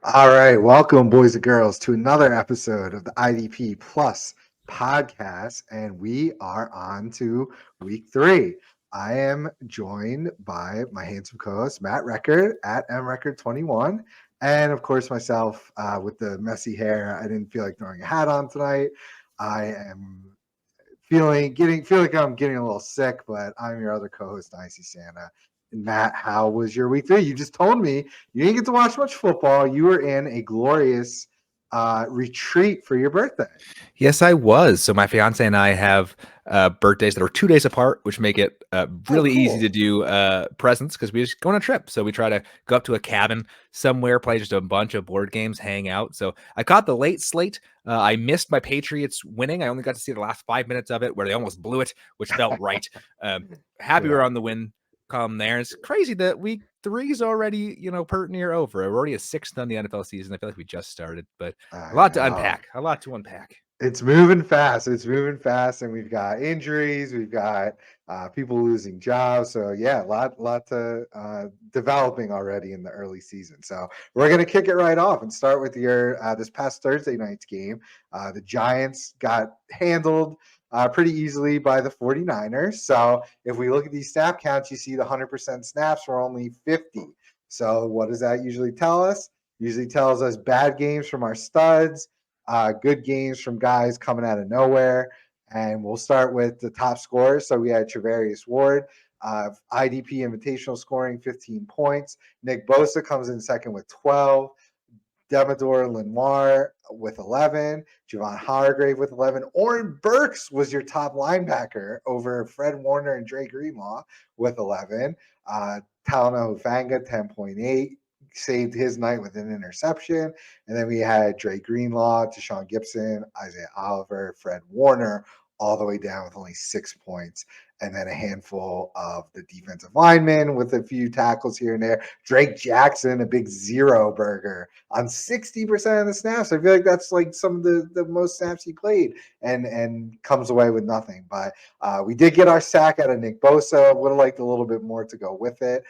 All right, welcome, boys and girls, to another episode of the IDP Plus podcast, and we are on to week 3. I am joined by my handsome co-host Matt Record at mrecord21, and of course myself with the messy hair. I didn't feel like throwing a hat on tonight. I am feel like I'm getting a little sick, but I'm your other co-host, Icy Santa. And Matt, how was your week 3? You just told me you didn't get to watch much football. You were in a glorious retreat for your birthday. Yes, I was. So my fiance and I have birthdays that are 2 days apart, which make it Oh, really easy to cool. do presents because we just go on a trip. So we try to go up to a cabin somewhere, play just a bunch of board games, hang out. So I caught the late slate. I missed my Patriots winning. I only got to see the last 5 minutes of it where they almost blew it, which felt right. Happy Yeah. we're on the win column there. It's crazy that week 3 is already, pert near over. We're already a 6th on the NFL season. I feel like we just started, but a I lot to know. unpack. A lot to unpack. It's moving fast. It's moving fast, and we've got injuries. We've got people losing jobs. So yeah, lot to developing already in the early season. So we're gonna kick it right off and start with your this past Thursday night's game. The Giants got handled pretty easily by the 49ers. So if we look at these snap counts, you see the 100% snaps were only 50. So what does that usually tell us? Usually tells us bad games from our studs, good games from guys coming out of nowhere. And we'll start with the top scorers. So we had Travarius Ward, IDP Invitational scoring 15 points. Nick Bosa comes in second with 12. Demador Lenoir with 11. Javon Hargrave with 11. Oren Burks was your top linebacker over Fred Warner and Dre Greenlaw with 11. Talanoa Hufanga, 10.8. Saved his night with an interception. And then we had Dre Greenlaw, Deshaun Gibson, Isaiah Oliver, Fred Warner, all the way down with only 6 points. And then a handful of the defensive linemen with a few tackles here and there. Drake Jackson, a big zero burger on 60% of the snaps. I feel like that's like some of the most snaps he played and comes away with nothing. But we did get our sack out of Nick Bosa. Would have liked a little bit more to go with it.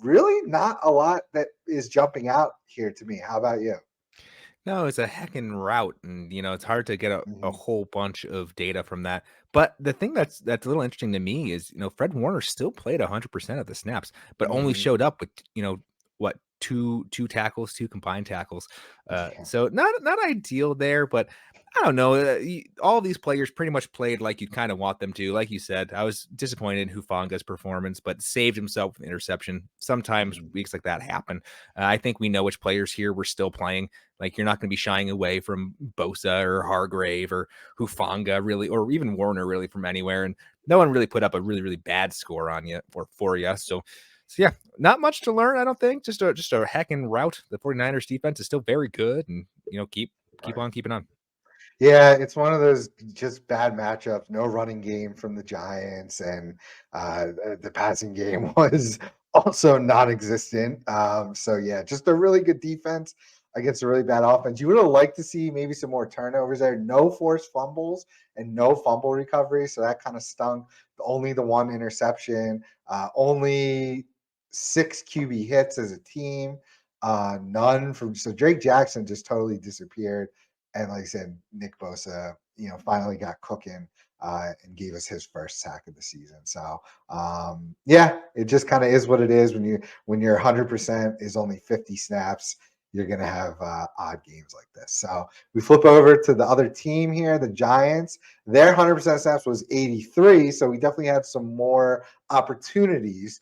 Really not a lot that is jumping out here to me. How about you? No, it's a heckin' route, and it's hard to get a Mm-hmm. whole bunch of data from that. But the thing that's a little interesting to me is, Fred Warner still played 100% of the snaps, but only Mm-hmm. showed up with, what, two tackles, two combined tackles. Yeah. So not ideal there, but I don't know. All these players pretty much played like you kind of want them to. Like you said, I was disappointed in Hufanga's performance, but saved himself with an interception. Sometimes Mm-hmm. weeks like that happen. I think we know which players here were still playing. Like you're not going to be shying away from Bosa or Hargrave or Hufanga really, or even Warner really from anywhere. And no one really put up a really, really bad score on you or for you. So yeah, not much to learn, I don't think. Just a hecking route. The 49ers defense is still very good, and keep Right. on keeping on. Yeah, it's one of those just bad matchups. No running game from the Giants, and the passing game was also non-existent. So yeah, just a really good defense against a really bad offense. You would have liked to see maybe some more turnovers there. No forced fumbles and no fumble recovery, so that kind of stung. Only the one interception. Only 6 QB hits as a team. None from so Drake Jackson just totally disappeared. And like I said, Nick Bosa, finally got cooking and gave us his first sack of the season. So yeah, it just kind of is what it is when your 100% is only 50 snaps. You're gonna have odd games like this. So we flip over to the other team here, the Giants. Their 100% snaps was 83, so we definitely had some more opportunities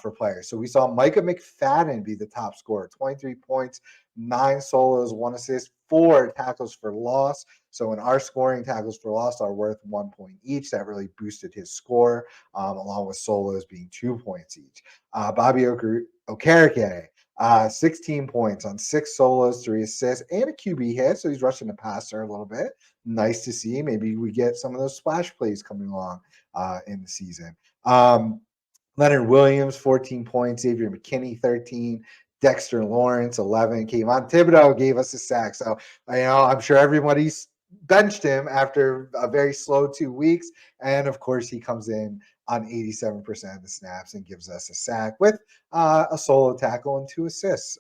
for players. So we saw Micah McFadden be the top scorer, 23 points, 9 solos, 1 assist, 4 tackles for loss. So in our scoring, tackles for loss are worth 1 point each. That really boosted his score, along with solos being 2 points each. Bobby Okereke, 16 points on 6 solos, 3 assists, and a QB hit. So he's rushing the passer a little bit. Nice to see. Maybe we get some of those splash plays coming along in the season. Leonard Williams, 14 points. Xavier McKinney, 13. Dexter Lawrence, 11. Kayvon Thibodeau gave us a sack. So, I'm sure everybody's benched him after a very slow 2 weeks. And of course, he comes in on 87% of the snaps and gives us a sack with a solo tackle and 2 assists.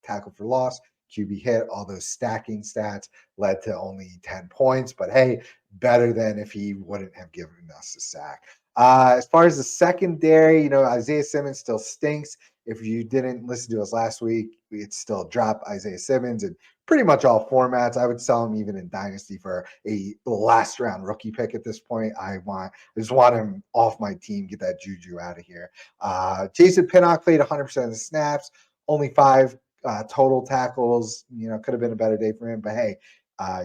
Tackle for loss, QB hit, all those stacking stats led to only 10 points. But hey, better than if he wouldn't have given us a sack. As far as the secondary, Isaiah Simmons still stinks. If you didn't listen to us last week, it's still drop Isaiah Simmons in pretty much all formats. I would sell him even in Dynasty for a last round rookie pick at this point. I just want him off my team, get that juju out of here. Jason Pinnock played 100% of the snaps, only 5 total tackles. Could have been a better day for him, but hey,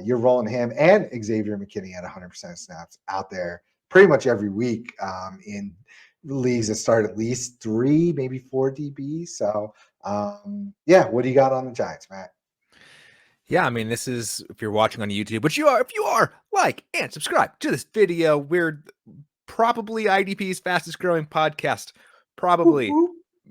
you're rolling him and Xavier McKinney at 100% of snaps out there pretty much every week in leagues that start at least 3, maybe 4 DBs. So, what do you got on the Giants, Matt? Yeah, I mean, this is, if you're watching on YouTube, which you are, if you are, like and subscribe to this video. We're probably IDP's fastest growing podcast. Probably.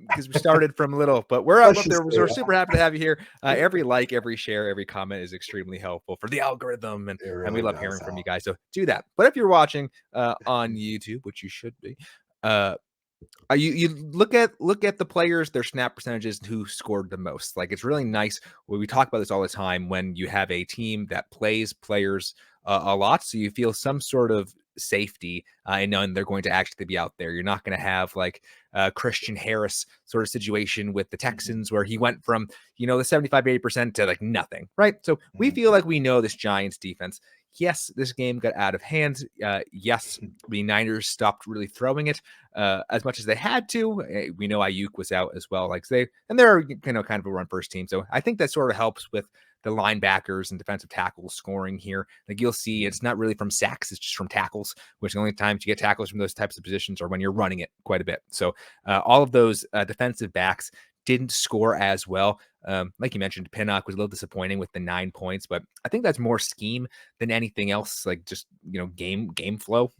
Because we started from little, but we're up there. We're super happy to have you here. Every like, every share, every comment is extremely helpful for the algorithm, and we love hearing from you guys. So do that. But if you're watching on YouTube, which you should be, you look at the players, their snap percentages, and who scored the most. Like, it's really nice. We talk about this all the time when you have a team that plays players a lot, so you feel some sort of safety in knowing they're going to actually be out there. You're not going to have like Christian Harris sort of situation with the Texans where he went from the 75-80% to like nothing, right? So we feel like we know this Giants defense. Yes, this game got out of hand. Yes, the Niners stopped really throwing it as much as they had to. We know Ayuk was out as well, and they're kind of a run first team. So I think that sort of helps with the linebackers and defensive tackles scoring here. Like, you'll see, it's not really from sacks, it's just from tackles, which the only times you get tackles from those types of positions are when you're running it quite a bit. So all of those defensive backs didn't score as well. Like you mentioned, Pinnock was a little disappointing with the 9 points, but I think that's more scheme than anything else, like just game flow.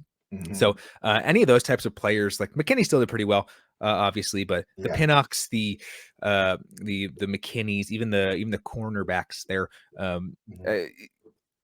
So any of those types of players, like McKinney still did pretty well, obviously, but the Pinnocks, the McKinneys, even the cornerbacks there,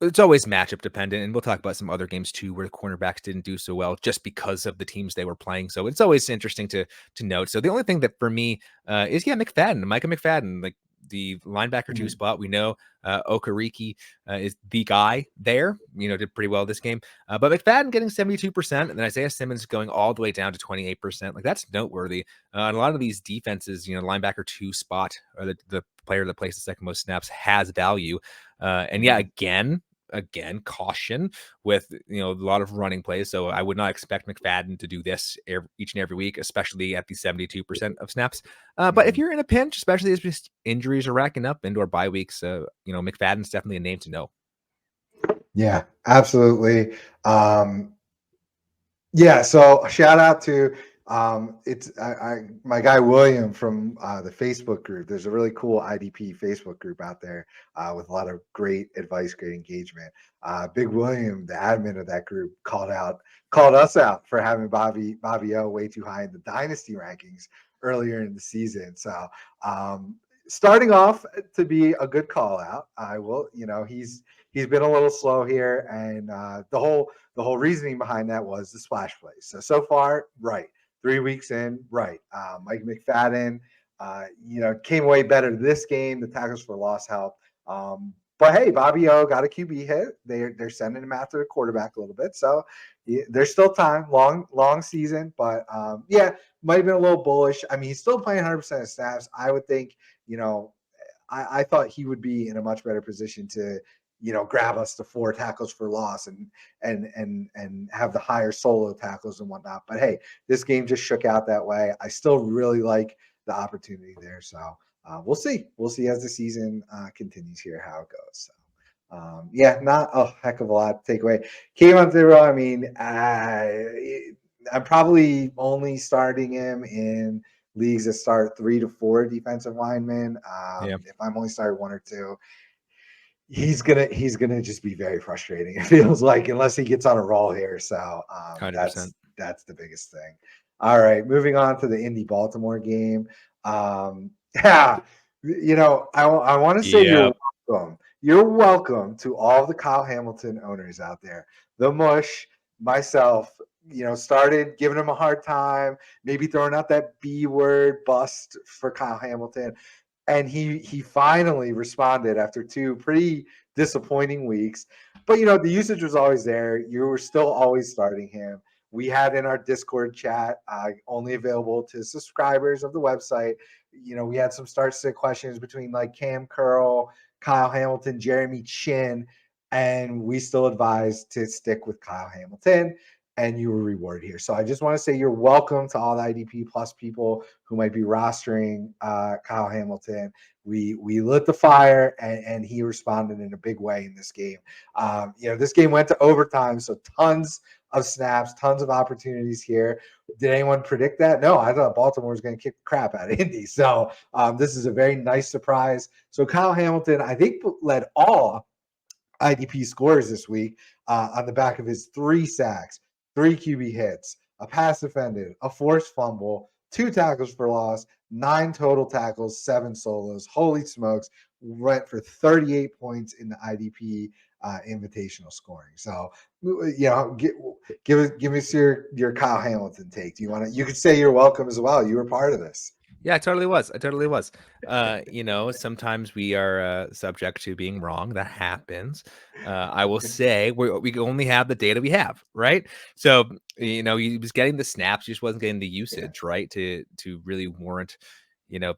it's always matchup dependent, and we'll talk about some other games too where the cornerbacks didn't do so well just because of the teams they were playing. So it's always interesting to note. So the only thing that for me is Micah McFadden, like the linebacker 2 spot. We know Okereke is the guy there, did pretty well this game. But McFadden getting 72%, and then Isaiah Simmons going all the way down to 28%. Like, that's noteworthy. And a lot of these defenses, linebacker 2 spot, or the player that plays the second most snaps, has value. And again, caution with a lot of running plays. So I would not expect McFadden to do this each and every week, especially at the 72% of snaps. But if you're in a pinch, especially as just injuries are racking up into our bye weeks, McFadden's definitely a name to know. Yeah, absolutely. So shout out to my guy William from the Facebook group. There's a really cool IDP Facebook group out there with a lot of great advice, great engagement. Big William, the admin of that group, called us out for having Bobby O way too high in the dynasty rankings earlier in the season. So starting off to be a good call out. I will, he's been a little slow here, and the whole reasoning behind that was the splash plays. So far, right. 3 weeks in, right. Mike McFadden, came away better this game. The tackles for loss helped. But hey, Bobby O got a QB hit. They're sending him after the quarterback a little bit. So there's still time, long season. But might have been a little bullish. I mean, he's still playing 100% of snaps. I would think, I thought he would be in a much better position to, grab us to 4 tackles for loss and have the higher solo tackles and whatnot. But hey, this game just shook out that way. I still really like the opportunity there. So we'll see. We'll see as the season continues here how it goes. So not a heck of a lot to take away. Kayvon Thibodeaux, I mean, I'm probably only starting him in leagues that start 3 to 4 defensive linemen. If I'm only starting 1 or 2, he's gonna just be very frustrating. It feels like, unless he gets on a roll here. So that's the biggest thing. All right, moving on to the Indy Baltimore game. I want to say you're welcome. You're welcome to all the Kyle Hamilton owners out there. The Mush, myself, started giving him a hard time, maybe throwing out that B word bust for Kyle Hamilton. And he finally responded after 2 pretty disappointing weeks. But the usage was always there. You were still always starting him. We had in our Discord chat, only available to subscribers of the website. We had some start sit questions between like Cam Curl, Kyle Hamilton, Jeremy Chin, and we still advised to stick with Kyle Hamilton, and you were rewarded here. So I just want to say you're welcome to all the IDP plus people who might be rostering Kyle Hamilton. We lit the fire, and he responded in a big way in this game. This game went to overtime, so tons of snaps, tons of opportunities here. Did anyone predict that? No, I thought Baltimore was going to kick the crap out of Indy. So this is a very nice surprise. So Kyle Hamilton, I think, led all IDP scores this week on the back of his 3 sacks, 3 QB hits, a pass defended, a forced fumble, 2 tackles for loss, 9 total tackles, 7 solos. Holy smokes, went for 38 points in the IDP invitational scoring. So, give us your Kyle Hamilton take. Do you want to? You could say you're welcome as well. You were part of this. Yeah, I totally was. Sometimes we are subject to being wrong. That happens. I will say we only have the data we have, right? So, he was getting the snaps, he just wasn't getting the usage, right? To really warrant, you know,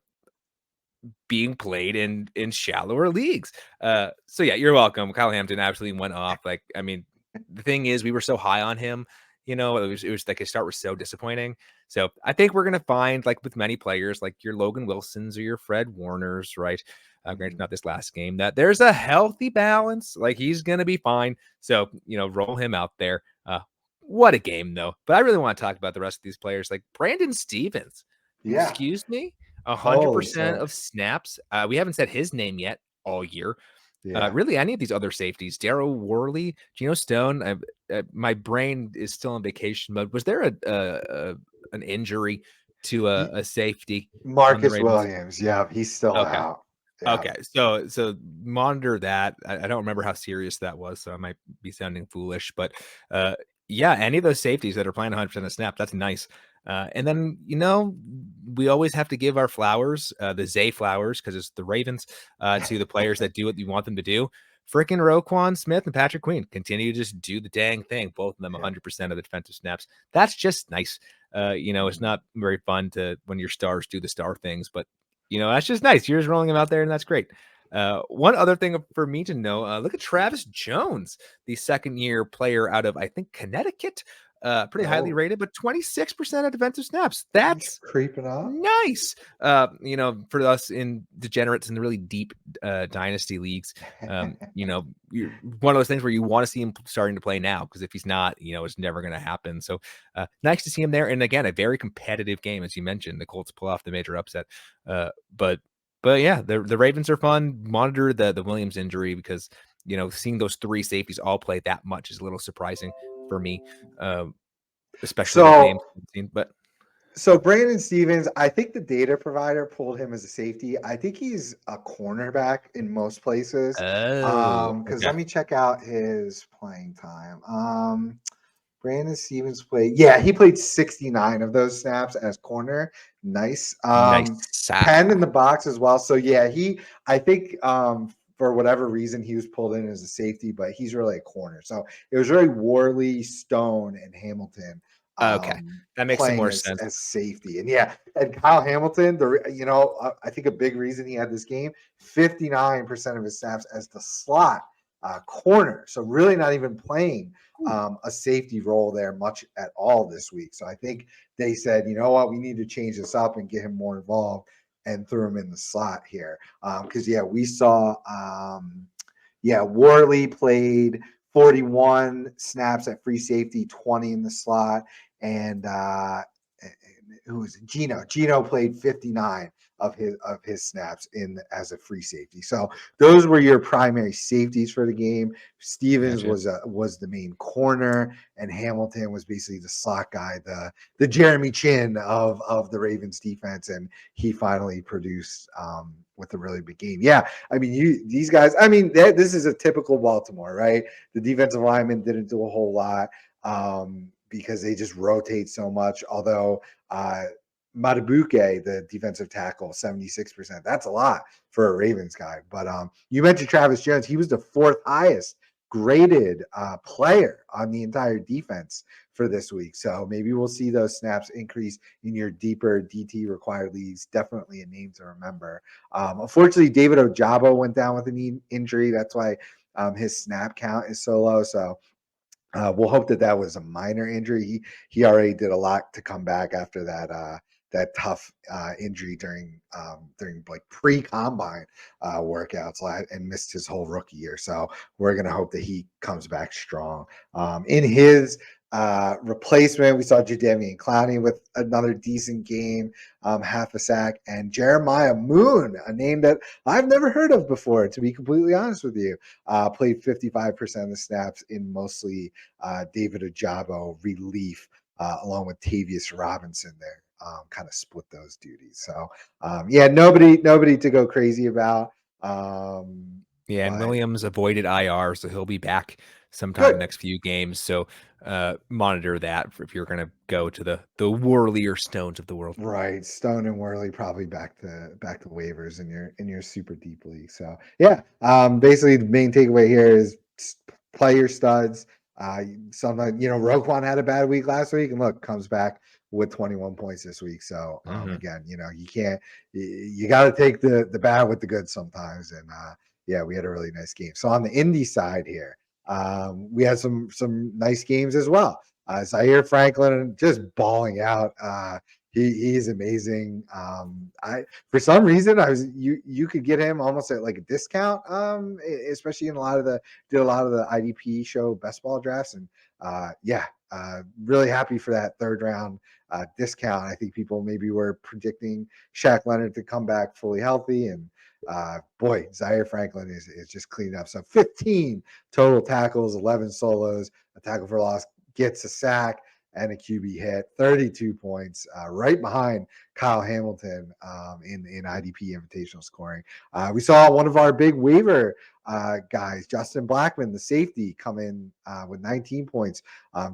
being played in shallower leagues. So yeah, you're welcome. Kyle Hampton absolutely went off. Like, I mean, the thing is, we were so high on him. It was like his start was so disappointing. So I think we're gonna find, like with many players, like your Logan Wilsons or your Fred Warners, right? Granted, not this last game, that there's a healthy balance. Like he's gonna be fine. So roll him out there. What a game though. But I really want to talk about the rest of these players, like Brandon Stevens. Yeah. Excuse me. Holy 100% of smokes. snaps. We haven't said his name yet all year. Yeah. Really, any of these other safeties, Darryl Worley, Geno Stone. My brain is still in vacation mode. Was there an injury to a safety on the Marcus Ravens? Williams. Yeah, he's still Okay. out. Yeah. Okay, so monitor that. I don't remember how serious that was, so I might be sounding foolish, but yeah, any of those safeties that are playing 100% of snap, that's nice. And then we always have to give our flowers, the Zay flowers, because it's the Ravens, to the players that do what you want them to do. Freaking Roquan Smith and Patrick Queen continue to just do the dang thing. Both of them Yeah. 100% of the defensive snaps. That's just nice. It's not very fun when your stars do the star things, but that's just nice. You're just rolling him out there, and that's great. One other thing for me to know, look at Travis Jones, the second-year player out of, I think, Connecticut. Pretty highly Oh, rated, but 26% of defensive snaps. he's That's creeping up. nice. For us in degenerates in the really deep dynasty leagues, you're one of those things where you want to see him starting to play now, because if he's not, it's never going to happen. So nice to see him there. And again, a very competitive game, as you mentioned. The Colts pull off the major upset. But yeah, the Ravens are fun. Monitor the Williams injury, because seeing those 3 safeties all play that much is a little surprising for me, especially with names. So But So Brandon Stevens, I think the data provider pulled him as a safety. I think he's a cornerback in most places. oh, Because okay. let me check out his playing time. Brandon Stevens he played 69 of those snaps as corner. Nice. Nice. 10 in the box as well. So yeah, I think for whatever reason he was pulled in as a safety, but he's really a corner. So it was really Worley, Stone, and Hamilton Okay, that makes some playing more as sense. safety. And Kyle Hamilton, I think a big reason he had this game, 59% of his snaps as the slot corner. So really not even playing a safety role there much at all this week. So I think they said, you know what, we need to change this up and get him more involved, and threw him in the slot here. Because we saw Worley played 41 snaps at free safety, 20 in the slot, and who was it? Gino played 59 of his snaps as a free safety. So those were your primary safeties for the game. Stevens Gotcha. was the main corner, and Hamilton was basically the slot guy, the Jeremy Chin of the Ravens defense, and he finally produced with a really big game. Yeah, I mean, these guys. I mean, this is a typical Baltimore, right? The defensive lineman didn't do a whole lot. because they just rotate so much. Although Matabuke, the defensive tackle, 76%. That's a lot for a Ravens guy. But you mentioned Travis Jones. He was the fourth highest graded player on the entire defense for this week. So maybe we'll see those snaps increase in your deeper DT required leagues. Definitely a name to remember. Unfortunately, David Ojabo went down with a knee injury. That's why his snap count is so low. So we'll hope that was a minor injury. He already did a lot to come back after that tough injury during like pre-combine workouts and missed his whole rookie year. So we're gonna hope that he comes back strong. In his replacement, we saw Jadeveon Clowney with another decent game, half a sack, and Jeremiah Moon, a name that I've never heard of before, to be completely honest with you, played 55% of the snaps in mostly David Ojabo relief, along with Tavius Robinson there. Kind of split those duties. So yeah, nobody to go crazy about. Yeah, and Williams avoided IR, so he'll be back sometime in the next few games. So monitor that if you're going to go to the Worley or Stones of the world. Right, Stone and Worley probably back to waivers in your super deep league. So yeah, basically the main takeaway here is play your studs. Sometimes Roquan had a bad week last week, and look, comes back with 21 points this week. So again, you got to take the bad with the good sometimes. And yeah, we had a really nice game. So on the indie side here, we had some nice games as well. Zaire Franklin just balling out. He's amazing. For some reason you could get him almost at like a discount, especially in a lot of the IDP show best ball drafts, and really happy for that third round discount. I think people maybe were predicting Shaq Leonard to come back fully healthy, and boy, Zaire Franklin is just cleaning up. So 15 total tackles, 11 solos, a tackle for loss, gets a sack and a QB hit, 32 points, right behind Kyle Hamilton in IDP invitational scoring. We saw one of our big waiver guys, Justin Blackman, the safety, come in with 19 points,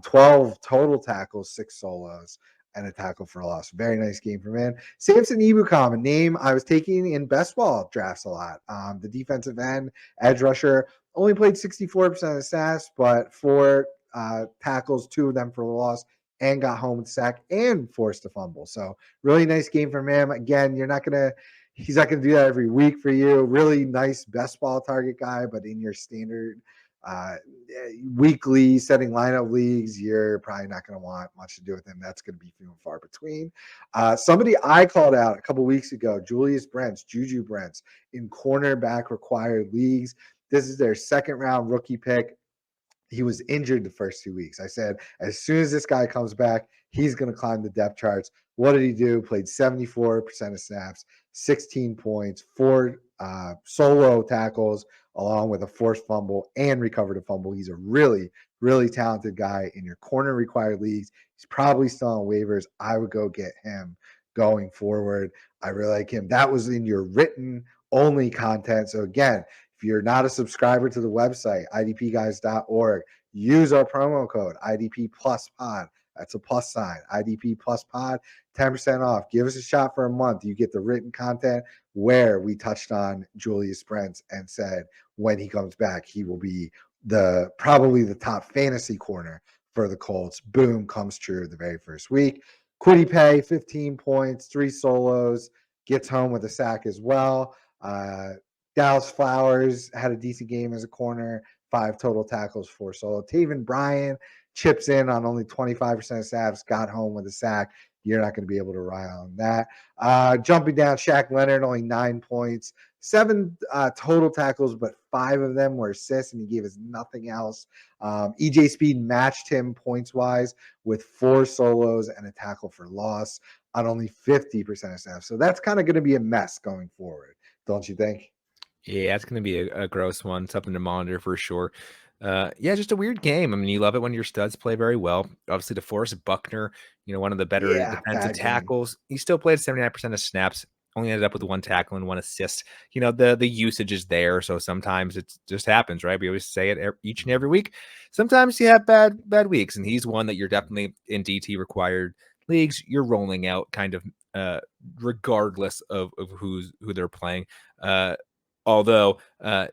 12 total tackles, 6 solos, and a tackle for a loss. Very nice game from him. Samson Ebukam, a name I was taking in best ball drafts a lot. The defensive end, edge rusher, only played 64% of the stats, but 4 tackles, 2 of them for the loss, and got home with a sack and forced a fumble. So really nice game from him. Again, he's not gonna do that every week for you. Really nice best ball target guy, but in your standard weekly setting lineup leagues, you're probably not going to want much to do with him. That's going to be few and far between. Somebody I called out a couple weeks ago, Juju Brents, in cornerback required leagues. This is their second round rookie pick. He was injured the first 2 weeks. I said, as soon as this guy comes back, he's going to climb the depth charts. What did he do? Played 74% of snaps, 16 points, 4 solo tackles, along with a forced fumble, and recovered a fumble. He's a really, really talented guy in your corner required leagues. He's probably still on waivers. I would go get him going forward. I really like him. That was in your written only content. So again, if you're not a subscriber to the website, idpguys.org, use our promo code IDP Plus Pod. That's a plus sign, IDP Plus Pod, 10% off. Give us a shot for a month. You get the written content where we touched on Julius Brents and said when he comes back, he will be probably the top fantasy corner for the Colts. Boom, comes true the very first week. Quiddy Pay, 15 points, 3 solos, gets home with a sack as well. Dallas Flowers had a decent game as a corner, 5 total tackles, 4 solo. Taven Bryan chips in on only 25% of snaps, got home with a sack. You're not going to be able to rely on that. Jumping down, Shaq Leonard, only 9 points, 7 total tackles, but 5 of them were assists, and he gave us nothing else. EJ Speed matched him points-wise with 4 solos and a tackle for loss on only 50% of snaps. So that's kind of going to be a mess going forward, don't you think? Yeah, it's going to be a gross one, something to monitor for sure. Yeah, just a weird game. I mean, you love it when your studs play very well. Obviously, DeForest Buckner, one of the better defensive tackles. He still played 79% of snaps. only ended up with 1 tackle and 1 assist. The usage is there, so sometimes it just happens, right? We always say it each and every week. Sometimes you have bad weeks, and he's one that you're definitely in DT required leagues. You're rolling out kind of regardless of who they're playing. Although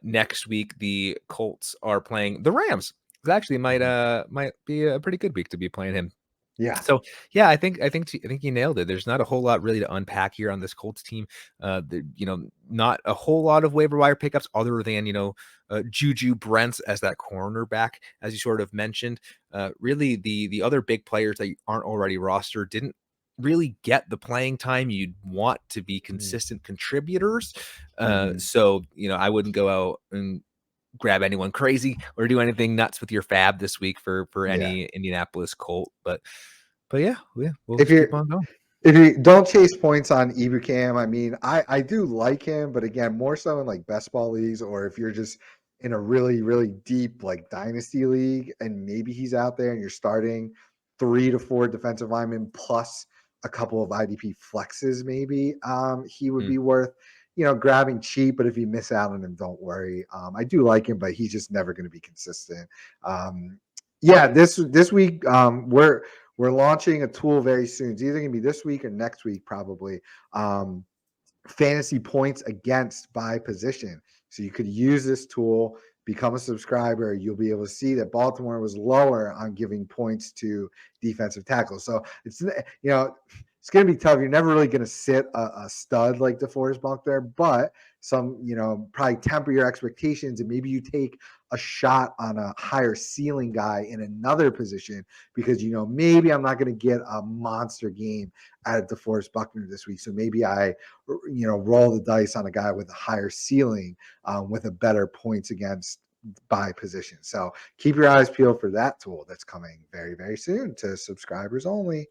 next week the Colts are playing the Rams. It actually might be a pretty good week to be playing him. Yeah. So yeah, I think you nailed it. There's not a whole lot really to unpack here on this Colts team. Not a whole lot of waiver wire pickups other than Juju Brents as that cornerback, as you sort of mentioned. Really, the other big players that aren't already rostered didn't really get the playing time you'd want to be consistent contributors. So I wouldn't go out and grab anyone crazy or do anything nuts with your fab this week for Yeah. any Indianapolis Colt. But yeah, we'll If just keep you're on going. If you don't chase points on Ibukam, I mean, I do like him, but again, more so in like best ball leagues, or if you're just in a really, really deep like dynasty league and maybe he's out there and you're starting 3 to 4 defensive linemen plus a couple of IDP flexes, maybe he would be worth, grabbing cheap. But if you miss out on him, don't worry. I do like him, but he's just never going to be consistent. Yeah, this week we're launching a tool very soon. It's either going to be this week or next week, probably. Fantasy points against by position. So you could use this tool, become a subscriber. You'll be able to see that Baltimore was lower on giving points to defensive tackles. So it's going to be tough. You're never really going to sit a stud like DeForest Buckner, but probably temper your expectations and maybe you take a shot on a higher ceiling guy in another position because, maybe I'm not going to get a monster game out of DeForest Buckner this week. So maybe I, roll the dice on a guy with a higher ceiling with a better points against by position. So keep your eyes peeled for that tool that's coming very, very soon to subscribers only.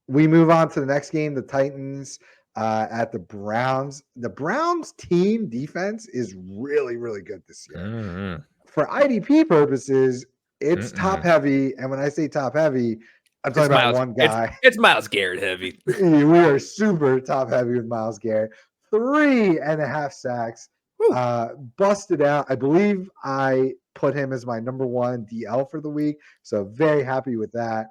We move on to the next game, the Titans at the Browns. The Browns team defense is really, really good this year. For IDP purposes, it's top heavy. And when I say top heavy, I'm talking about one guy. It's Myles Garrett heavy. We are super top heavy with Myles Garrett. 3.5 sacks. Busted out. I believe I put him as my number 1 DL for the week. So very happy with that.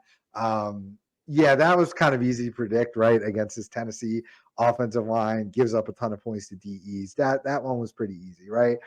Yeah, that was kind of easy to predict, right? Against this Tennessee offensive line, gives up a ton of points to DEs. That one was pretty easy, right?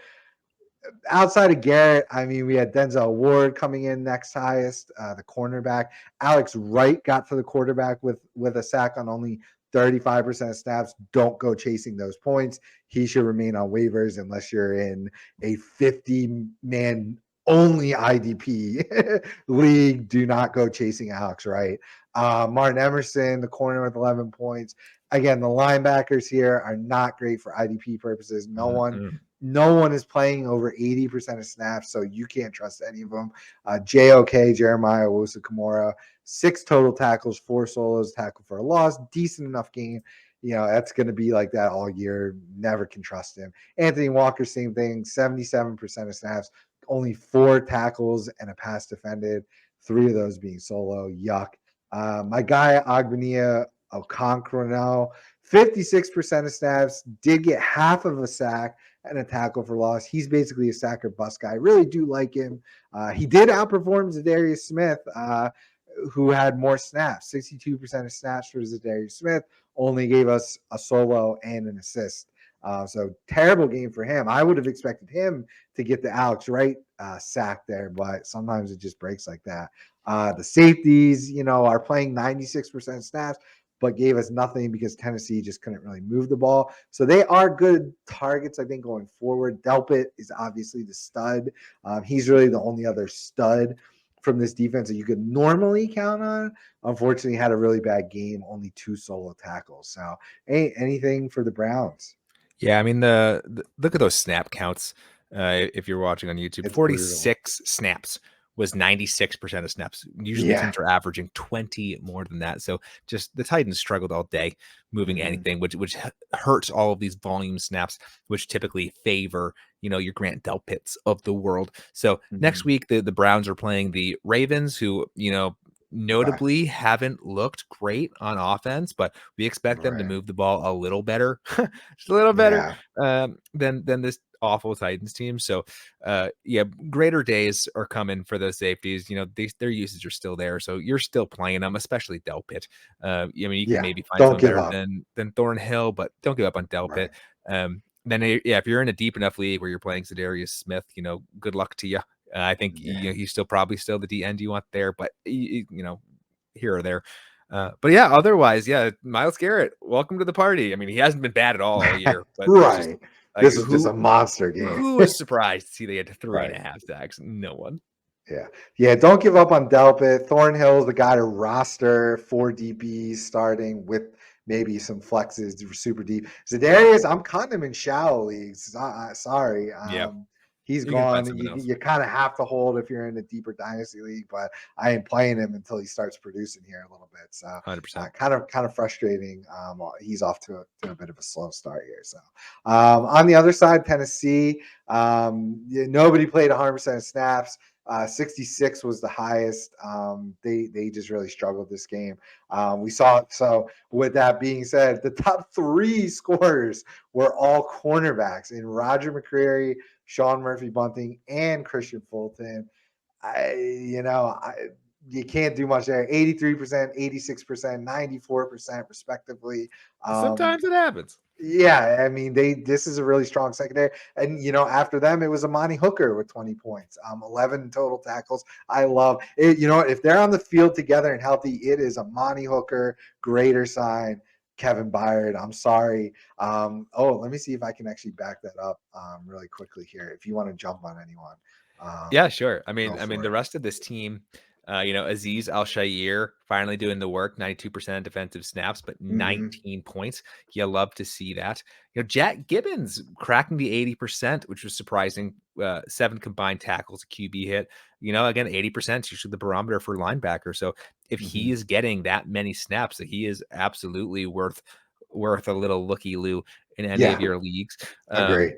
Outside of Garrett, I mean, we had Denzel Ward coming in next highest, the cornerback. Alex Wright got to the quarterback with a sack on only 35% of snaps. Don't go chasing those points. He should remain on waivers unless you're in a 50-man only IDP league. Do not go chasing Alex Wright. Martin Emerson, the corner with 11 points. Again, the linebackers here are not great for IDP purposes. No one is playing over 80% of snaps, so you can't trust any of them. JOK, Jeremiah Owusu-Kamara, 6 total tackles, 4 solos, tackle for a loss, decent enough game. That's going to be like that all year. Never can trust him. Anthony Walker, same thing, 77% of snaps, only 4 tackles and a pass defended, 3 of those being solo. Yuck. My guy, Ogbania Okonkwo, 56% of snaps, did get half of a sack and a tackle for loss. He's basically a sack or bust guy. I really do like him. He did outperform Zadarius Smith, who had more snaps. 62% of snaps for Zadarius Smith, only gave us a solo and an assist. So terrible game for him. I would have expected him to get the Alex Wright sack there, but sometimes it just breaks like that. The safeties, are playing 96% snaps, but gave us nothing because Tennessee just couldn't really move the ball. So they are good targets, I think, going forward. Delpit is obviously the stud. He's really the only other stud from this defense that you could normally count on. Unfortunately, had a really bad game, only 2 solo tackles. So anything for the Browns? Yeah, I mean the look at those snap counts. If you're watching on YouTube, It's 46 snaps was 96% of snaps. Usually teams are averaging 20 more than that. So just the Titans struggled all day moving anything, which hurts all of these volume snaps, which typically favor, your Grant Delpits of the world. So next week, the Browns are playing the Ravens, who, Okay. notably haven't looked great on offense, but we expect them to Right. move the ball a little better, just a little better Yeah. than this awful Titans team. So, yeah, greater days are coming for those safeties. Their uses are still there, so you're still playing them, especially Delpit. I mean, you can Yeah. maybe find Don't someone give better up. than Thornhill, but don't give up on Delpit. Right. Then yeah, if you're in a deep enough league where you're playing Za'Darius Smith, good luck to you. I think Yeah. he's still the D end you want there, but here or there. But yeah, otherwise, yeah, Miles Garrett, welcome to the party. I mean, he hasn't been bad at all year, but it's just Right. like This is just a monster game. who was surprised to see they had three and Right. a half sacks? No one. Yeah. Yeah. Don't give up on Delpit. Thornhill's the guy to roster 4 DBs starting with maybe some flexes super deep. Za'Darius, I'm cutting him in shallow leagues. Sorry. Yeah, He's you can find gone. someone You, else. you kind of have to hold if you're in a deeper dynasty league, but I ain't playing him until he starts producing here a little bit. So 100%. kind of frustrating. He's off to a bit of a slow start here. So on the other side, Tennessee, nobody played 100% of snaps. 66 was the highest. They just really struggled this game. We saw so. With that being said, the top 3 scorers were all cornerbacks in Roger McCreary, Sean Murphy Bunting, and Christian Fulton. You can't do much there. 83%, 86%, 94% respectively. Um, Sometimes it happens. yeah, I mean this is a really strong secondary. And after them it was Amani Hooker with 20 points. 11 total tackles. I love it. If they're on the field together and healthy, it is Amani Hooker, greater sign, Kevin Byard. I'm sorry. Let me see if I can actually back that up really quickly here. If you want to jump on anyone. Yeah, sure. I Go mean, for the it. rest of this team, Aziz Al-Shaair finally doing the work, 92% defensive snaps, but Mhm. 19 points. You love to see that. Jack Gibbons cracking the 80%, which was surprising. 7 combined tackles, a QB hit. Again, 80% is usually the barometer for linebacker. So if he Mhm. is getting that many snaps, he is absolutely worth a little looky loo in any of Yeah, your leagues. agree.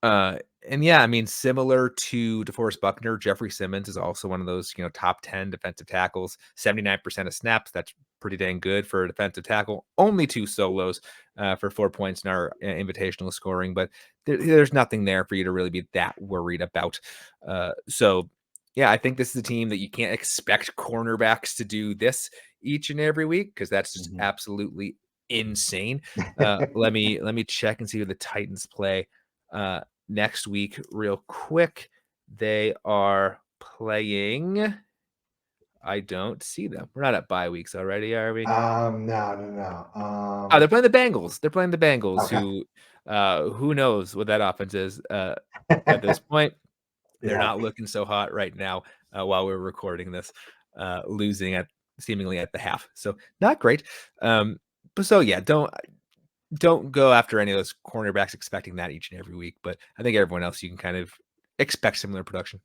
Uh, and yeah, I mean, similar to DeForest Buckner, Jeffrey Simmons is also one of those, top 10 defensive tackles, 79% of snaps. That's pretty dang good for a defensive tackle. Only 2 solos for 4 points in our invitational scoring, but there's nothing there for you to really be that worried about. So, yeah, I think this is a team that you can't expect cornerbacks to do this each and every week because that's just Mhm. absolutely insane. Let me check and see who the Titans play. Next week real quick. They are playing. I don't see them. We're not at bye weeks already, are we? No, no, no. Oh, they're playing the Bengals. They're playing the Bengals, Okay. who knows what that offense is at this point. They're Yeah. not looking so hot right now while we're recording this, losing at seemingly at the half. So not great. But so yeah, don't go after any of those cornerbacks expecting that each and every week. But I think everyone else you can kind of expect similar production.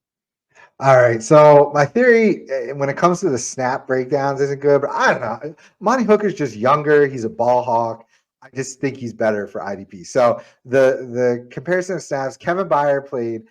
All right. So my theory when it comes to the snap breakdowns isn't good, but I don't know. Monty Hooker's just younger. He's a ball hawk. I just think he's better for IDP. So the comparison of snaps, Kevin Byard played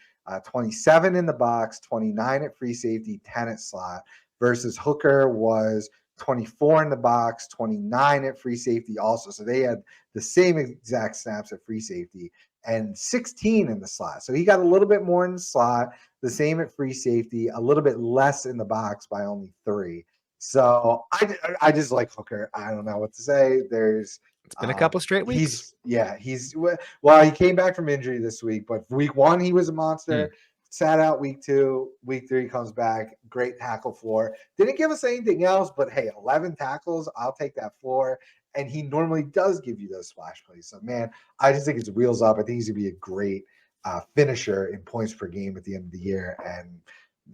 27 in the box, 29 at free safety, 10 at slot, versus Hooker was 24 in the box, 29 at free safety also. So they had the same exact snaps at free safety and 16 in the slot. So he got a little bit more in the slot, the same at free safety, a little bit less in the box by only 3. So I just like Hooker. I don't know what to say. There's It's been a couple straight weeks. he's well, he came back from injury this week, but week 1 he was a Hmm. monster. Sat out week 2, week 3 comes back, great tackle floor. Didn't give us anything else, but hey, 11 tackles, I'll take that floor. And he normally does give you those splash plays. So man, I just think his wheels up. I think he's gonna be a great finisher in points per game at the end of the year, and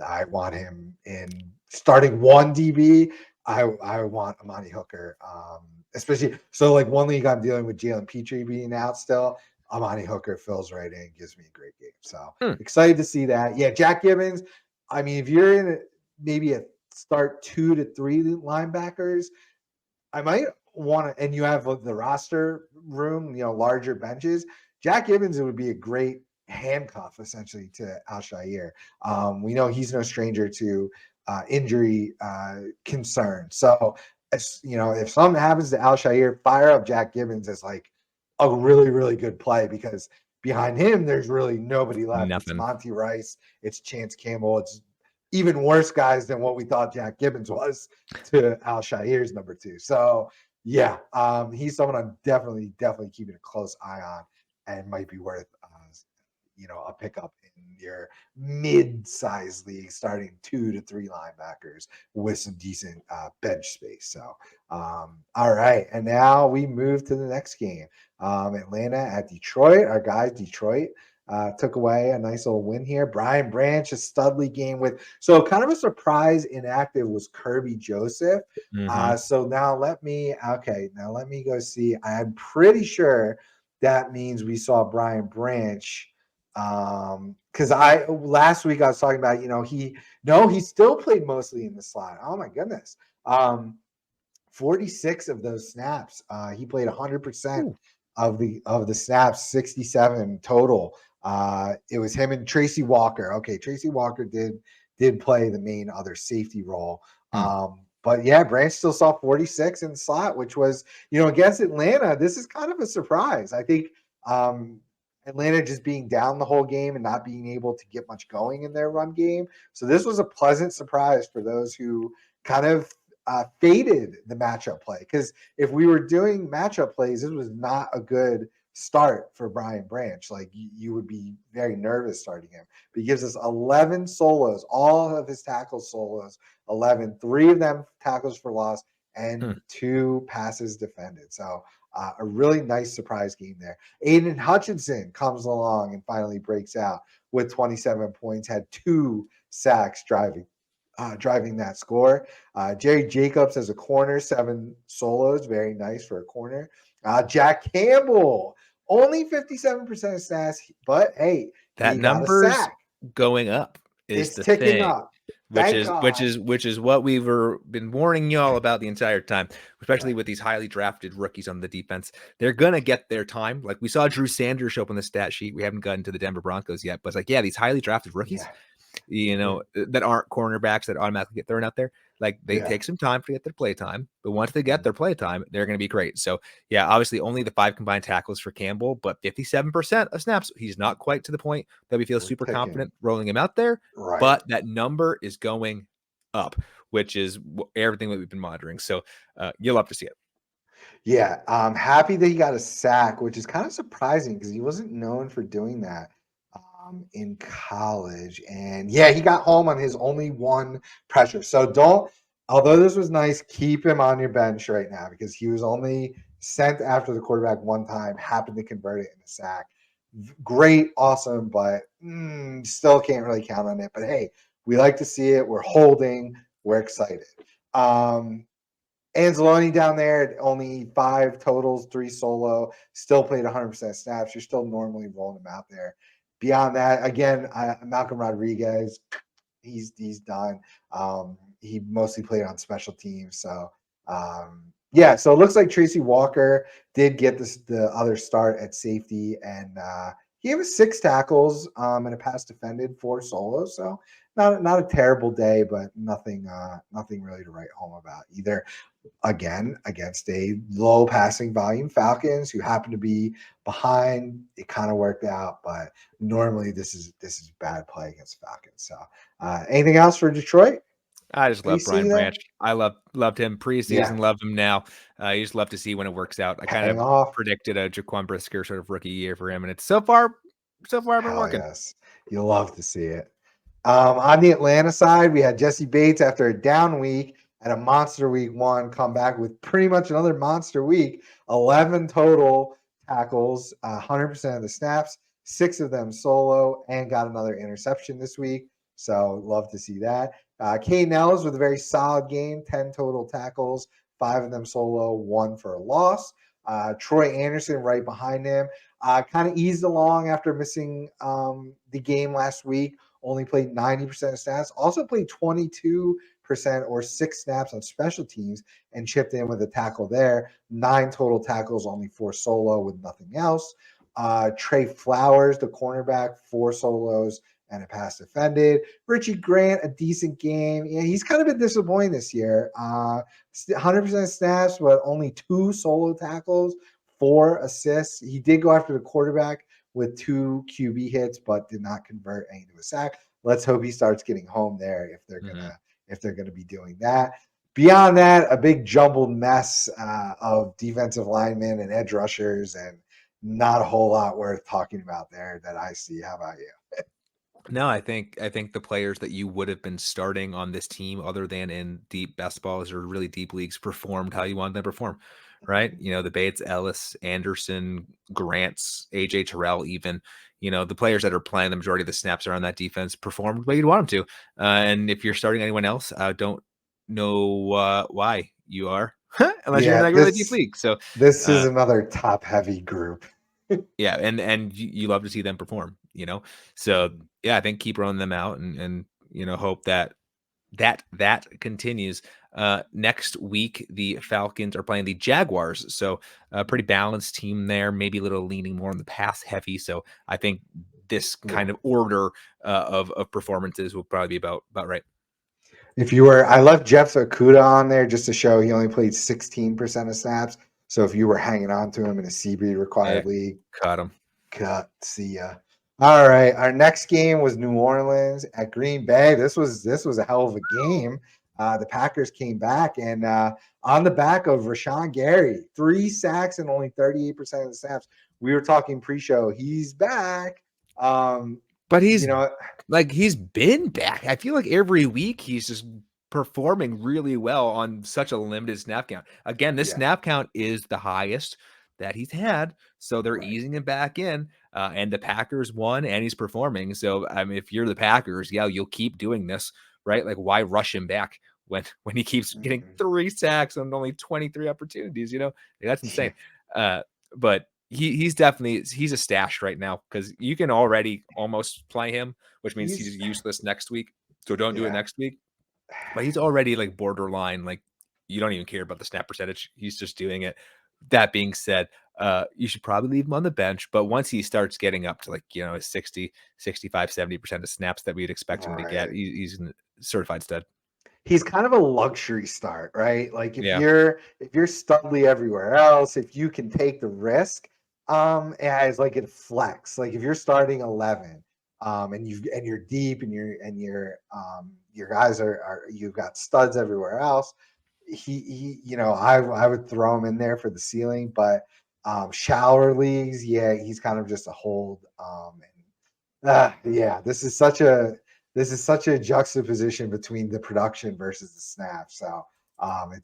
I want him in starting 1 DB. I want Amani Hooker, especially so like one league I'm dealing with Jalen Petrie being out still. Amani Hooker fills right in, gives me a great game. So Hmm. excited to see that. Yeah, Jack Gibbons. I mean, if you're in maybe a start 2 to 3 linebackers, I might want to, and you have the roster room, larger benches. Jack Gibbons would be a great handcuff essentially to Al Shire. We know he's no stranger to injury concern. So, if something happens to Al-Shaair, fire up Jack Gibbons as like a really, really good play, because behind him, there's really nobody left. It's Nothing. Monty Rice, it's Chance Campbell, it's even worse guys than what we thought Jack Gibbons was to Al-Shaair's number 2. So, yeah, he's someone I'm definitely keeping a close eye on, and might be worth a pickup in your mid-sized league, starting 2 to 3 linebackers with some decent bench space. So, all right, and now we move to the next game. Atlanta at Detroit. Our guys, Detroit, took away a nice little win here. Brian Branch, a Studley game so kind of a surprise inactive was Kirby Joseph. Mm-hmm. So now let me go see. I'm pretty sure that means we saw Brian Branch. Because last week I was talking about, he still played mostly in the slot. Oh my goodness. 46 of those snaps. He played 100% of the snaps, 67 total. It was him and Tracy Walker. Okay, Tracy Walker did play the main other safety role. But yeah, Branch still saw 46 in the slot, which was, against Atlanta, this is kind of a surprise. I think Atlanta just being down the whole game and not being able to get much going in their run game. So this was a pleasant surprise for those who kind of faded the matchup play. Because if we were doing matchup plays, this was not a good start for Brian Branch. Like, you would be very nervous starting him. But he gives us 11 solos, all of his tackles solos, 11, 3 of them tackles for loss, and 2 passes defended. So a really nice surprise game there. Aiden Hutchinson comes along and finally breaks out with 27 points, had 2 sacks driving that score. Jerry Jacobs as a corner, 7 solos, very nice for a corner. Jack Campbell, only 57% of snaps, but hey, That he got a number's sack. going up is It's the ticking thing. up. Which Thank is God. what we've been warning y'all about the entire time, especially with these highly drafted rookies on the defense. They're gonna get their time. Like, we saw Drew Sanders show up on the stat sheet. We haven't gotten to the Denver Broncos yet, but it's like, yeah, these highly drafted rookies, that aren't cornerbacks that automatically get thrown out there. Like, they take some time to get their play time, but once they get their play time, they're going to be great. So yeah, obviously only the 5 combined tackles for Campbell, but 57% of snaps. He's not quite to the point that we feel super confident rolling him out there, but that number is going up, which is everything that we've been monitoring. So you'll love to see it. Yeah, I'm happy that he got a sack, which is kind of surprising because he wasn't known for doing that in college. And yeah, he got home on his only 1 pressure. So although this was nice, keep him on your bench right now, because he was only sent after the quarterback 1 time, happened to convert it in a sack. Great, awesome, but still can't really count on it. But hey, we like to see it. We're holding. We're excited. Anzalone down there, only 5 totals, 3 solo, still played 100% snaps. You're still normally rolling him out there. Beyond that, again, Malcolm Rodriguez, he's done. He mostly played on special teams. So, so it looks like Tracy Walker did get the other start at safety, and he gave us 6 tackles and a pass defended, 4 solos. So not a terrible day, but nothing really to write home about either. Again, against a low passing volume Falcons who happen to be behind. It kind of worked out, but normally this is bad play against Falcons. So anything else for Detroit? I just love Brian Branch. there? I loved him preseason, love him now. You just love to see when it works out. I kind Paying of off. predicted a Jaquan Brisker sort of rookie year for him, and it's so far been Hell working. yes. You love to see it. On the Atlanta side, we had Jesse Bates after a down week and a monster week 1 come back with pretty much another monster week. 11 total tackles, 100% of the snaps, 6 of them solo, and got another interception this week. So love to see that. Kay Nells with a very solid game, 10 total tackles, 5 of them solo, 1 for a loss. Troy Anderson right behind him. Kind of eased along after missing the game last week. Only played 90% of snaps. Also played 22% or 6 snaps on special teams and chipped in with a tackle there. 9 total tackles, only 4 solo with nothing else. Trey Flowers, the cornerback, 4 solos and a pass defended. Richie Grant, a decent game. Yeah, he's kind of been disappointing this year. 100% snaps, but only 2 solo tackles, 4 assists. He did go after the quarterback with 2 QB hits, but did not convert any to a sack. Let's hope he starts getting home there if they're gonna be doing that. Beyond that, a big jumbled mess of defensive linemen and edge rushers, and not a whole lot worth talking about there that I see. How about you? No, I think the players that you would have been starting on this team, other than in deep best balls or really deep leagues, performed how you wanted them to perform, right? The Bates, Ellis, Anderson, Grants, AJ Terrell, even the players that are playing the majority of the snaps are on that defense performed where you'd want them to. And if you're starting anyone else, I don't know why you are, unless you're in Yeah, like a really deep league. So this is uh, another top heavy group. yeah, and you love to see them perform. So yeah, I think keep rolling them out and hope that continues. Next week the Falcons are playing the Jaguars, so a pretty balanced team there, maybe a little leaning more on the pass heavy. So I think this Yeah. kind of order of performances will probably be about right. I left Jeff Okuda on there just to show he only played 16% of snaps. So if you were hanging on to him in a CB Yeah, required league, cut them. cut. See ya. All right. Our next game was New Orleans at Green Bay. This was a hell of a game. The Packers came back and on the back of Rashawn Gary, 3 sacks and only 38% of the snaps. We were talking pre-show. He's back. But You know, he's been back. I feel like every week he's just performing really well on such a limited snap count. Again, this yeah, snap count is the highest that he's had, so they're right. easing him back in. And the Packers won, and he's performing. So I mean, if you're the Packers, yeah, you'll keep doing this, right? Like, why rush him back when he keeps getting Mm-mm. 3 sacks on only 23 opportunities? Like, that's Yeah, insane. But he's a stash right now because you can already almost play him, which means he's he's useless next week. So don't do it yeah. next week. But he's already like borderline, like you don't even care about the snap percentage. He's just doing it. That being said, you should probably leave him on the bench. But once he starts getting up to like, 60, 65, 70% of snaps that we'd expect him to get, Right. he's a certified stud. He's kind of a luxury start, right? Like Yeah. if you're Studley everywhere else, if you can take the risk, as like a flex. Like if you're starting 11, and you're deep your guys are you've got studs everywhere else. I would throw him in there for the ceiling, but shallower leagues, yeah, he's kind of just a hold. Yeah, this is such a juxtaposition between the production versus the snap. So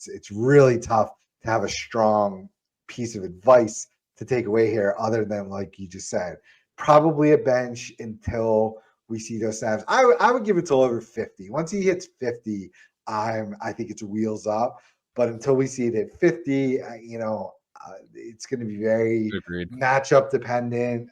it's really tough to have a strong piece of advice to take away here, other than like you just said, probably a bench until we see those snaps. I would give it till over 50. Once he hits 50, I think it's wheels up. But until we see it at 50, it's going to be very Agreed. matchup dependent.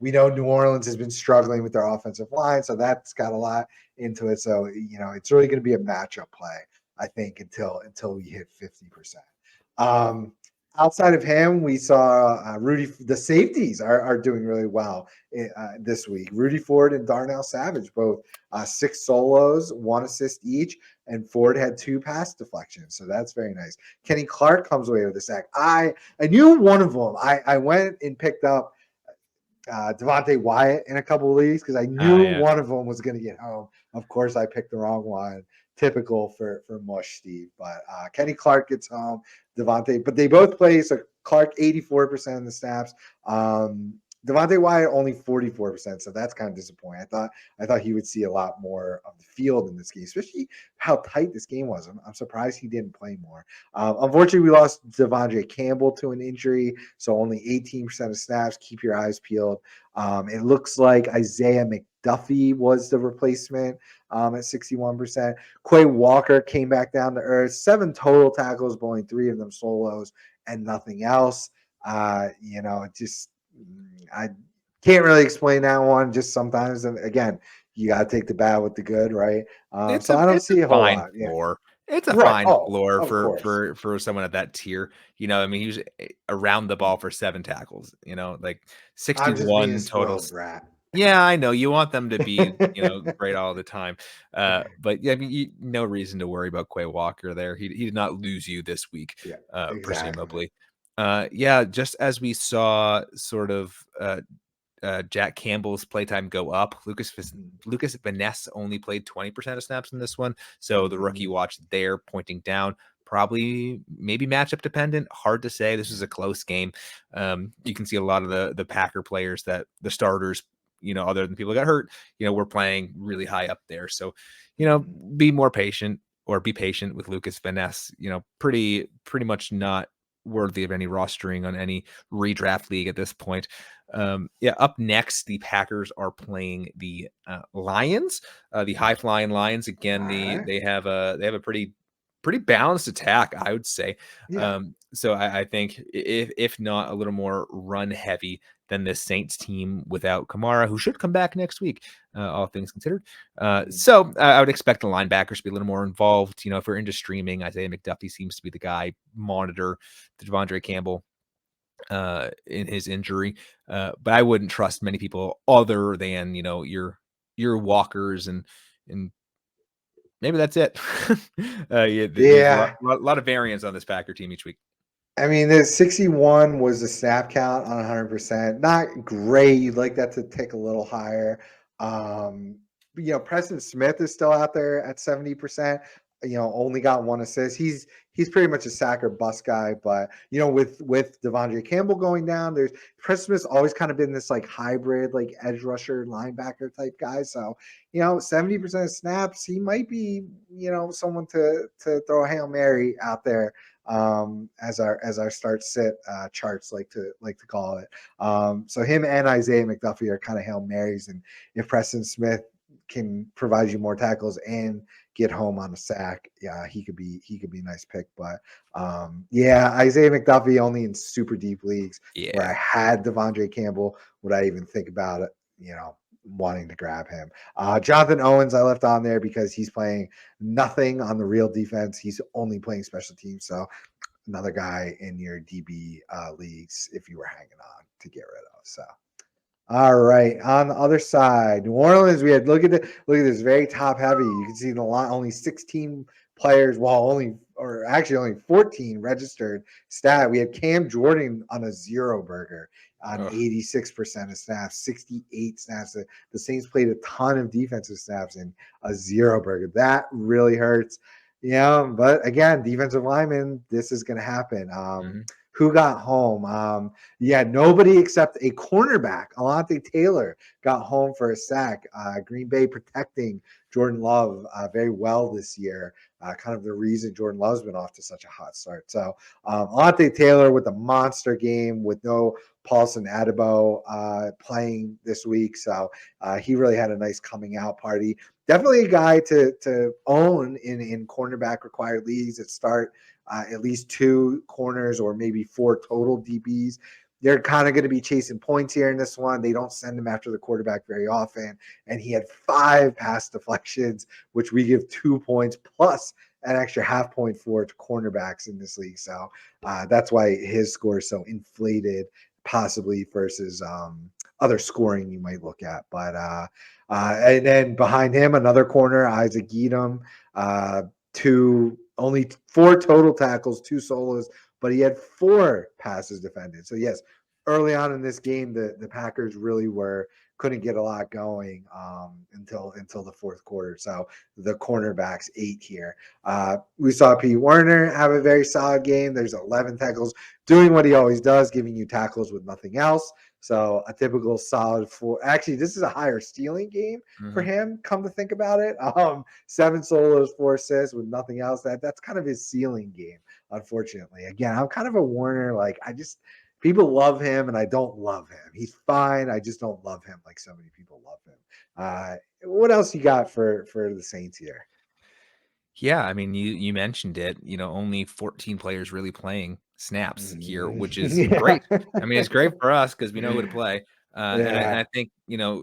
We know New Orleans has been struggling with their offensive line, so that's got a lot into it. So it's really going to be a matchup play, I think, until we hit 50%. Um, Outside of him, we saw Rudy. The safeties are doing really well this week. Rudy Ford and Darnell Savage both 6 solos, 1 assist each, and Ford had 2 pass deflections. So that's very nice. Kenny Clark comes away with a sack. I knew one of them. I went and picked up Devontae Wyatt in a couple of leagues because I knew Yeah. one of them was going to get home. Of course, I picked the wrong one. Typical for Mush Steve. But Kenny Clark gets home. Devontae, but they both play. So Clark 84% of the snaps. Devontae Wyatt only 44%, so that's kind of disappointing. I thought he would see a lot more of the field in this game, especially how tight this game was. I'm surprised he didn't play more. Unfortunately, we lost Devondre Campbell to an injury, so only 18% of snaps. Keep your eyes peeled. It looks like Isaiah McDuffie was the replacement at 61%. Quay Walker came back down to earth. 7 total tackles, but only 3 of them solos and nothing else. I can't really explain that one. Just sometimes, and again, you got to take the bad with the good, right? It's So a I don't it's a see a whole fine lot. Yeah, floor. It's a right. fine Oh, floor of for course. for for someone at that tier. I mean, he was around the ball for 7 tackles, like I'm just being a 61 total spoiled brat. Yeah, I know you want them to be, great all the time. But yeah, I mean, no reason to worry about Quay Walker there. He did not lose you this week, Yeah, exactly. presumably. Yeah, just as we saw sort of Jack Campbell's playtime go up. Mhm. Lucas Van Ness only played 20% of snaps in this one. So the rookie Mhm. watch there pointing down, probably maybe matchup dependent. Hard to say. This is a close game. You can see a lot of the Packer players that the starters, other than people that got hurt, were playing really high up there. So, Mhm. be more patient or be patient with Lucas Van Ness. Pretty much not worthy of any rostering on any redraft league at this point. Yeah, up next, the Packers are playing the Lions, the high flying Lions. Again, Alright. they have a pretty balanced attack, I would say. Yeah. So I think if not a little more run heavy than this Saints team without Kamara, who should come back next week, all things considered. Mhm. So I would expect the linebackers to be a little more involved. If we're into streaming, Isaiah McDuffie seems to be the guy. Monitor Devondre Campbell in his injury. But I wouldn't trust many people other than your walkers and maybe that's it. Yeah, there's a lot, Yeah. lot, lot of variance on this Packer team each week. I mean, the 61 was the snap count on 100%. Not great. You'd like that to tick a little higher. But, Preston Smith is still out there at 70%. Only got one assist. He's pretty much a sack or bust guy. But with Devondre Campbell going down, there's Preston Smith's always kind of been this like hybrid, like edge rusher linebacker type guy. So 70% of snaps, he might be someone to throw a Hail Mary out there as our start sit charts like to call it. So him and Isaiah McDuffie are kind of Hail Marys, and if Preston Smith can provide you more tackles and get home on a sack, yeah, he could be a nice pick. But yeah, Isaiah McDuffie only in super deep leagues where I Yeah. had Devondre Campbell would I even think about it, wanting to grab him. Jonathan Owens I left on there because he's playing nothing on the real defense. He's only playing special teams. So another guy in your DB leagues if you were hanging on to get rid of. So all right, on the other side, New Orleans, we had look at this very top heavy. You can see the lot only 16 players, well, only 14 registered stat. We had Cam Jordan on a zero burger on Ugh. 86% of snaps, 68 snaps. The Saints played a ton of defensive snaps in a zero burger. That really hurts. But again, defensive lineman, this is going to happen. Mhm. Who got home? Yeah, nobody except a cornerback, Alante Taylor, got home for a sack. Green Bay protecting Jordan Love very well this year. Kind of the reason Jordan Love's been off to such a hot start. So Alante Taylor with a monster game with no Paulson Adebo playing this week. So he really had a nice coming out party. Definitely a guy to own in cornerback required leagues that start at least two corners or maybe four total DBs. They're kind of going to be chasing points here in this one. They don't send him after the quarterback very often. And he had 5 pass deflections, which we give 2 points plus an extra half point for to cornerbacks in this league. So that's why his score is so inflated, possibly versus other scoring you might look at. But and then behind him, another corner, Isaac Edom, only 4 total tackles, 2 solos, but he had 4 passes defended. So yes, early on in this game, the Packers really couldn't get a lot going until the fourth quarter. So the cornerbacks ate here. We saw P. Werner have a very solid game. There's 11 tackles, doing what he always does, giving you tackles with nothing else. So a typical solid 4. Actually, this is a higher stealing game for Mhm. him. Come to think about it, 7 solos, 4 assists with nothing else. That's kind of his ceiling game. Unfortunately, again, I'm kind of a Warner. Like people love him, and I don't love him. He's fine. I just don't love him like so many people love him. What else you got for the Saints here? Yeah, I mean, you mentioned it. Only 14 players really playing snaps here, which is Yeah, great. I mean, it's great for us because we know who to play. And I yeah, think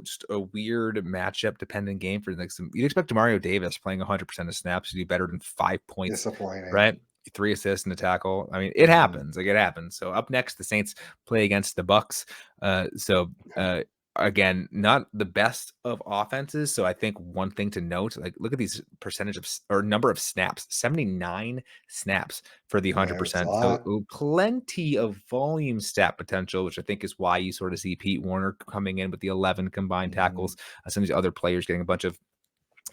just a weird matchup dependent game for like you'd expect Mario Davis playing 100% of snaps to do better than 5 points, disappointing. right? 3 assists and a tackle. I mean, it Mhm. happens. Like it happens. So up next, the Saints play against the Bucks. So Okay. again, not the best of offenses. So I think one thing to note, like look at these percentage of or number of snaps, 79 snaps for the Yeah, it's a 100%. So lot. plenty of volume stat potential, which I think is why you sort of see Pete Warner coming in with the 11 combined Mhm. tackles. Some of these other players getting a bunch of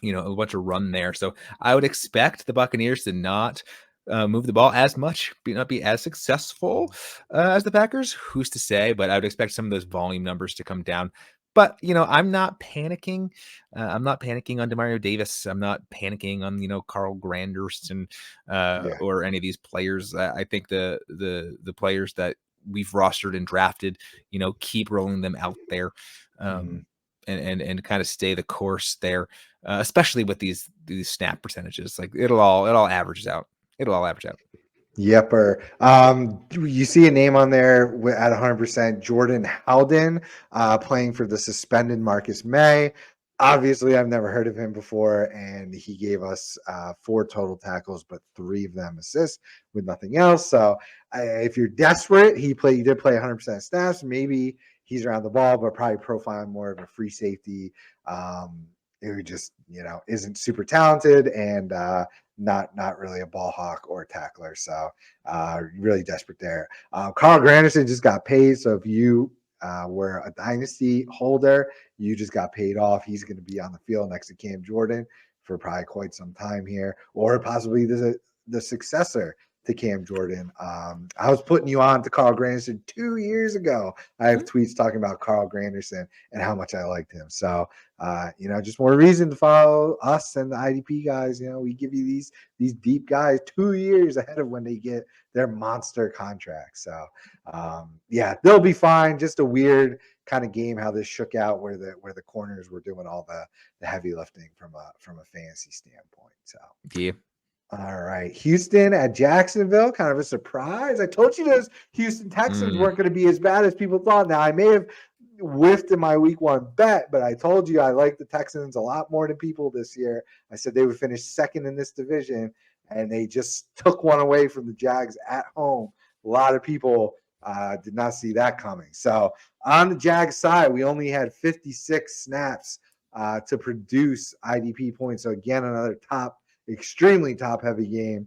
a bunch of run there. So I would expect the Buccaneers to not move the ball as much, not be as successful as the Packers. Who's to say? But I would expect some of those volume numbers to come down. But I'm not panicking. I'm not panicking on Demario Davis. I'm not panicking on Carl Granderson Yeah. or any of these players. I think the players that we've rostered and drafted, keep rolling them out there. Mhm. And kind of stay the course there, especially with these snap percentages. Like it all averages out. It'll all average out. Yepper. You see a name on there at 100%, Jordan Howden, playing for the suspended Marcus May. Obviously, I've never heard of him before, and he gave us 4 total tackles, but 3 of them assists with nothing else. So, if you're desperate, he did play 100% snaps. Maybe he's around the ball, but probably profiling more of a free safety. Who just isn't super talented and not really a ball hawk or a tackler. So really desperate there. Carl Granderson just got paid. So if you were a dynasty holder, you just got paid off. He's going to be on the field next to Cam Jordan for probably quite some time here, or possibly the successor to Cam Jordan. I was putting you on to Carl Granderson 2 years ago. I have tweets talking about Carl Granderson and how much I liked him. So, just more reason to follow us and the IDP guys. We give you these deep guys 2 years ahead of when they get their monster contracts. So, they'll be fine. Just a weird kind of game how this shook out where the corners were doing all the heavy lifting from a fantasy standpoint. So. Yeah. All right. Houston at Jacksonville, kind of a surprise. I told you those Houston Texans Mm. weren't going to be as bad as people thought. Now, I may have whiffed in my week 1 bet, but I told you I like the Texans a lot more than people this year. I said they would finish second in this division, and they just took one away from the Jags at home. A lot of people did not see that coming. So on the Jags side, we only had 56 snaps to produce IDP points. So again, another extremely top heavy game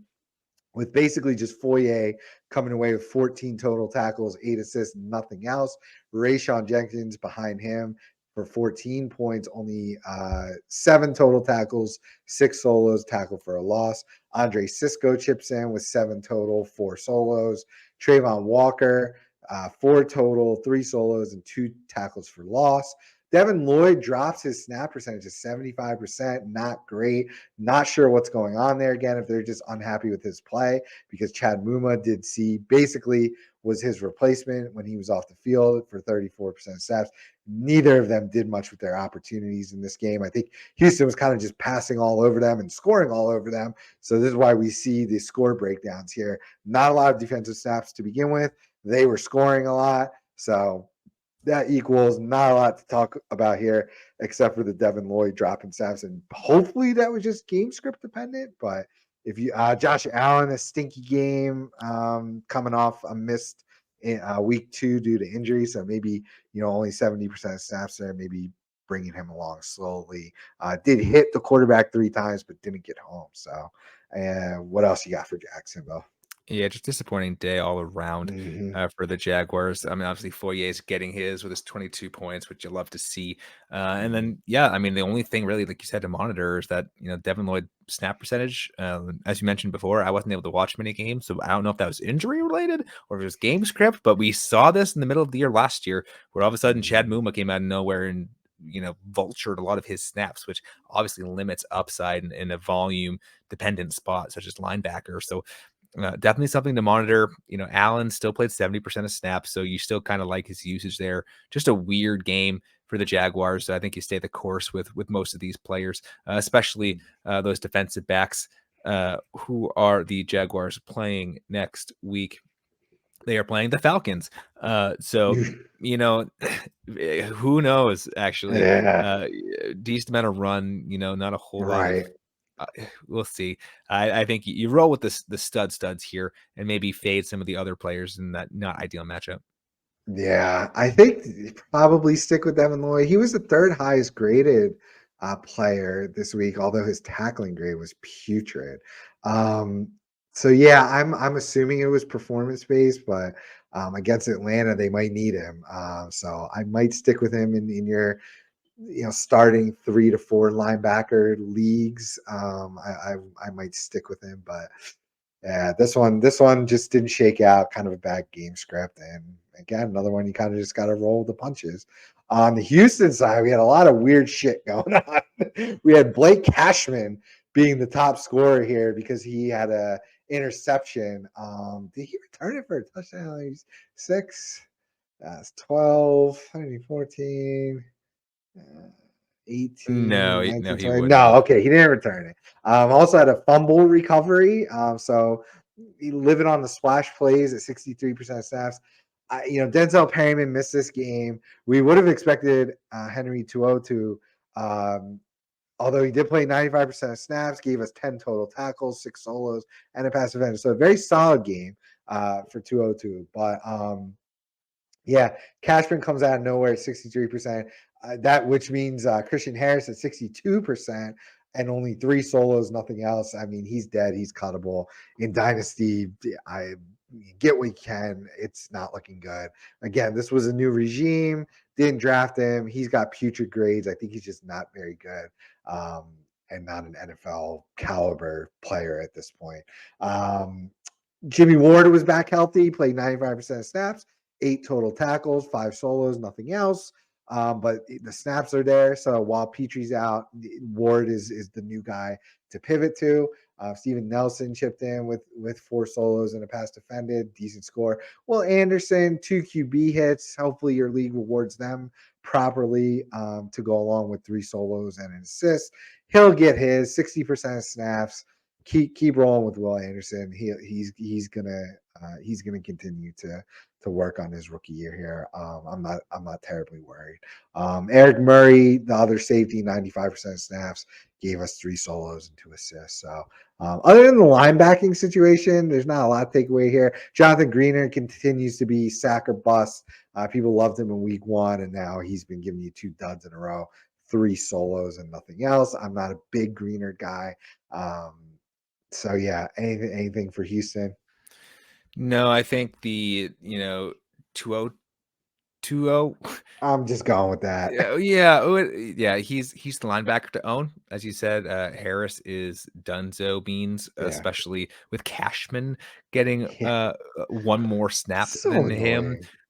with basically just Foye coming away with 14 total tackles, 8 assists, nothing else. Rayshon Jenkins behind him for 14 points, only 7 total tackles, 6 solos, tackle for a loss. Andre Cisco chips in with 7 total, 4 solos. Trayvon Walker, 4 total, 3 solos, and 2 tackles for loss. Devin Lloyd drops his snap percentage to 75%. Not great. Not sure what's going on there again, if they're just unhappy with his play, because Chad Muma basically was his replacement when he was off the field for 34% of snaps. Neither of them did much with their opportunities in this game. I think Houston was kind of just passing all over them and scoring all over them. So this is why we see the score breakdowns here. Not a lot of defensive snaps to begin with. They were scoring a lot. So that equals not a lot to talk about here, except for the Devin Lloyd dropping snaps, and hopefully that was just game script dependent. But if you Josh Allen, a stinky game, coming off a missed in week 2 due to injury, so maybe only 70% of snaps there, maybe bringing him along slowly. Did hit the quarterback 3 times, but didn't get home. So, and what else you got for Jacksonville? Yeah, just disappointing day all around Mm-hmm. for the Jaguars. I mean, obviously Foyer's getting his with his 22 points, which you love to see. And Mm-hmm. then, yeah, I mean, the only thing really, like you said, to monitor is that Devin Lloyd snap percentage. As you mentioned before, I wasn't able to watch many games, so I don't know if that was injury related or if it was game script. But we saw this in the middle of the year last year, where all of a sudden Chad Mm-hmm. Muma came out of nowhere and vultured a lot of his snaps, which obviously limits upside in a volume dependent spot such as linebacker. So definitely something to monitor. Allen still played 70% of snaps, so you still kind of like his usage there. Just a weird game for the Jaguars. So I think you stay the course with most of these players, especially those defensive backs who are the Jaguars playing next week. They are playing the Falcons. So who knows? Actually, Yeah, uh, decent amount of run. Not a whole lot of right. uh, we'll see. I think you roll with the studs here and maybe fade some of the other players in that not ideal matchup. Yeah, I think probably stick with Devin Lloyd. He was the third highest graded player this week, although his tackling grade was putrid. Um, so yeah, I'm assuming it was performance based, but against Atlanta they might need him. So I might stick with him in your starting 3 to 4 linebacker leagues. I might stick with him, but yeah, this one just didn't shake out. Kind of a bad game script, and again, another one you kind of just got to roll with the punches. On the Houston side, we had a lot of weird shit going on. We had Blake Cashman being the top scorer here because he had a interception. Did he return it for a touchdown? He's 6, that's 12, 14. 18, No, 19, he 20. wouldn't No, have. okay, he didn't return it. Also had a fumble recovery. So he living on the splash plays at 63% of snaps. Denzel Perryman missed this game. We would have expected Henry 2 to, although he did play 95% of snaps, gave us 10 total tackles, 6 solos, and a pass advantage. So a very solid game for 202. But yeah, Cashman comes out of nowhere at 63%. That which means Christian Harris at 62% and only 3 solos, nothing else. I mean, he's dead. He's cuttable. In Dynasty, I get what you can. It's not looking good. Again, this was a new regime. Didn't draft him. He's got putrid grades. I think he's just not very good. And not an NFL caliber player at this point. Jimmy Ward was back healthy, played 95% of snaps, 8 total tackles, 5 solos, nothing else. But the snaps are there. So while Petrie's out, Ward is the new guy to pivot to. Steven Nelson chipped in with 4 solos and a pass defended, decent score. Well, Anderson, 2 QB hits. Hopefully your league rewards them properly to go along with 3 solos and an assist. He'll get his 60% of snaps. Keep rolling with Will Anderson. He's gonna continue to work on his rookie year here. I'm not terribly worried. Eric Murray, the other safety, 95% snaps, gave us 3 solos and 2 assists. So other than the linebacking situation, there's not a lot to take away here. Jonathan Greener continues to be sack or bust. People loved him in week 1, and now he's been giving you 2 duds in a row, 3 solos and nothing else. I'm not a big Greener guy. So yeah, anything for Houston? No, I think the 2020. I'm just going with that. Yeah, he's the linebacker to own, as you said. Harris is Dunzo beans, Yeah, especially with Cashman getting yeah, one more snap so than him,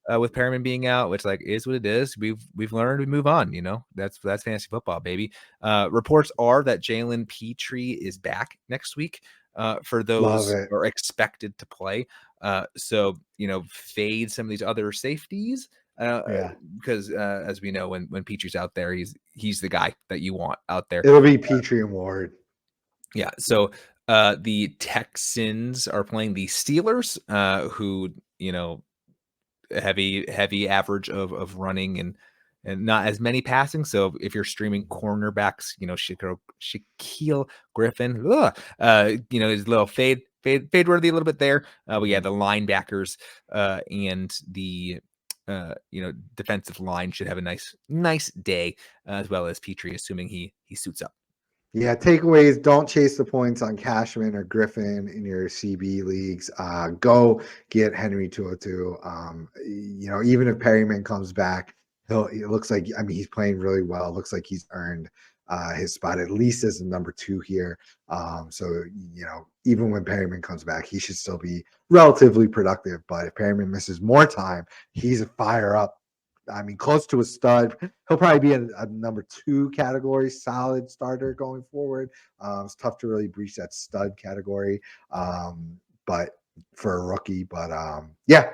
annoying. with Perriman being out, which like is what it is. We've learned, we move on. That's fantasy football, baby. Reports are that Jalen Petrie is back next week. For Love those it. who are expected to play. So fade some of these other safeties. Uh, Yeah, because as we know, when Petrie's out there, he's the guy that you want out there. it'll be Petrie and Ward. Yeah. So the Texans are playing the Steelers, who heavy average of running and not as many passing. So if you're streaming cornerbacks, Shaquille Griffin, is a little fade worthy a little bit there. But yeah, the linebackers and the defensive line should have a nice day, as well as Petrie, assuming he suits up. Yeah, takeaways, don't chase the points on Cashman or Griffin in your CB leagues. Go get Henry 202. Even if Perryman comes back, it looks like, I mean, he's playing really well. It looks like he's earned his spot at least as the number 2 here. So even when Perryman comes back, he should still be relatively productive. But if Perryman misses more time, he's a fire up. I mean, close to a stud. He'll probably be a number 2 category, solid starter going forward. It's tough to really breach that stud category, but for a rookie. But yeah,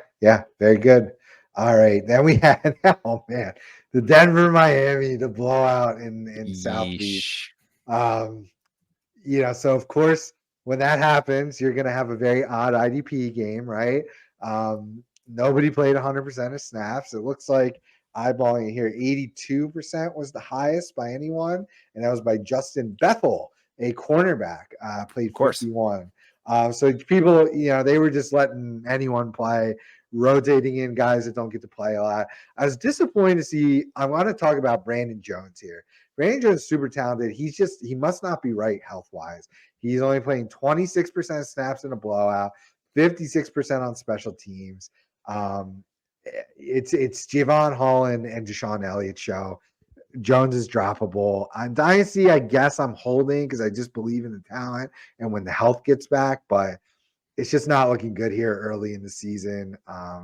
very good. All right, then we had oh man, the Denver Miami, the blowout in South Beach. Yeesh. Um, so of course, when that happens, you're going to have a very odd IDP game, right? Nobody played 100% of snaps. It looks like eyeballing it here, 82% was the highest by anyone, and that was by Justin Bethel, a cornerback, Of played course. 51. So people, they were just letting anyone play. rotating in guys that don't get to play a lot. I was disappointed to see. I want to talk about Brandon Jones here. Brandon Jones is super talented. He must not be right health wise. He's only playing 26% of snaps in a blowout, 56% on special teams. It's Javon Holland and Deshaun Elliott show. Jones is droppable. On Dynasty, I guess I'm holding because I just believe in the talent and when the health gets back, but it's just not looking good here early in the season.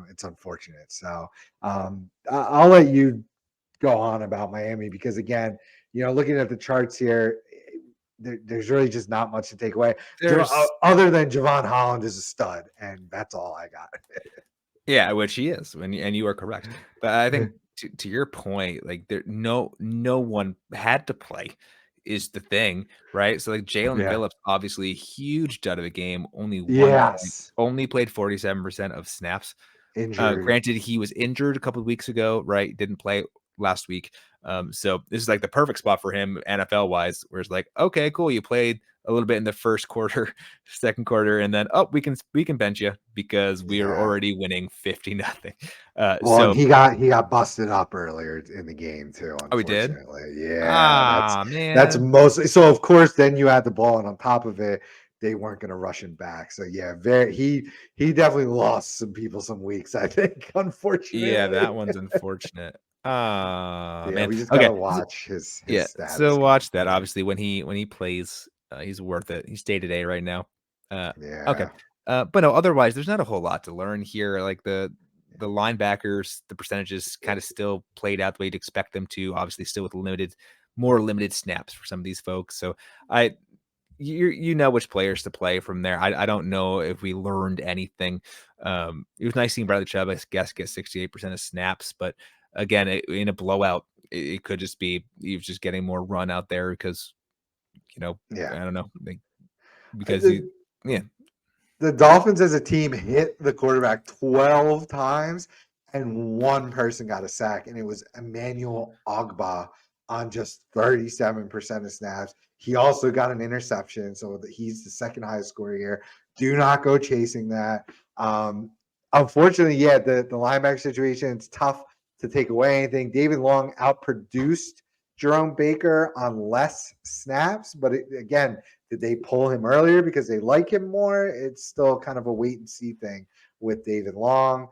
It's unfortunate. So I'll let you go on about Miami because, again, looking at the charts here, there's really just not much to take away. There's Other than Javon Holland is a stud, and that's all I got. Yeah, which he is, and you are correct. But I think to your point, like no one had to play is the thing, right? So like Jalen Yeah. Phillips, obviously a huge dud of a game, only 1 point, Yes. only played 47% of snaps. Injury. Granted, he was injured a couple of weeks ago, right? Didn't play last week. So this is like the perfect spot for him NFL wise, where it's like, okay, cool. You played a little bit in the first quarter, second quarter, and then we can bench you because we are Yeah. already winning 50-0. Well, and So he got busted up earlier in the game too, we did. unfortunately. Yeah, Ah, that's man. mostly so. Of course, then you had the ball, and on top of it, they weren't going to rush him back. So yeah, he definitely lost some people some weeks. I think, Yeah, unfortunately. that one's unfortunate. Ah, Yeah, man. we just Okay. gotta watch his Yeah, stats so going watch that. forward. Obviously, when he plays, he's worth it. He's day to day right now. Okay, Yeah, but no, otherwise, there's not a whole lot to learn here. Like the linebackers, the percentages kind of still played out the way you'd expect them to. Obviously, still with more limited snaps for some of these folks. So I, you know which players to play from there. I don't know if we learned anything. It was nice seeing Bradley Chubb, I guess, get 68% of snaps, but again, in a blowout, it could just be he was just getting more run out there because yeah. I don't know, because you The yeah. the Dolphins as a team hit the quarterback 12 times, and one person got a sack, and it was Emmanuel Ogba on just 37% of snaps. He also got an interception, so he's the second highest scorer here. Do not go chasing that. Unfortunately, yeah, the linebacker situation, it's tough to take away anything. David Long outproduced Jerome Baker on less snaps, but again, did they pull him earlier because they like him more? It's still kind of a wait and see thing with David Long.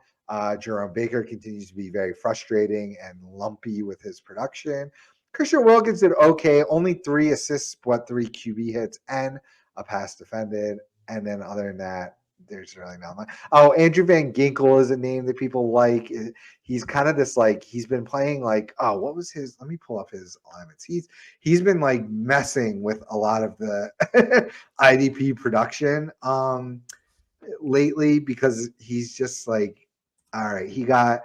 Jerome Baker continues to be very frustrating and lumpy with his production. Christian Wilkins did okay, only 3 assists, but 3 QB hits and a pass defended. And then other than that, there's really not much. Oh, Andrew Van Ginkel is a name that people like. He's kind of this he's been playing what was his? Let me pull up his alignments. He's been messing with a lot of the IDP production lately because he's just all right, he got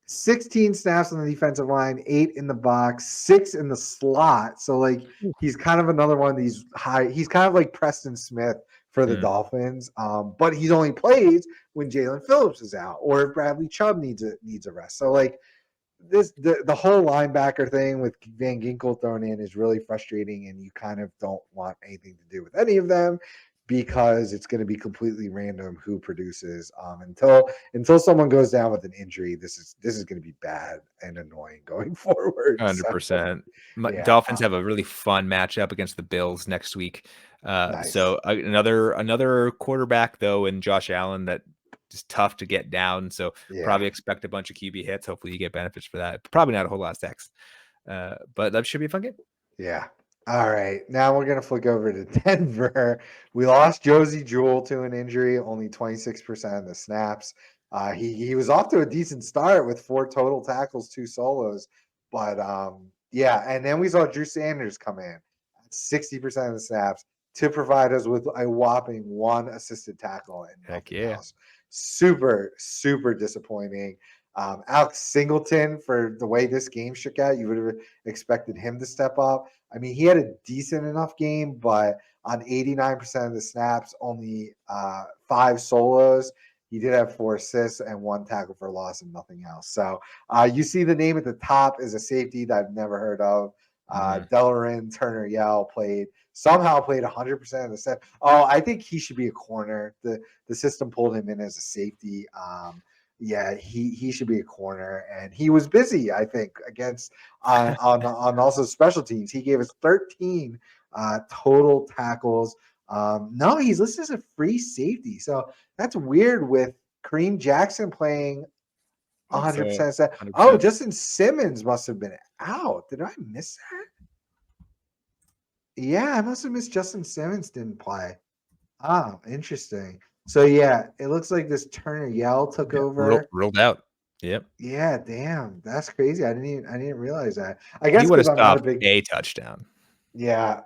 16 snaps on the defensive line, 8 in the box, 6 in the slot. So he's kind of another one of these he's kind of like Preston Smith for the Mm. Dolphins. But he's only plays when Jalen Phillips is out or if Bradley Chubb needs a rest. So the whole linebacker thing with Van Ginkel thrown in is really frustrating, and you kind of don't want anything to do with any of them because it's going to be completely random who produces until someone goes down with an injury. This is going to be bad and annoying going forward. So 100%. yeah, Dolphins have a really fun matchup against the Bills next week. nice. So another quarterback though, and Josh Allen that is tough to get down. So Yeah. probably expect a bunch of QB hits. Hopefully you get benefits for that. Probably not a whole lot of sacks. But that should be a fun game. Yeah. All right. Now we're going to flick over to Denver. We lost Josie Jewell to an injury, only 26% of the snaps. He was off to a decent start with 4 total tackles, 2 solos. But yeah, and then we saw Drew Sanders come in at 60% of the snaps to provide us with a whopping 1 assisted tackle and Heck nothing yeah. else. Super, super disappointing. Alex Singleton, for the way this game shook out, you would have expected him to step up. I mean, he had a decent enough game, but on 89% of the snaps, only 5 solos. He did have 4 assists and 1 tackle for loss and nothing else. So you see the name at the top is a safety that I've never heard of. Mhm. Delarin Turner Yell somehow played 100% of the set. Oh, I think he should be a corner. The system pulled him in as a safety. Yeah, he should be a corner, and he was busy. I think against on also special teams. He gave us 13 total tackles. No, he's listed as a free safety, so that's weird with Kareem Jackson playing So 100%. Oh, 100%. Justin Simmons must have been out. Did I miss that? Yeah, I must have missed Justin Simmons didn't play. Oh, interesting. So yeah, it looks like this Turner Yell took Yeah, ruled over. ruled out. Yep. Yeah, damn, that's crazy. I didn't realize that. I He guess would have because I'm not a stopped big a touchdown. yeah,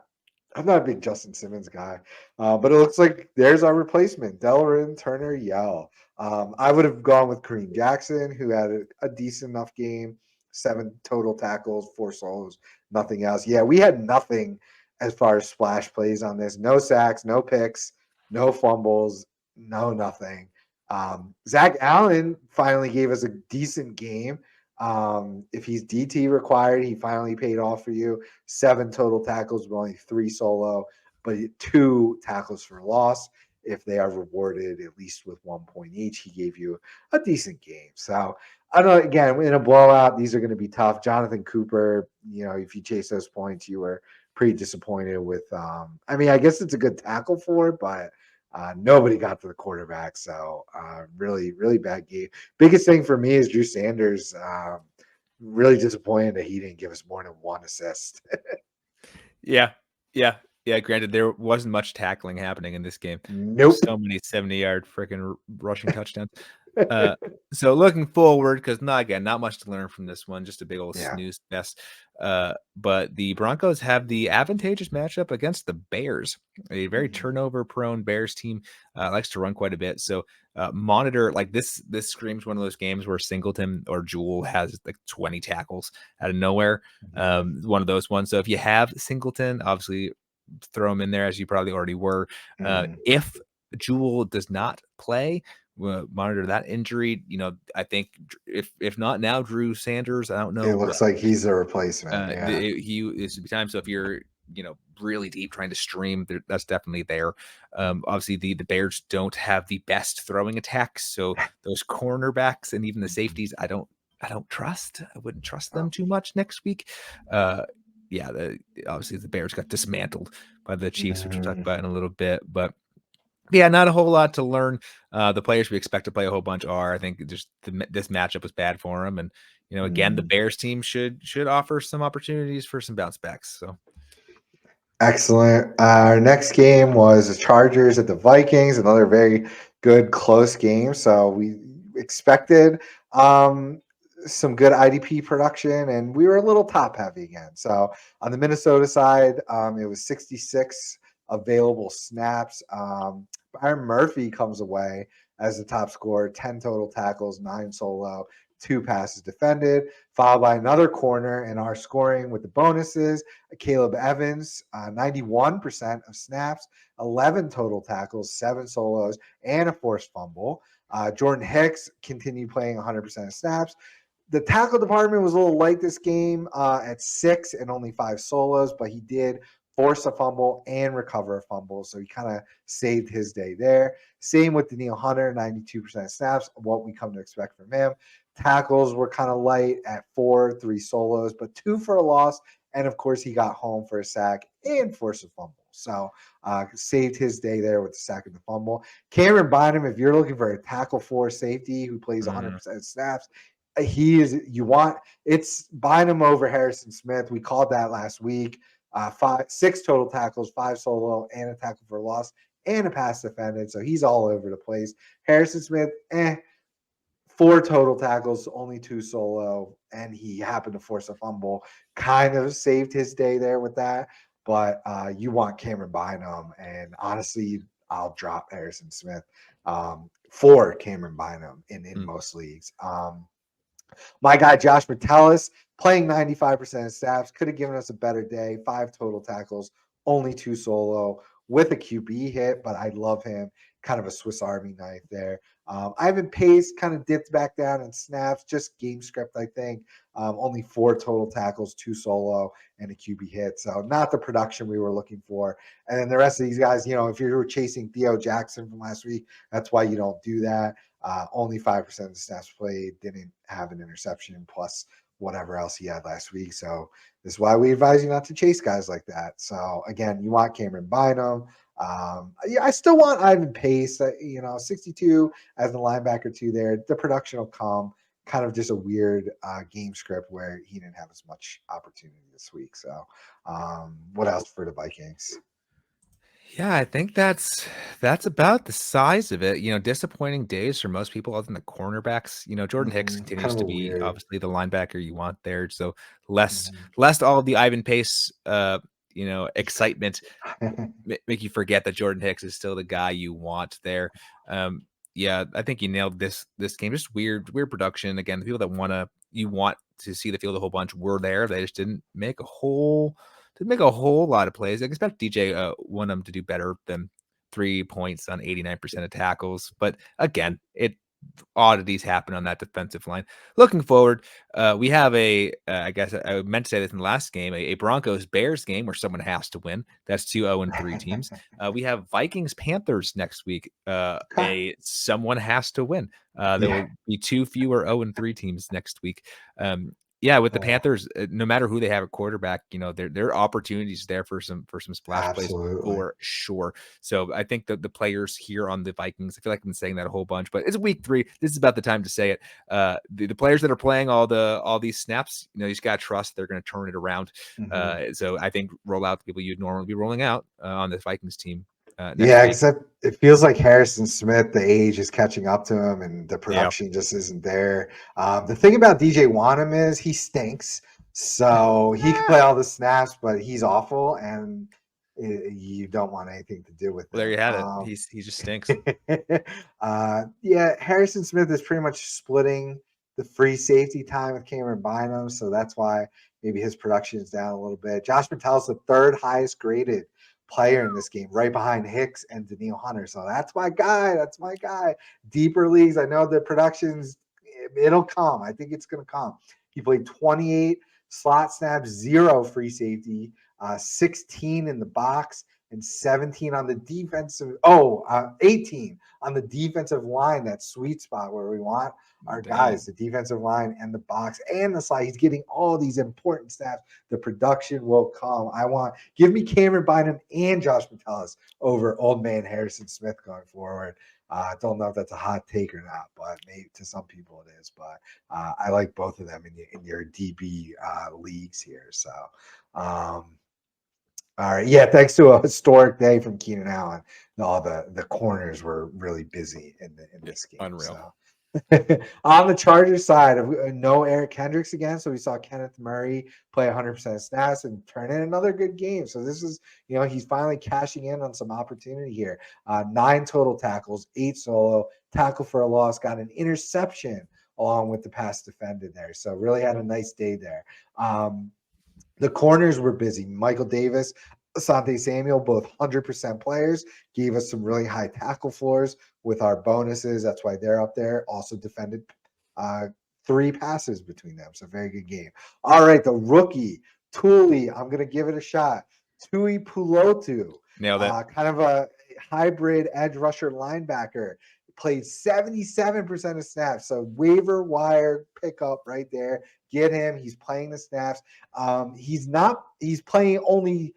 I'm not a big Justin Simmons guy, but it looks like there's our replacement, Delrin Turner Yell. I would have gone with Kareem Jackson, who had a decent enough game, 7 total tackles, 4 solos, nothing else. Yeah, we had nothing as far as splash plays on this. No sacks, no picks, no fumbles, no nothing. Zach Allen finally gave us a decent game. If he's DT required, he finally paid off for you. 7 total tackles, but only 3 solo, but 2 tackles for loss. If they are rewarded at least with 1 point each, he gave you a decent game. So I don't know. Again, in a blowout, these are going to be tough. Jonathan Cooper, if you chase those points, you were pretty disappointed with. I mean, I guess it's a good tackle for it, but nobody got to the quarterback. So really, really bad game. Biggest thing for me is Drew Sanders. Really disappointed that he didn't give us more than 1 assist. Yeah. Yeah. Yeah. Granted, there wasn't much tackling happening in this game. Nope. So many 70-yard freaking rushing touchdowns. Uh, so looking forward, because not much to learn from this one, just a big old Yeah. snooze fest. But the Broncos have the advantageous matchup against the Bears, a very turnover-prone Bears team. Likes to run quite a bit. So monitor like this. This screams one of those games where Singleton or Jewel has like 20 tackles out of nowhere. One of those ones. So if you have Singleton, obviously throw him in there as you probably already were. If Jewel does not play, monitor that injury. I think if not now, Drew Sanders. I don't It know. looks like he's the replacement. Yeah. He is the time. So if you're really deep trying to stream, that's definitely there. Obviously the Bears don't have the best throwing attacks, so those cornerbacks and even the safeties, I don't trust. I wouldn't trust them too much next week. Yeah, obviously the Bears got dismantled by the Chiefs, which we'll talk about in a little bit, but. Yeah, not a whole lot to learn. The players we expect to play a whole bunch are. I think just this matchup was bad for them, and again, the Bears team should offer some opportunities for some bounce backs. So Excellent. Our next game was the Chargers at the Vikings, another very good close game. So we expected some good IDP production, and we were a little top heavy again. So on the Minnesota side, it was 66 available snaps. Byron Murphy comes away as the top scorer, 10 total tackles, 9 solo, 2 passes defended, followed by another corner in our scoring with the bonuses. Caleb Evans, 91% of snaps, 11 total tackles, 7 solos, and a forced fumble. Jordan Hicks continued playing 100% of snaps. The tackle department was a little light this game at 6 and only 5 solos, but he did force a fumble and recover a fumble. So he kind of saved his day there. Same with Daniil Hunter, 92% of snaps, what we come to expect from him. Tackles were kind of light at 4, 3 solos, but 2 for a loss. And of course, he got home for a sack and forced a fumble. So saved his day there with the sack and the fumble. Cameron Bynum, if you're looking for a tackle for safety who plays 100% of snaps, it's Bynum over Harrison Smith. We called that last week. 6 total tackles, 5 solo, and a tackle for loss, and a pass defended. So he's all over the place. Harrison Smith, 4 total tackles, only 2 solo, and he happened to force a fumble. Kind of saved his day there with that. But you want Cameron Bynum, and honestly, I'll drop Harrison Smith for Cameron Bynum in most leagues. My guy, Josh Metellus, playing 95% of snaps, could have given us a better day. 5 total tackles, only 2 solo with a QB hit, but I love him. Kind of a Swiss Army knife there. Ivan Pace kind of dipped back down in snaps, just game script, I think. Only 4 total tackles, 2 solo, and a QB hit. So not the production we were looking for. And then the rest of these guys, if you were chasing Theo Jackson from last week, that's why you don't do that. Only 5% of the snaps played, didn't have an interception, plus whatever else he had last week. So this is why we advise you not to chase guys like that. So again, you want Cameron Bynum. Yeah, I still want Ivan Pace. 62 as the linebacker too. There, the production will come. Kind of just a weird game script where he didn't have as much opportunity this week. So, what else for the Vikings? Yeah, I think that's about the size of it. Disappointing days for most people other than the cornerbacks. Jordan Hicks Kind continues of to a be weird. obviously the linebacker you want there. So less Mhm. less all of the Ivan Pace excitement make you forget that Jordan Hicks is still the guy you want there. Um, yeah, I think you nailed this game. Just weird production. Again, the people that you want to see the field a whole bunch were there. They just didn't make a whole lot of plays. I expect DJ Wonnum to do better than 3 points on 89% of tackles. But again, oddities happen on that defensive line. Looking forward, we have I guess I meant to say this in the last game, a Broncos Bears game where someone has to win. That's 2 0-3 teams. We have Vikings Panthers next week. Someone has to win. There Yeah. will be 2 fewer 0-3 teams next week. Yeah, with the Oh, Panthers, no matter who they have at quarterback, there are opportunities there for some splash plays absolutely. for sure. So I think that the players here on the Vikings, I feel like I've been saying that a whole bunch, but it's week 3. This is about the time to say it. The players that are playing all these snaps, you just got to trust they're going to turn it around. Mhm. So I think roll out the people you'd normally be rolling out on this Vikings team next Yeah, week. except it feels like Harrison Smith, the age is catching up to him, and the Yeah. production just isn't there. The thing about DJ Wanham is he stinks, so he can play all the snaps, but he's awful, and you don't want anything to do with Well, there you him. have it. He just stinks. Yeah, Harrison Smith is pretty much splitting the free safety time with Cameron Bynum, so that's why maybe his production is down a little bit. Josh Patel the third highest graded player in this game, right behind Hicks and Daniil Hunter. So that's my guy. That's my guy. Deeper leagues, I know the production's it'll come. I think it's going to come. He played 28 slot snaps, 0 free safety, 16 in the box, and 17 on the defensive. 18 on the defensive line. That sweet spot where we want our Dang. guys, the defensive line and the box and the slide. He's getting all these important stats. The production will come. Give me Cameron Bynum and Josh Metellus over old man Harrison Smith going forward. I don't know if that's a hot take or not, but maybe to some people it is. But I like both of them in your DB leagues here. So, all right, yeah. Thanks to a historic day from Keenan Allen, all the corners were really busy in Yeah, this game. unreal. So. On the Chargers side, no Eric Hendricks again, so we saw Kenneth Murray play 100% of snaps and turn in another good game. So this is, he's finally cashing in on some opportunity here. 9 total tackles, 8 solo, tackle for a loss, got an interception along with the pass defended there. So really had a nice day there. The corners were busy. Michael Davis, Asante Samuel, both 100% players, gave us some really high tackle floors with our bonuses. That's why they're up there. Also defended 3 passes between them. So very good game. All right, the rookie, Tuli, I'm going to give it a shot. Tui Pulotu, Nailed it. kind of a hybrid edge rusher linebacker. Played 77% of snaps. So waiver wire pickup right there. Get him. He's playing the snaps. He's playing only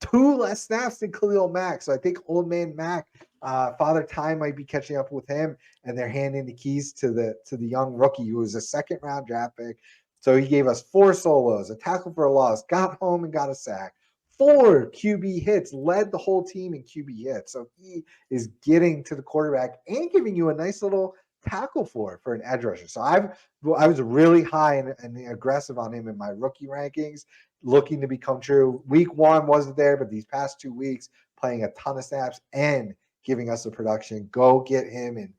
2 less snaps than Khalil Mack. So I think old man Mack, Father Time might be catching up with him, and they're handing the keys to the young rookie who was a 2nd-round draft pick. So he gave us 4 solos, a tackle for a loss, got home and got a sack. 4 QB hits, led the whole team in QB hits. So he is getting to the quarterback and giving you a nice little tackle for an edge rusher. So I was really high and aggressive on him in my rookie rankings, looking to become true. Week 1 wasn't there, but these past 2 weeks, playing a ton of snaps and giving us the production. Go get him. And,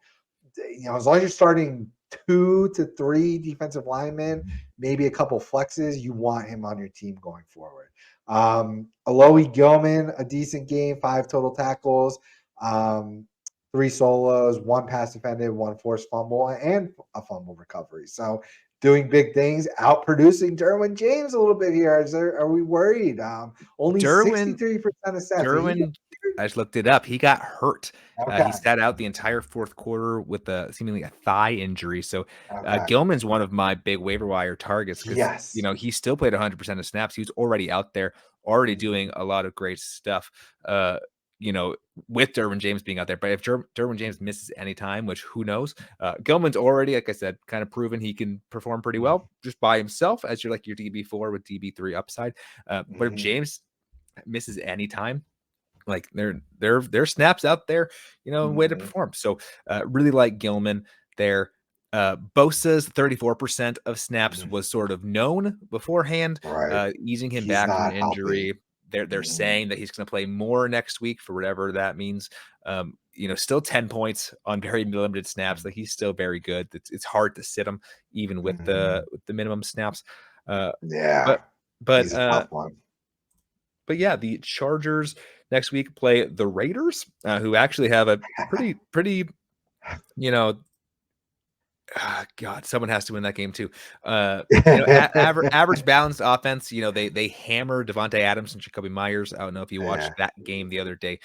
as long as you're starting 2 to 3 defensive linemen, maybe a couple flexes, you want him on your team going forward. Alohi Gilman, a decent game, 5 total tackles, 3 solos, 1 pass defended, 1 forced fumble, and a fumble recovery. So doing big things, outproducing Derwin James a little bit here. Are we worried? Only Derwin 63% of stats. Did he get Derwin, I just looked it up. He got hurt. He okay. sat out the entire fourth quarter with seemingly a thigh injury. So Okay. Gilman's one of my big waiver wire targets because Yes. he still played 100% of snaps. He was already out there, already Mhm. doing a lot of great stuff. You know, with Derwin James being out there. But if Derwin James misses any time, which who knows, Gilman's already, like I said, kind of proven he can perform pretty well just by himself as your DB4 with DB3 upside. But if Mhm. James misses any time, like their snaps out there, way to Mhm. perform. So really like Gilman there. Bosa's 34% of snaps Mhm. was sort of known beforehand, Right. easing him He's back from an not healthy. injury. They're Mhm. saying that he's going to play more next week for whatever that means. Still 10 points on very limited snaps. Like he's still very good. It's hard to sit him even with Mhm. the minimum snaps. Uh, Yeah. but but He's a uh, tough one. but yeah, the Chargers next week play the Raiders, who actually have a pretty, you know, God, someone has to win that game too. Average balanced offense. They hammer Devontae Adams and Jacoby Myers. I don't know if you watched Yeah. that game the other day.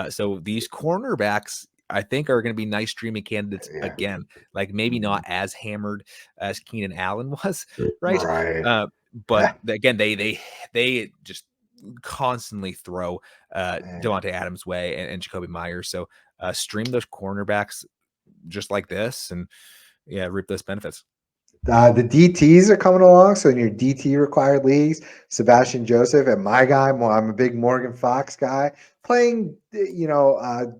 So these cornerbacks, I think, are going to be nice streaming candidates Yeah. again. Like maybe Mhm. not as hammered as Keenan Allen was, right? Right. But again, they just constantly throw Yeah. Devontae Adams' way and Jacoby Myers. So stream those cornerbacks just like this, and yeah, reap those benefits. The DTs are coming along. So in your DT required leagues, Sebastian Joseph and my guy, I'm a big Morgan Fox guy, playing,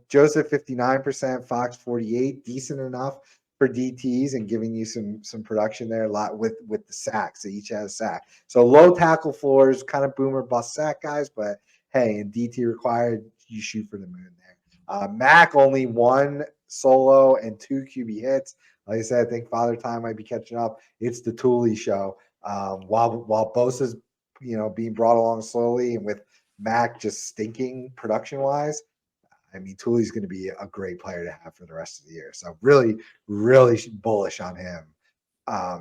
Joseph 59%, Fox 48, decent enough for DTs and giving you some production there a lot with the sacks. They each has a sack. So low tackle floors, kind of boomer bust sack guys, but hey, in DT required, you shoot for the moon there. Mac only one solo and two QB hits. Like I said, I think Father Time might be catching up. It's the Thule show. While Bosa's, being brought along slowly, and with Mac just stinking production wise, I mean, Thule's going to be a great player to have for the rest of the year. So really, really bullish on him.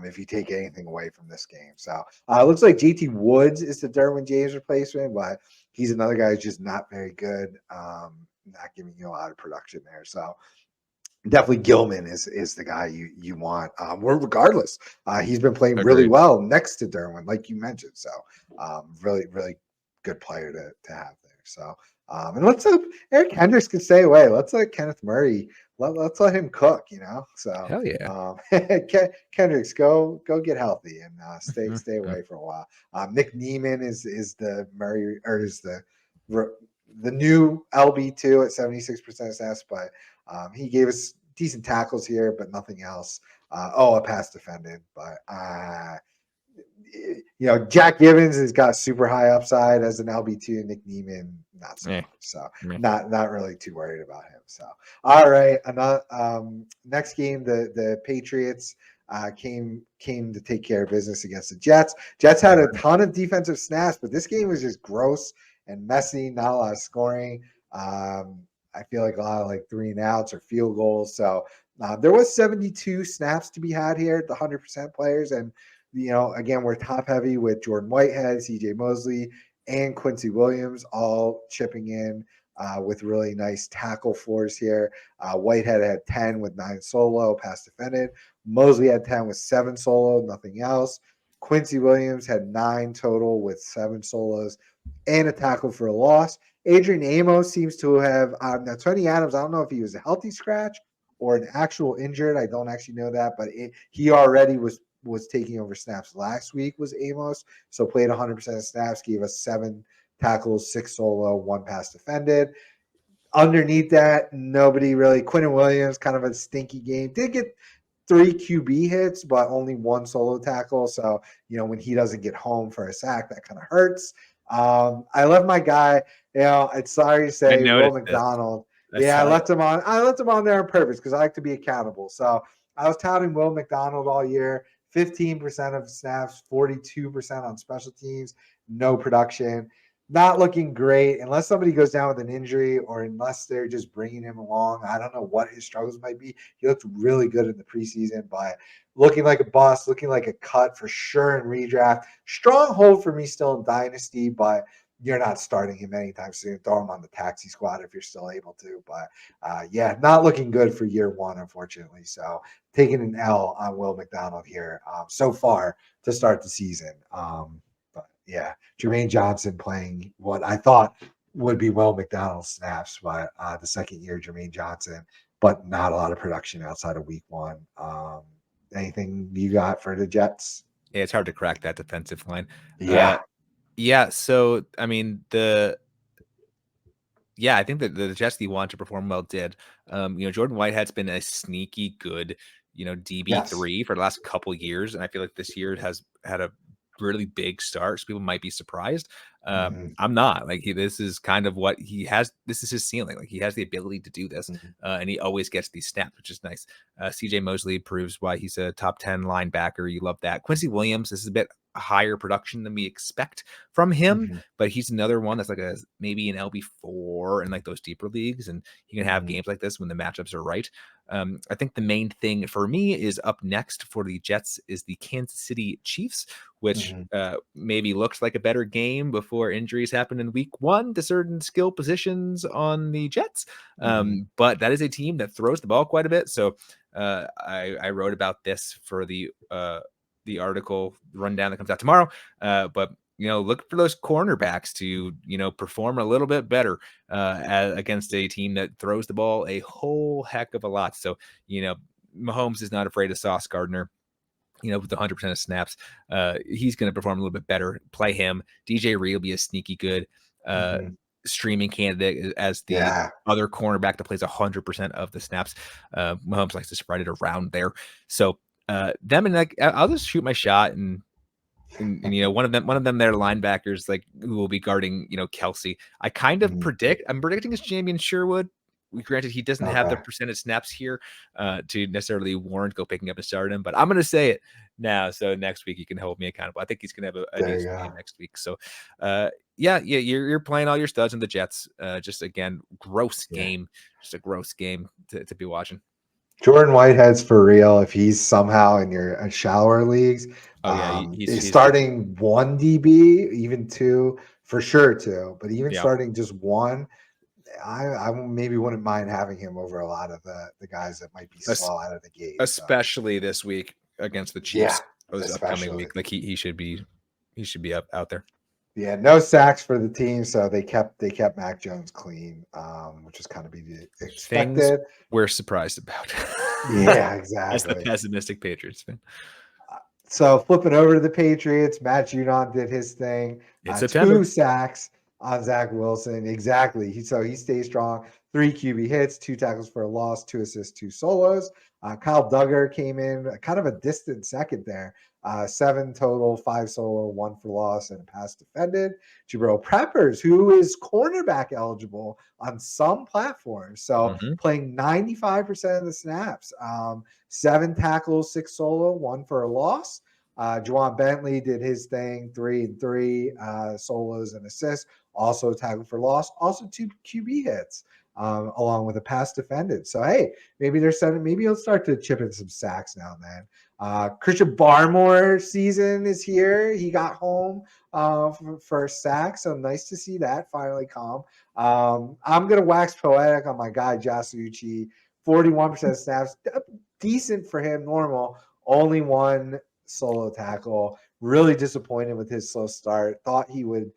If you take anything away from this game, so it looks like JT Woods is the Derwin James replacement, but he's another guy who's just not very good, not giving you a lot of production there. So definitely Gilman is the guy you want. Regardless, he's been playing really Agreed. well next to Derwin, like you mentioned. So really, really good player to have there. So and let's Eric Hendricks can stay away. Let's let Kenneth Murray let's let him cook. So Hell yeah. Kendricks go get healthy and stay away for a while. Nick Neiman is the Murray or is the new LB2 at 76% stats, but he gave us decent tackles here, but nothing else. A pass defended, but Jack Givens has got super high upside as an LB2. Nick Neiman, not so Eh, much. So meh. not really too worried about him. So all right, next game, the Patriots came to take care of business against the Jets. Jets had a ton of defensive snaps, but this game was just gross and messy. Not a lot of scoring. I feel like a lot of like 3-and-outs or field goals. So there was 72 snaps to be had here, the 100% players, and again, we're top heavy with Jordan Whitehead, CJ Mosley, and Quincy Williams all chipping in with really nice tackle floors here. Whitehead had 10 with 9 solo, pass defended. Mosley had 10 with 7 solo, nothing else. Quincy Williams had 9 total with 7 solos and a tackle for a loss. Adrian Amos seems to have now Tony Adams. I don't know if he was a healthy scratch or an actual injured. I don't actually know that, but he already was taking over snaps last week. Was Amos, so played 100% of snaps, gave us 7 tackles, 6 solo, 1 pass defended. Underneath that, nobody really. Quinton Williams, kind of a stinky game. Did get 3 QB hits, but only 1 solo tackle. So, when he doesn't get home for a sack, that kind of hurts. I left my guy, it's sorry to I say, Will noticed this. McDonald. I Yeah, I saw. left him on. I left him on there on purpose because I like to be accountable. So I was touting Will McDonald all year. 15% of snaps, 42% on special teams, no production. not looking great unless somebody goes down with an injury or unless they're just bringing him along. I don't know what his struggles might be. He looked really good in the preseason, but looking like a bust, looking like a cut for sure in redraft. Strong hold for me still in Dynasty, but you're not starting him anytime soon. Throw him on the taxi squad if you're still able to. But yeah, not looking good for year one, unfortunately. So taking an L on Will McDonald here so far to start the season. But yeah, Jermaine Johnson playing what I thought would be Will McDonald snaps, but the second year Jermaine Johnson, but not a lot of production outside of week one. Anything you got for the Jets? Yeah, it's hard to crack that defensive line. Yeah. Yeah. So I mean I think that the Jets you want to perform well did. Jordan Whitehead's been a sneaky good, Yes. DB3 for the last couple years, and I feel like this year it has had a really big start. So people might be surprised. Mm-hmm. I'm not. Like this is kind of what he has. This is his ceiling. Like he has the ability to do this, Mm-hmm. and he always gets these snaps, which is nice. CJ Mosley proves why he's a top 10 linebacker. You love that. Quincy Williams, this is a bit higher production than we expect from him, Mm-hmm. but he's another one that's like a maybe an LB4 in like those deeper leagues, and he can have Mm-hmm. games like this when the matchups are right. I think the main thing for me is up next for the Jets is the Kansas City Chiefs, which Mm-hmm. maybe looked like a better game before injuries happened in week one to certain skill positions on the Jets. Mm-hmm. But that is a team that throws the ball quite a bit. So I wrote about this for the article rundown that comes out tomorrow. But look for those cornerbacks to, perform a little bit better against a team that throws the ball a whole heck of a lot. So, Mahomes is not afraid of Sauce Gardner. With 100% of snaps, he's going to perform a little bit better. Play him. DJ Reed will be a sneaky good Mm-hmm. streaming candidate as the Yeah. other cornerback that plays 100% of the snaps. Mahomes likes to spread it around there. So them and like I'll just shoot my shot and one of them their linebackers like who will be guarding Kelsey. I kind of Mm-hmm. I'm predicting it's Jamian Sherwood. Granted, he doesn't have the Okay. percentage snaps here to necessarily warrant go picking up and start him, but I'm going to say it now. So next week you can hold me accountable. I think he's going to have a There you decent go. game next week. So you're playing all your studs in the Jets. Just again, gross Yeah. game, just a gross game to be watching. Jordan Whitehead's for real. If he's somehow in your shallower leagues, Oh yeah, is he's good. starting one DB, even two, for sure two, but even Yeah, starting just one, I maybe wouldn't mind having him over a lot of the guys that might be Es- slow out of the gate. So especially this week against the yeah, Chiefs or this upcoming especially. week. Like he should be out there. Yeah, no sacks for the team, so they kept Mac Jones clean, which is kind of be Things expected. we're surprised about. Yeah, As the exactly. pessimistic Patriots fan. So flipping over to the Patriots, Matt Judon did his thing. It's Two September. sacks on Zach Wilson. Exactly. He stays strong. 3 QB hits, 2 tackles for a loss, 2 assists, 2 solos. Kyle Duggar came in kind of a distant second there. 7 total, 5 solo, 1 for loss, and a pass defended. Jabril Peppers, who is cornerback eligible on some platforms, so Mm-hmm. playing 95% of the snaps. 7 tackles, 6 solo, 1 for a loss. Juwan Bentley did his thing, 3 and 3 solos and assists, also tackled for loss, also 2 QB hits, along with a pass defended. So hey, maybe they're setting. Maybe he'll start to chip in some sacks now and then. Christian Barmore season is here. He got home for a sack, so nice to see that finally come. I'm gonna wax poetic on my guy Jasucci. 41% snaps, decent for him, normal. Only 1 solo tackle. Really disappointed with his slow start. Thought he would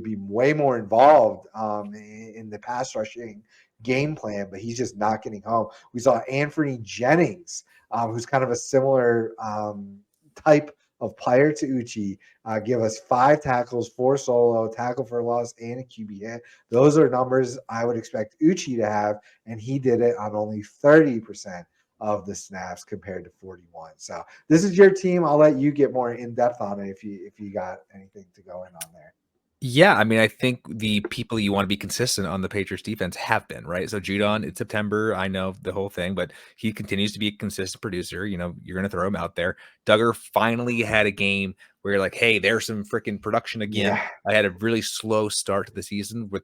be way more involved in the pass rushing game plan, but he's just not getting home. We saw Anthony Jennings, who's kind of a similar type of player to Uchi, give us 5 tackles, 4 solo, tackle for loss, and a QB hit. Those are numbers I would expect Uchi to have, and he did it on only 30% of the snaps compared to 41. So this is your team. I'll let you get more in depth on it if you got anything to go in on there. Yeah, I mean, I think the people you want to be consistent on the Patriots defense have been, right? So Judon, it's September. I know the whole thing, but he continues to be a consistent producer. You're going to throw him out there. Duggar finally had a game where you're like, hey, there's some freaking production again. Yeah. I had a really slow start to the season with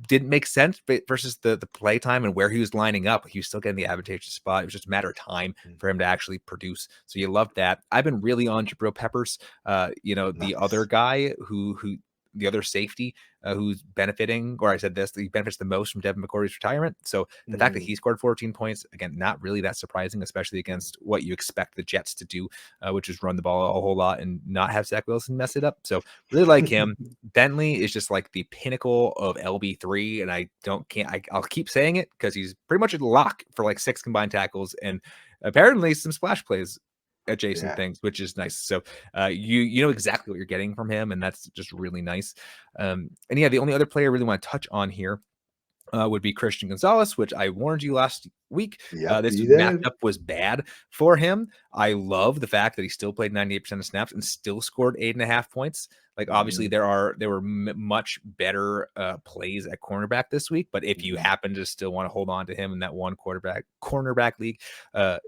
didn't make sense versus the play time and where he was lining up. He was still getting the advantageous spot. It was just a matter of time for him to actually produce. So you love that. I've been really on Jabril Peppers, the other Nice. guy who the other safety who's benefiting, or I said this, he benefits the most from Devin McCourty's retirement. So the fact that Mm, he scored 14 points, again, not really that surprising, especially against what you expect the Jets to do, which is run the ball a whole lot and not have Zach Wilson mess it up. So really like him. Bentley is just like the pinnacle of LB3, and I'll keep saying it because he's pretty much a lock for like 6 combined tackles and apparently some splash plays adjacent yeah. things, which is nice. So you know exactly what you're getting from him, and that's just really nice. And yeah, the only other player I really want to touch on here would be Christian Gonzalez, which I warned you last week. Yep, This you did. matchup was bad for him. I love the fact that he still played 98% of snaps and still scored 8.5 points. Like obviously Mhm, there were much better plays at cornerback this week, but if you mhm. happen to still want to hold on to him in that one cornerback league, uh,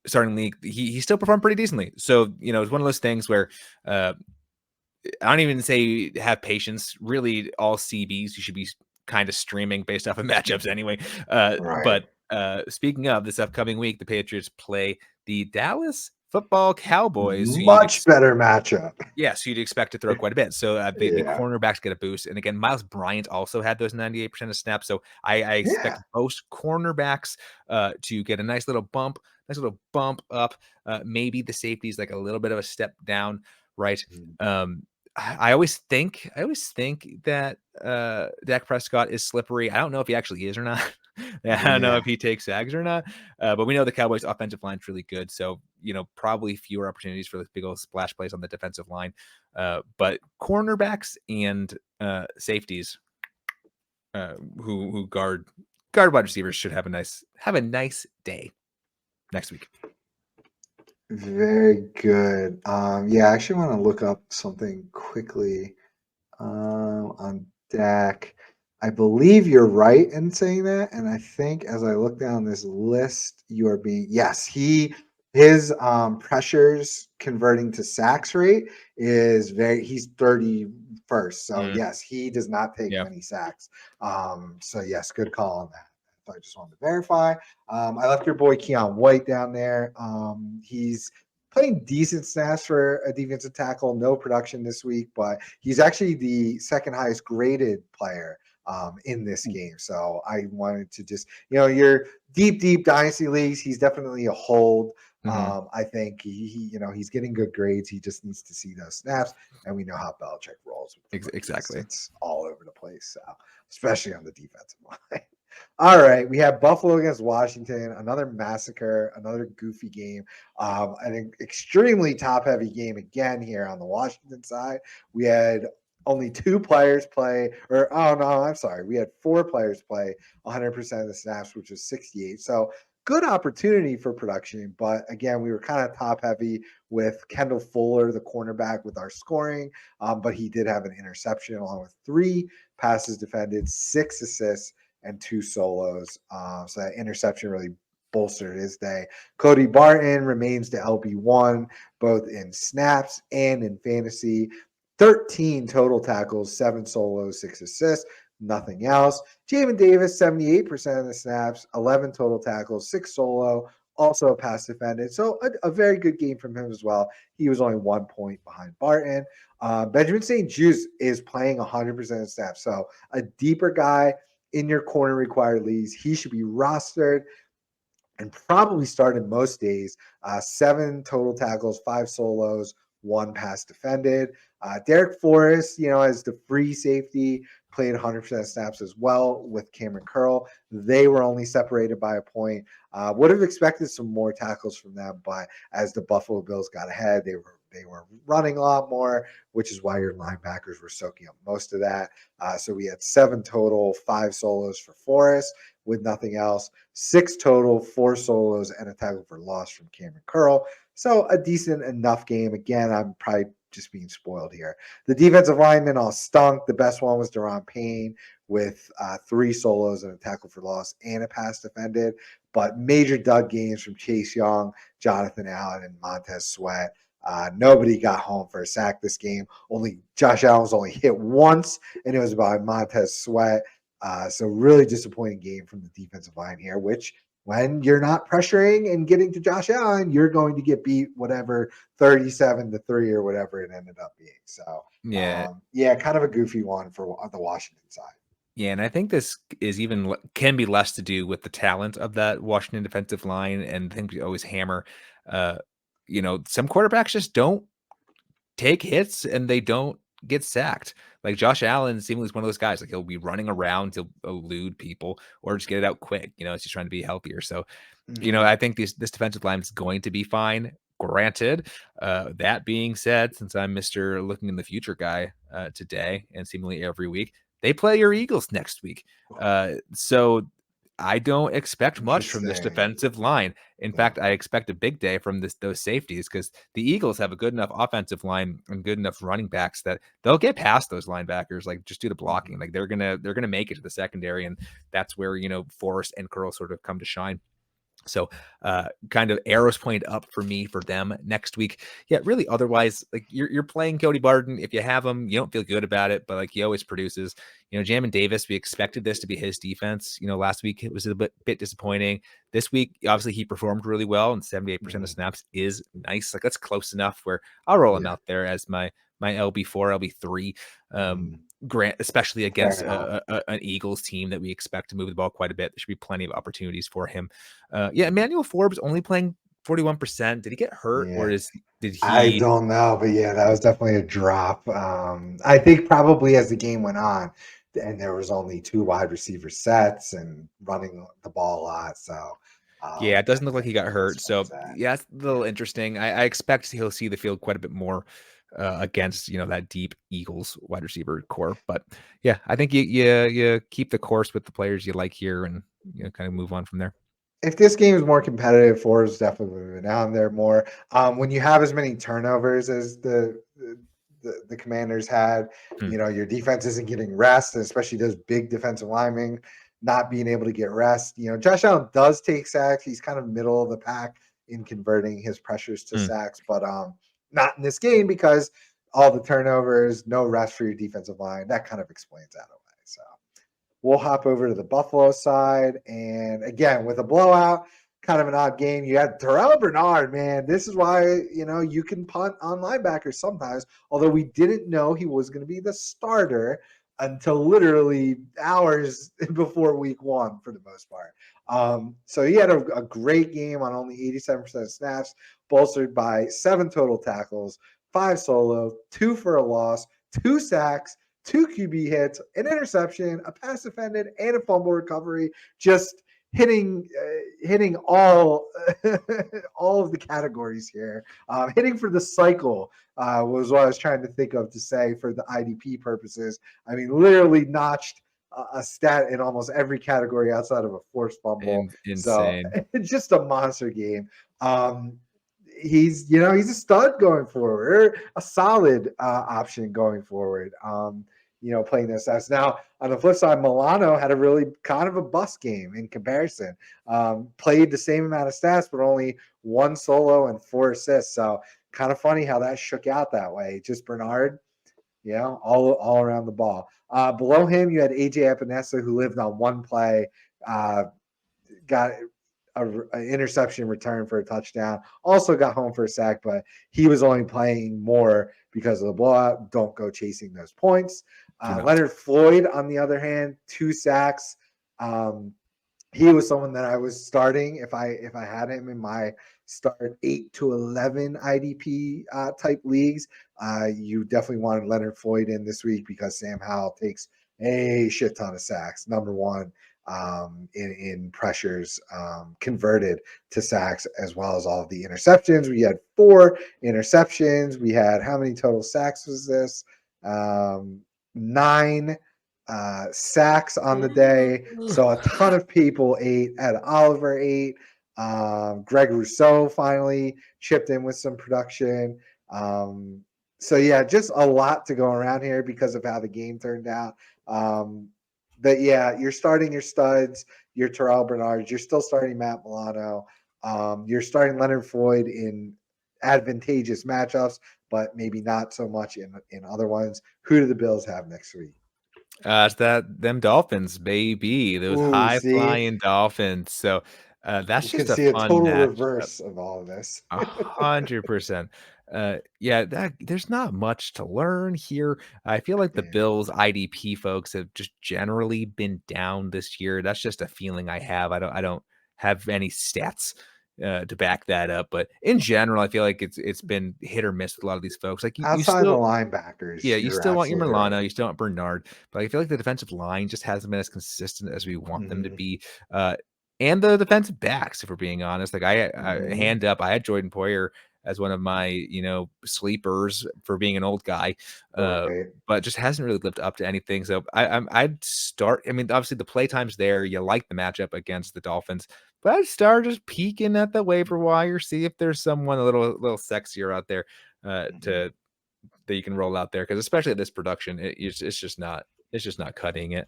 starting league, he still performed pretty decently. So it's one of those things where uh, I don't even say have patience. Really, all CBs you should be kind of streaming based off of matchups anyway. Right. But speaking of this upcoming week, the Patriots play the Dallas Football Cowboys, who Much better matchup. you'd expect to throw quite a bit. So the Yeah. cornerbacks get a boost, and again, Miles Bryant also had those 98% of snaps. So I expect Yeah. most cornerbacks to get a nice little bump up. Maybe the safeties like a little bit of a step down, right? Mhm. Um, I always think that Dak Prescott is slippery. I don't know if he actually is or not. I don't know Yeah. if he takes sags or not. But we know the Cowboys' offensive line is really good. So, probably fewer opportunities for the big old splash plays on the defensive line. But cornerbacks and safeties who guard wide receivers should have a nice day next week. Very good. Yeah, I actually want to look up something quickly on Dak. I believe you're right in saying that, and I think as I look down this list, you are being yes, his pressures converting to sacks rate is he's 31st. So Mm, yes, he does not take yeah. many sacks. So yes, good call on that. So I just wanted to verify. I left your boy Keon White down there. He's playing decent snaps for a defensive tackle. No production this week, but he's actually the second highest graded player in this game. So I wanted to just, your deep dynasty leagues, he's definitely a hold. Hmm. I think he's getting good grades. He just needs to see those snaps, and we know how Belichick rolls with the rookies. Exactly. It's all over the place, so especially on the defensive line. All right, we have Buffalo against Washington, another massacre, another goofy game, an extremely top-heavy game again here on the Washington side. We had only 2 players play, or oh no, I'm sorry, we had 4 players play 100% of the snaps, which was 68. So good opportunity for production, but again, we were kind of top-heavy with Kendall Fuller, the cornerback, with our scoring, but he did have an interception along with 3 passes defended, 6 assists and 2 solos. So that interception really bolstered his day. Cody Barton remains the LB1, both in snaps and in fantasy. 13 total tackles, 7 solos, 6 assists, nothing else. Jamin Davis, 78% of the snaps, 11 total tackles, 6 solo, also a pass defended. So a very good game from him as well. He was only 1 point behind Barton. Benjamin St. Juste is playing 100% of snaps. So a deeper guy in your corner required leagues. He should be rostered and probably started most days. 7 total tackles, 5 solos, 1 pass defended. Derek Forrest, as the free safety, played 100% of snaps as well with Cameron Curl. They were only separated by a point. Would have expected some more tackles from them, but as the Buffalo Bills got ahead, they were running a lot more, which is why your linebackers were soaking up most of that. So we had 7 total, 5 solos for Forrest with nothing else. 6 total, 4 solos, and a tackle for loss from Cameron Curl. So a decent enough game. Again, I'm probably just being spoiled here. The defensive linemen all stunk. The best one was Deron Payne with 3 solos and a tackle for loss and a pass defended. But major dud games from Chase Young, Jonathan Allen, and Montez Sweat. Nobody got home for a sack this game. Only Josh Allen was only hit once, and it was by Montez Sweat. So really disappointing game from the defensive line here, which when you're not pressuring and getting to Josh Allen, you're going to get beat whatever 37-3 or whatever it ended up being. So yeah, kind of a goofy one for the Washington side. Yeah, and I think this is even can be less to do with the talent of that Washington defensive line, and I think we always hammer, some quarterbacks just don't take hits and they don't get sacked. Like Josh Allen seemingly is one of those guys. Like he'll be running around to elude people or just get it out quick. It's just trying to be healthier. So I think this defensive line is going to be fine. Granted, that being said, since I'm Mr. Looking in the Future guy today and seemingly every week, they play your Eagles next week. So I don't expect much from this defensive line. In fact, I expect a big day from those safeties because the Eagles have a good enough offensive line and good enough running backs that they'll get past those linebackers, like just due to blocking. Like they're gonna make it to the secondary, and that's where Forrest and Curl sort of come to shine. So kind of arrows pointed up for me for them next week. Yeah, really otherwise, like you're playing Cody Barton. If you have him, you don't feel good about it, but like he always produces. Jamin Davis, we expected this to be his defense. Last week it was a bit disappointing. This week, obviously he performed really well, and 78% of snaps is nice. Like that's close enough where I'll roll him out there as my LB4, LB3. Grant, especially against an Eagles team that we expect to move the ball quite a bit. There should be plenty of opportunities for him. Emmanuel Forbes only playing 41%. Did he get hurt or did he? I don't know, but that was definitely a drop. I think probably as the game went on, and there was only 2 wide receiver sets and running the ball a lot. So it doesn't look like he got hurt. So it's a little interesting. I expect he'll see the field quite a bit more against that deep Eagles wide receiver core. But I think you keep the course with the players you like here, and kind of move on from there. If this game is more competitive, Forbes definitely moving down there more. When you have as many turnovers as the Commanders had, your defense isn't getting rest, and especially those big defensive linemen not being able to get rest. Josh Allen does take sacks. He's kind of middle of the pack in converting his pressures to sacks, but not in this game because all the turnovers, no rest for your defensive line. That kind of explains that away. So we'll hop over to the Buffalo side. And again, with a blowout, kind of an odd game. You had Terrell Bernard, man. This is why, you can punt on linebackers sometimes, although we didn't know he was going to be the starter until literally hours before week 1 for the most part. So he had a great game on only 87% of snaps, bolstered by 7 total tackles, 5 solo, 2 for a loss, 2 sacks, 2 QB hits, an interception, a pass defended, and a fumble recovery. Just hitting all all of the categories here. Hitting for the cycle was what I was trying to think of to say for the IDP purposes. I mean, literally notched a stat in almost every category outside of a forced fumble. Insane. So it's just a monster game. He's a stud going forward, a solid option going forward. Playing those stats. Now, on the flip side, Milano had a really kind of a bust game in comparison. Played the same amount of stats, but only 1 solo and 4 assists. So kind of funny how that shook out that way. Just Bernard, all around the ball. Below him, you had AJ Epinesa, who lived on 1 play, got an interception return for a touchdown. Also got home for a sack, but he was only playing more because of the blowout. Don't go chasing those points. Leonard Floyd, on the other hand, 2 sacks. He was someone that I was starting if I had him in my start 8 to 11 IDP type leagues. You definitely wanted Leonard Floyd in this week because Sam Howell takes a shit ton of sacks. Number 1 in pressures converted to sacks, as well as all of the interceptions. We had 4 interceptions. We had, how many total sacks was this? 9 sacks on the day. So a ton of people ate. Ed Oliver ate. Greg Rousseau finally chipped in with some production. So yeah, just a lot to go around here because of how the game turned out. But yeah, you're starting your studs, your Terrell Bernards, you're still starting Matt Milano. You're starting Leonard Floyd in advantageous matchups, but maybe not so much in other ones. Who do the Bills have next week? It's that them Dolphins, baby, those Ooh, high see, flying Dolphins. So you that's can just a see a fun total match. reverse of all of this. 100%. Yeah, that there's not much to learn here. I feel like the Yeah. Bills IDP folks have just generally been down this year. That's just a feeling I have. I don't have any stats to back that up, but in general, I feel like it's been hit or miss with a lot of these folks. Like you Outside the still linebackers, yeah, you you're still want your absolutely Milano, right. you still want Bernard, but I feel like the defensive line just hasn't been as consistent as we want them to Hmm. be. Uh, and the defensive backs, if we're being honest, like I Hmm. hand up, I had Jordan Poyer as one of my sleepers for being an old guy, uh, Right. but just hasn't really lived up to anything. So I'd start. I mean, obviously the play time's there. You like the matchup against the Dolphins, but I'd start just peeking at the waiver wire, see if there's someone a little sexier out there Mhm. to that you can roll out there because especially at this production, it's just not cutting it.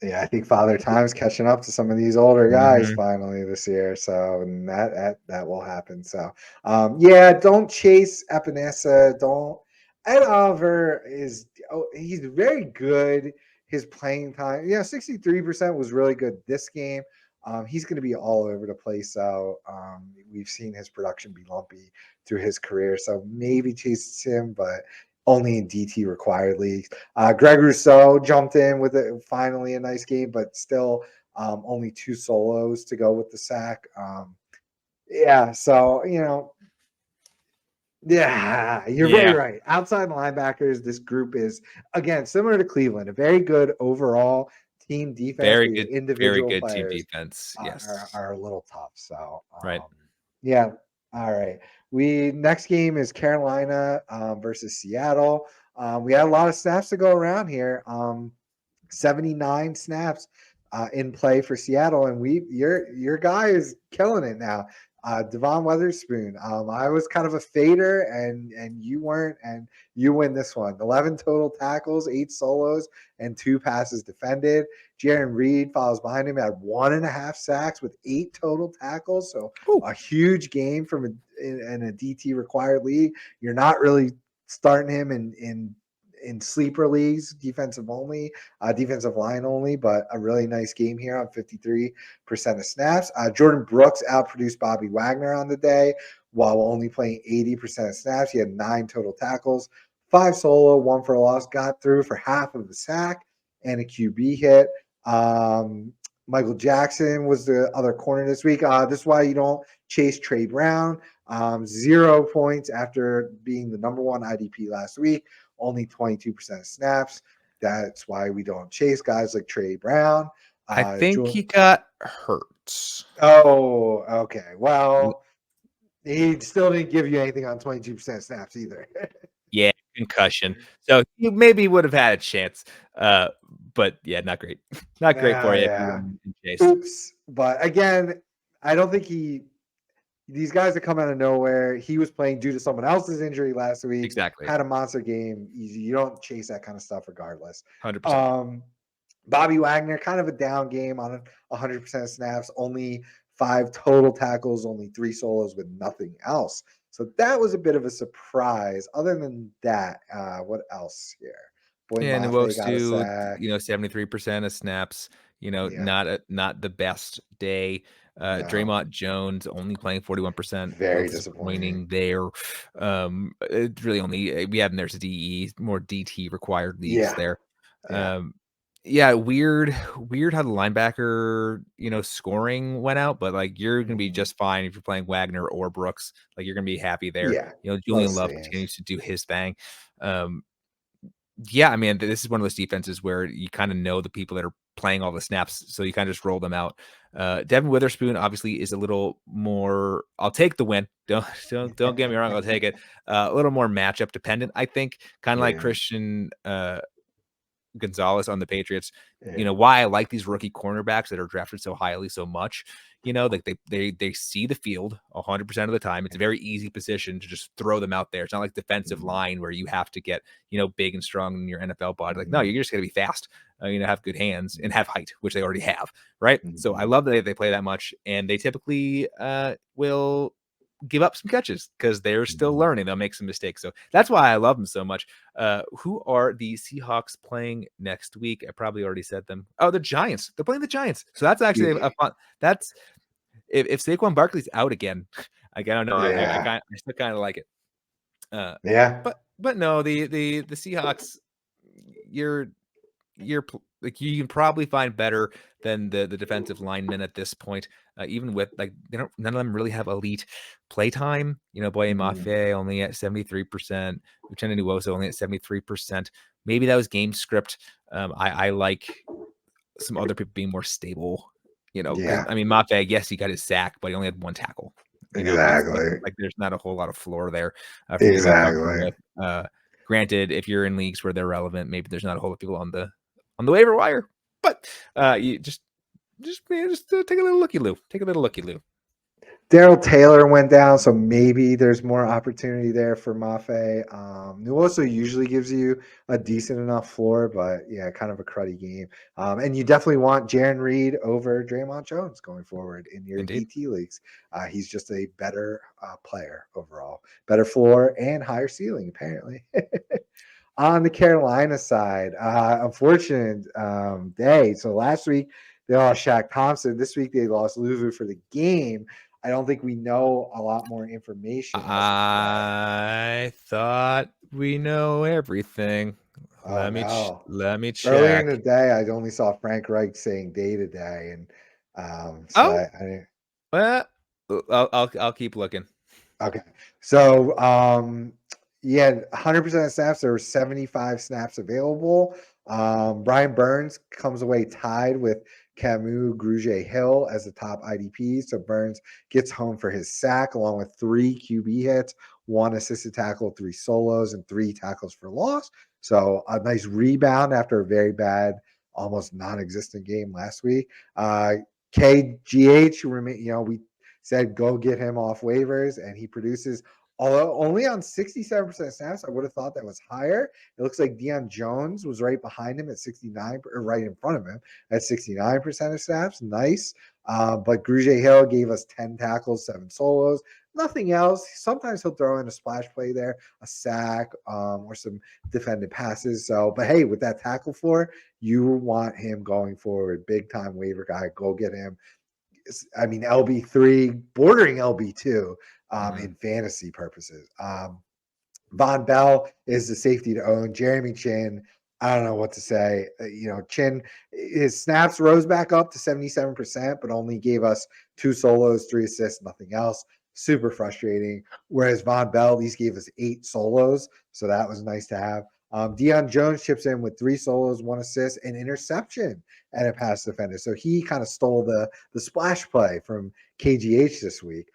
Yeah, I think Father Time's catching up to some of these older guys Mhm. finally this year. So and that will happen. So yeah, don't chase Epinesa. Don't Ed Oliver is he's very good. His playing time, 63% was really good this game. He's going to be all over the place. So we've seen his production be lumpy through his career. So maybe chase him, but only in DT required leagues. Greg Rousseau jumped in with it, finally a nice game, but still only 2 solos to go with the sack. Yeah, so yeah, you're very Yeah, right. Outside linebackers, this group is again similar to Cleveland, a very good overall team defense, but your very individual good team players defense. are, Yes. are a little tough. So Right. yeah, all right. We next game is Carolina versus Seattle. We had a lot of snaps to go around here. 79 snaps in play for Seattle, and your guy is killing it now. Devon Weatherspoon. I was kind of a fader, and you weren't, and you win this one. 11 total tackles, 8 solos, and 2 passes defended. Jaron Reed follows behind him at 1.5 sacks with 8 total tackles. So Ooh, a huge game from in a DT required league. You're not really starting him in sleeper leagues, defensive line only, but a really nice game here on 53% of snaps. Jordan Brooks outproduced Bobby Wagner on the day while only playing 80% of snaps. He had 9 total tackles, 5 solo, 1 for a loss, got through for half of a sack and a QB hit. Michael Jackson was the other corner this week. This is why you don't chase Trey Brown. 0 points after being the #1 IDP last week, only 22% of snaps. That's why we don't chase guys like Trey Brown. I think Jul- he got hurt. oh, okay. Well, he still didn't give you anything on 22% snaps either. Yeah, concussion. So you maybe would have had a chance. Uh, but yeah, not great. Not great for you if you Yeah. went and chased. Oops. But again, I don't think these guys that come out of nowhere, he was playing due to someone else's injury last week, Exactly. had a monster game. You don't chase that kind of stuff regardless. 100%. Um, Bobby Wagner, kind of a down game on 100% of snaps, only 5 total tackles, only 3 solos with nothing else. So that was a bit of a surprise. Other than that, what else here? Boy Yeah, Mafe got a Nwosu, sack. 73% of snaps, Yeah, not the best day. no, Draymond Jones only playing 41%, a little very disappointing. disappointing there. It's really only we have him there's a DE, more DT required leagues Yeah, there. yeah. Um, yeah, weird how the linebacker, scoring went out, but like you're gonna be Mhm. just fine if you're playing Wagner or Brooks. Like you're gonna be happy there. Yeah, Julian most Love things. continues to do his thing. Um, yeah, I mean, this is one of those defenses where you kind of know the people that are playing all the snaps, so you kind of just roll them out. Devin Witherspoon obviously is a little more. I'll take the win. Don't get me wrong. I'll take it. A little more matchup dependent, I think. Kind of like Yeah, Christian Gonzalez on the Patriots. yeah. Why I like these rookie cornerbacks that are drafted so highly so much like they see the field 100% of the time. It's a very easy position to just throw them out there. It's not like defensive line where you have to get, big and strong in your NFL body. Like, no, you're just going to be fast, have good hands and have height, which they already have. Right. So I love that they play that much, and they typically will give up some catches because they're still learning. They'll make some mistakes. So that's why I love them so much. Who are the Seahawks playing next week? I probably already said them. Oh, the Giants. They're playing the Giants. So that's actually a fun. That's if Saquon Barkley's out again. I don't know. I still kind of like it. But no, the Seahawks. You're like, you can probably find better than the defensive linemen at this point. Even with none of them really have elite play time. Boye Mafe only at 73%, Uchenna Nwosu only at 73%. Maybe that was game script. I like some other people being more stable. I mean, Mafe, yes, he got his sack, but he only had one tackle. Exactly. Like there's not a whole lot of floor there for you to be comfortable with. Granted, if you're in leagues where they're relevant, maybe there's not a whole lot of people on the waiver wire, but you just take a little looky-loo. Take a little looky-loo. Daryl Taylor went down, so maybe there's more opportunity there for Mafe. Nwosu usually gives you a decent enough floor, but yeah, kind of a cruddy game. And you definitely want Jaron Reed over Draymond Jones going forward in your DT leagues. He's just a better player overall, better floor and higher ceiling, apparently. On the Carolina side, unfortunate day. So last week they lost Shaq Thompson. This week they lost Luvu for the game. I don't think we know a lot more information. I thought we know everything. Let me check. Earlier in the day, I only saw Frank Reich saying day to day, and I'll keep looking. Okay, so 100% of snaps. There were 75 snaps available. Brian Burns comes away tied with Camus Grugier-Hill as the top IDP. So Burns gets home for his sack along with 3 QB hits, 1 assisted tackle, 3 solos, and 3 tackles for loss. So a nice rebound after a very bad, almost non-existent game last week. KGH, we said go get him off waivers, and he produces. Although only on 67% of snaps, I would have thought that was higher. It looks like Deion Jones was right behind him at 69, or right in front of him at 69% of snaps. Nice. But Grugier-Hill gave us 10 tackles, 7 solos. Nothing else. Sometimes he'll throw in a splash play there, a sack, or some defended passes. So, but hey, with that tackle floor, you want him going forward. Big time waiver guy. Go get him. I mean, LB3, bordering LB2 in fantasy purposes. Von Bell is the safety to own. Jeremy Chin, I don't know what to say. Chin, his snaps rose back up to 77%, but only gave us 2 solos, 3 assists, nothing else. Super frustrating. Whereas Von Bell, these gave us 8 solos, so that was nice to have. Deion Jones chips in with 3 solos, 1 assist, and interception and a pass defender. So he kind of stole the splash play from KGH this week.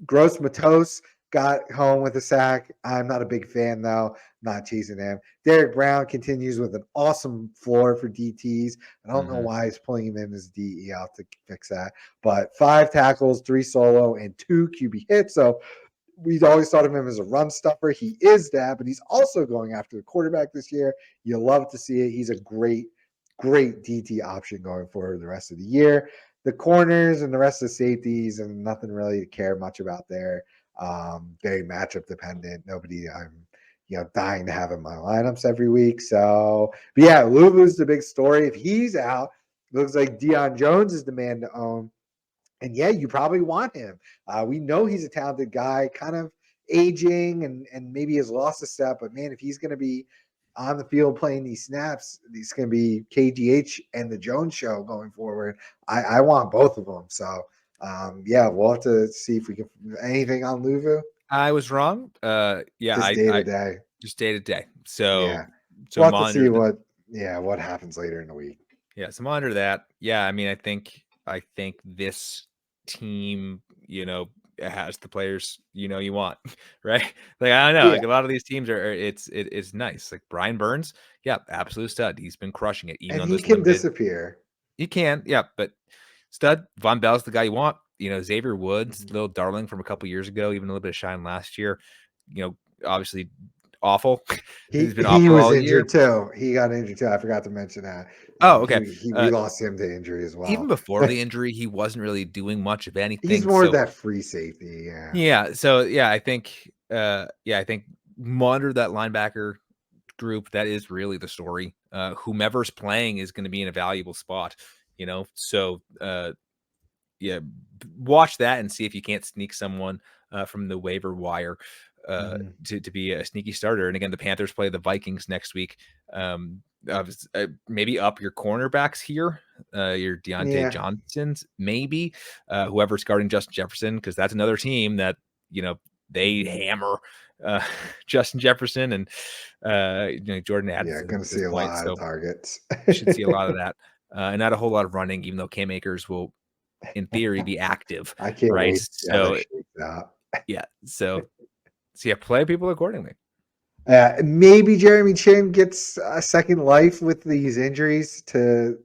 Gross Matos got home with a sack. I'm not a big fan, though. Not chasing him. Derek Brown continues with an awesome floor for DTs. I don't know why he's pulling him in as DE. I'll have to fix that. But 5 tackles, 3 solo, and 2 QB hits. So we've always thought of him as a run stuffer. He is that, but he's also going after the quarterback this year. You love to see it. He's a great DT option going forward the rest of the year. The corners and the rest of the safeties, and nothing really to care much about there. Very matchup dependent. Nobody I'm dying to have in my lineups every week. So, but yeah, Luvu's the big story. If he's out, it looks like Deion Jones is the man to own. And yeah, you probably want him. We know he's a talented guy, kind of aging and maybe has lost a step. But man, if he's going to be on the field playing these snaps, he's going to be KGH and the Jones show going forward. I want both of them. So yeah, we'll have to see if we can anything on Luvu. I was wrong. Just day to day. Just day to day. So yeah, so we'll have to see what happens later in the week. Yeah, so monitor that. Yeah, I mean, I think this team, has the players you want, right? Like, I don't know, like a lot of these teams it's nice. Like Brian Burns, yeah, absolute stud. He's been crushing it. Even and he can disappear. He can, yeah, but stud. Von Bell's the guy you want. Xavier Woods, Mhm. little darling from a couple years ago, even a little bit of shine last year. Obviously awful. He He's been he awful was all year. injured too. He got injured too. I forgot to mention that. Oh, okay. We lost him to injury as Even well. before the injury, he wasn't really doing much of He's anything. more So that free safety. Yeah. yeah, so yeah, I think monitor that linebacker group. That is really the story. Whomever's playing is going to be in a valuable spot. So yeah, watch that and see if you can't sneak someone from the waiver wire Mhm. to be a sneaky starter. And again, the Panthers play the Vikings next week. Maybe up your cornerbacks here, your Deontay Yeah. Johnsons, maybe whoever's guarding Justin Jefferson, because that's another team that they Mhm. hammer Justin Jefferson and Jordan Yeah, Addison gonna at see this a point. lot of So targets. should see a lot of that. And not a whole lot of running, even though Cam Akers will in theory be active, I can't right? wait to see how that So shakes out. yeah, so yeah, play people accordingly. Maybe Jeremy Chin gets a second life with these injuries to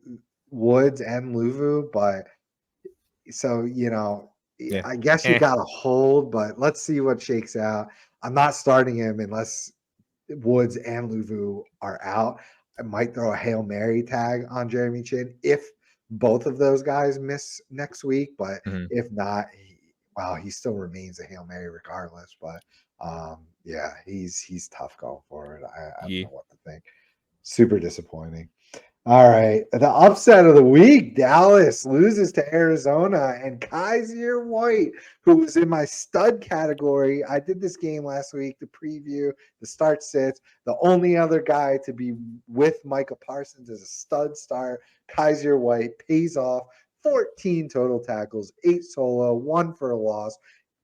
Woods and Luvu, but so Yeah. I guess you Eh. got to hold, but let's see what shakes out. I'm not starting him unless Woods and Luvu are out. I might throw a Hail Mary tag on Jeremy Chin if both of those guys miss next week, but Mhm. if not, he still remains a Hail Mary regardless. But yeah, he's tough going forward. I don't Yeah. know what to think. Super disappointing. All right. The upset of the week, Dallas loses to Arizona, and Kaiser White, who was in my stud category. I did this game last week, the preview, the start sits. The only other guy to be with Micah Parsons as a stud start. Kaiser White pays off 14 total tackles, 8 solo, 1 for a loss,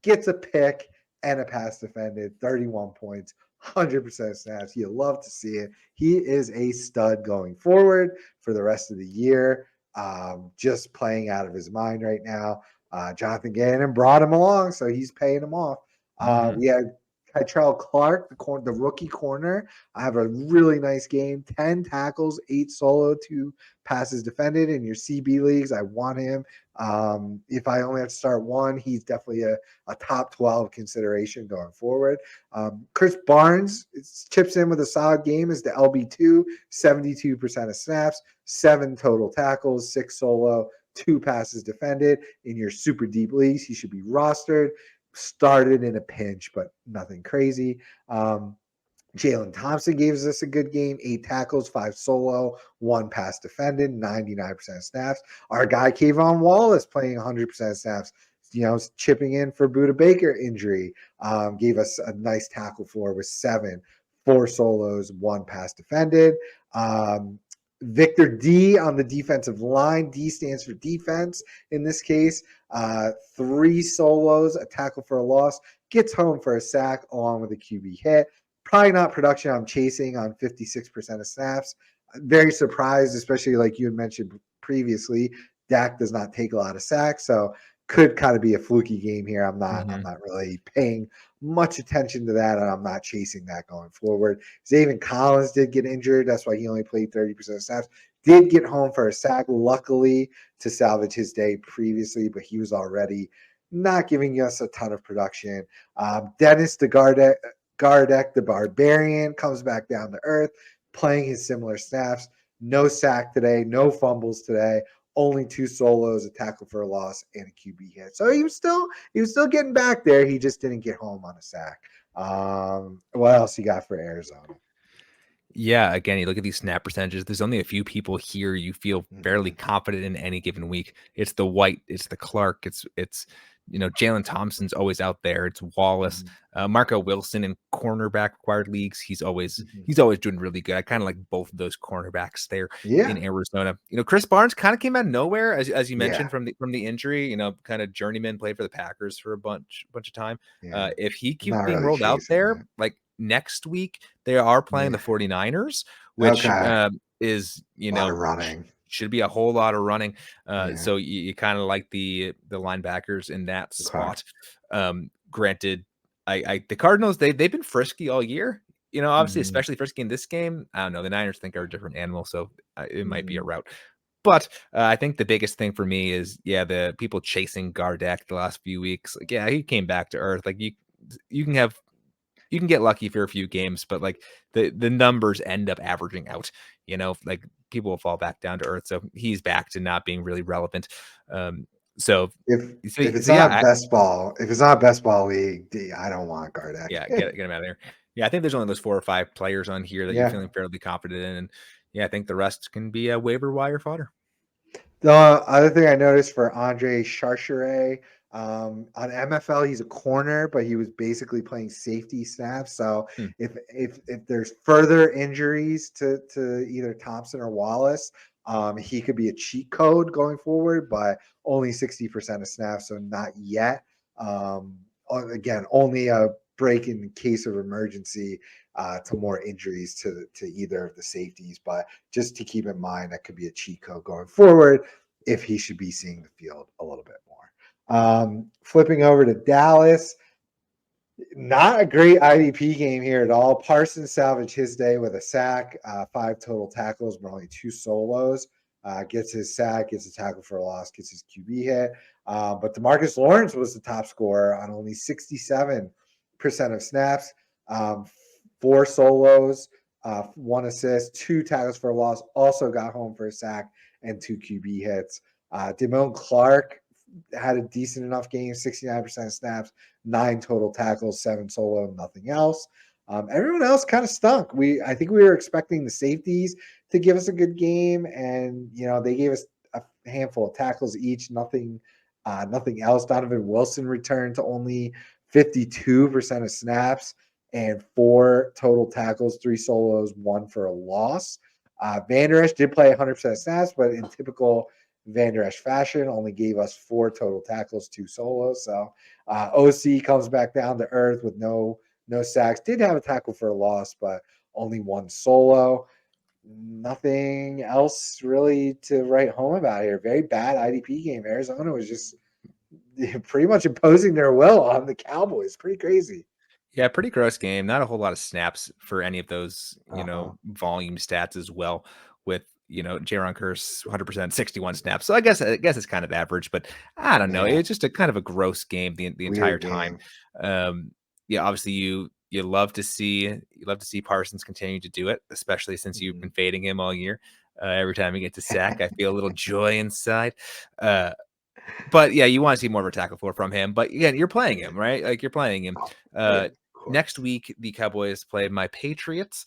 gets a pick and a pass defended, 31 points. 100% snaps. You love to see it. He is a stud going forward for the rest of the year. Just playing out of his mind right now. Jonathan Gannon brought him along, so he's paying him off. Mhm. We had Kytrell Clark, the rookie corner. I have a really nice game. 10 tackles, 8 solo, 2 passes defended in your CB leagues. I want him. If I only have to start one, he's definitely a top 12 consideration going forward. Chris Barnes chips in with a solid game as the LB2, 72% of snaps, 7 total tackles, 6 solo, 2 passes defended. In your super deep leagues, he should be rostered. Started in a pinch, but nothing crazy. Jalen Thompson gave us a good game, 8 tackles, 5 solo, 1 pass defended, 99% of snaps. Our guy Kayvon Wallace playing 100% of snaps, chipping in for Buda Baker injury, gave us a nice tackle for with 7, 4 solos, 1 pass defended. Victor D on the defensive line. D stands for defense in this case. 3 solos, a tackle for a loss, gets home for a sack along with a QB hit. Probably not production I'm chasing on 56% of snaps. Very surprised, especially like you had mentioned previously. Dak does not take a lot of sacks, so could kind of be a fluky game here. I'm Mhm. not really paying much attention to that, and I'm not chasing that going forward. Zaven Collins did get injured. That's why he only played 30% of snaps. Did get home for a sack, luckily, to salvage his day previously, but he was already not giving us a ton of production. Dennis Gardek, the Barbarian, comes back down to earth, playing his similar snaps. No sack today, no fumbles today, only 2 solos, a tackle for a loss, and a QB hit. So he was still getting back there. He just didn't get home on a sack. What else you got for Arizona? Yeah, again, you look at these snap percentages. There's only a few people here you feel fairly Mm-hmm. confident in any given week. It's the White, it's the Clark, it's Jalen Thompson's always out there. It's Wallace, Mm-hmm. Marco Wilson in cornerback required leagues. He's always Mm-hmm. he's always doing really good. I kind of like both of those cornerbacks there Yeah, in Arizona. Chris Barnes kind of came out of nowhere, as you yeah, mentioned from the injury. Kind of journeyman, played for the Packers for a bunch of time. yeah. If he I'm keeps not being really rolled out chasing there, that. like next week they are playing the Yeah. 49ers, which Okay. is A lot of running. should be a whole lot of running. Yeah. So you kind of like the linebackers in that Okay. spot. Granted, the Cardinals they've been frisky all year. Obviously, Mm-hmm. especially frisky in this game. I don't know. The Niners think are a different animal, so it might be a Mm-hmm. route. But I think the biggest thing for me is, the people chasing Gardeck the last few weeks. Like, he came back to earth. Like you can have you can get lucky for a few games, but like the numbers end up averaging out. Like people will fall back down to earth. So he's back to not being really relevant. Um, so If it's so not yeah, best ball, if it's not best ball league, I don't want Gardeck. yeah, get him out of there. Yeah, I think there's only those 4 or 5 players on here that you're Yeah. feeling fairly confident in, and I think the rest can be a waiver wire fodder. The other thing I noticed for Andre Charchere, on MFL, he's a corner, but he was basically playing safety snaps. So Hmm. if there's further injuries to either Thompson or Wallace, he could be a cheat code going forward, but only 60% of snaps, so not yet. Again, only a break in case of emergency to more injuries to either of the safeties, but just to keep in mind that could be a cheat code going forward if he should be seeing the field a little bit more. Flipping over to Dallas, not a great IDP game here at all. Parsons salvaged his day with a sack, 5 total tackles, but only 2 solos. Gets his sack, gets a tackle for a loss, gets his QB hit. But DeMarcus Lawrence was the top scorer on only 67% of snaps, 4 solos, 1 assist, 2 tackles for a loss. Also got home for a sack and 2 QB hits. Damone Clark had a decent enough game, 69% of snaps, 9 total tackles, 7 solo, nothing else. Everyone else kind of stunk. I think we were expecting the safeties to give us a good game, and they gave us a handful of tackles each. Nothing else. Donovan Wilson returned to only 52% of snaps and 4 total tackles, 3 solos, 1 for a loss. Vander Esch did play 100% of snaps, but in typical Vander Esch fashion, only gave us 4 total tackles, 2 solos. So OC comes back down to earth with no sacks. Did have a tackle for a loss, but only 1 solo. Nothing else really to write home about here. Very bad IDP game. Arizona was just pretty much imposing their will on the Cowboys. Pretty crazy. Yeah, pretty gross game. Not a whole lot of snaps for any of those, Uh-huh. volume stats as well. With Jaron Curse 100%, 61 snaps. So I guess it's kind of average, but I don't know. Yeah. It's just a kind of a gross game the entire Weird time. game. Yeah, obviously you love to see Parsons continue to do it, especially since you've been Mhm. fading him all year. Every time he gets a sack, I feel a little joy inside. Uh, but yeah, you want to see more of a tackle from him. But again, you're playing him, right? Like you're playing him. Yeah, Uh, of Next course. week, the Cowboys play my Patriots,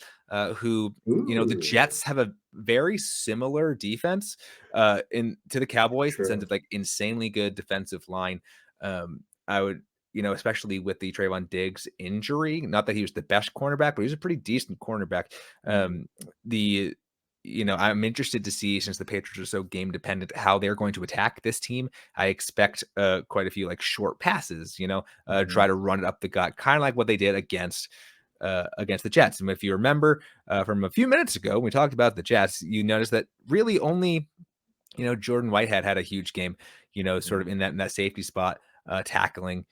who the Ooh, Jets have a very similar defense in to the Cowboys in the sense true. of like insanely good defensive line. I would. Especially with the Trayvon Diggs injury, not that he was the best cornerback, but he was a pretty decent cornerback. Mhm. The I'm interested to see, since the Patriots are so game dependent, how they're going to attack this team. I expect quite a few like short passes, try Mhm. to run it up the gut, kind of like what they did against the Jets. And if you remember from a few minutes ago, when we talked about the Jets, you noticed that really only Jordan Whitehead had a huge game, sort of Mhm. in that safety spot, tackling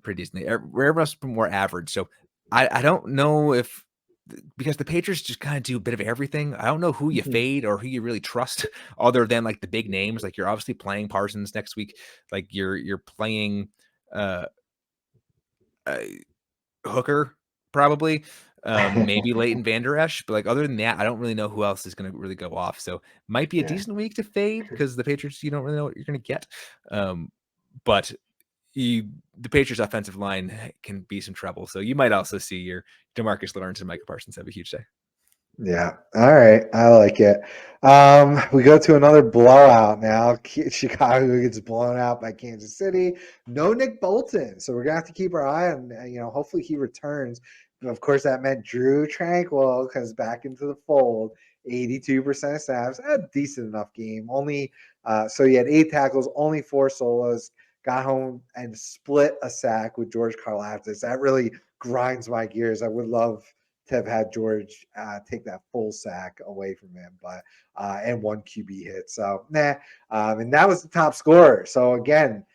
pretty decently. Everyone else has been more average. So I don't know if because the Patriots just kind of do a bit of everything. I don't know who you Mhm. fade or who you really trust, other than like the big names. Like you're obviously playing Parsons next week. Like you're playing uh, uh Hooker probably. Maybe Leighton Vander Esch, but like other than that, I don't really know who else is going to really go off. So might be a Yeah. decent week to fade because the Patriots, you don't really know what you're going to get. But the Patriots offensive line can be some trouble. So you might also see your DeMarcus Lawrence and Micah Parsons have a huge day. Yeah. All right. I like it. We go to another blowout now. Chicago gets blown out by Kansas City. No Nick Bolton. So we're gonna have to keep our eye on, hopefully he returns. But of course, that meant Drew Tranquil comes back into the fold. 82% of snaps. A decent enough game. Only so he had 8 tackles, only 4 solos, got home and split a sack with George Karlaftis. That really grinds my gears. I would love to have had George take that full sack away from him, but and 1 QB hit. So nah, and that was the top scorer. So again,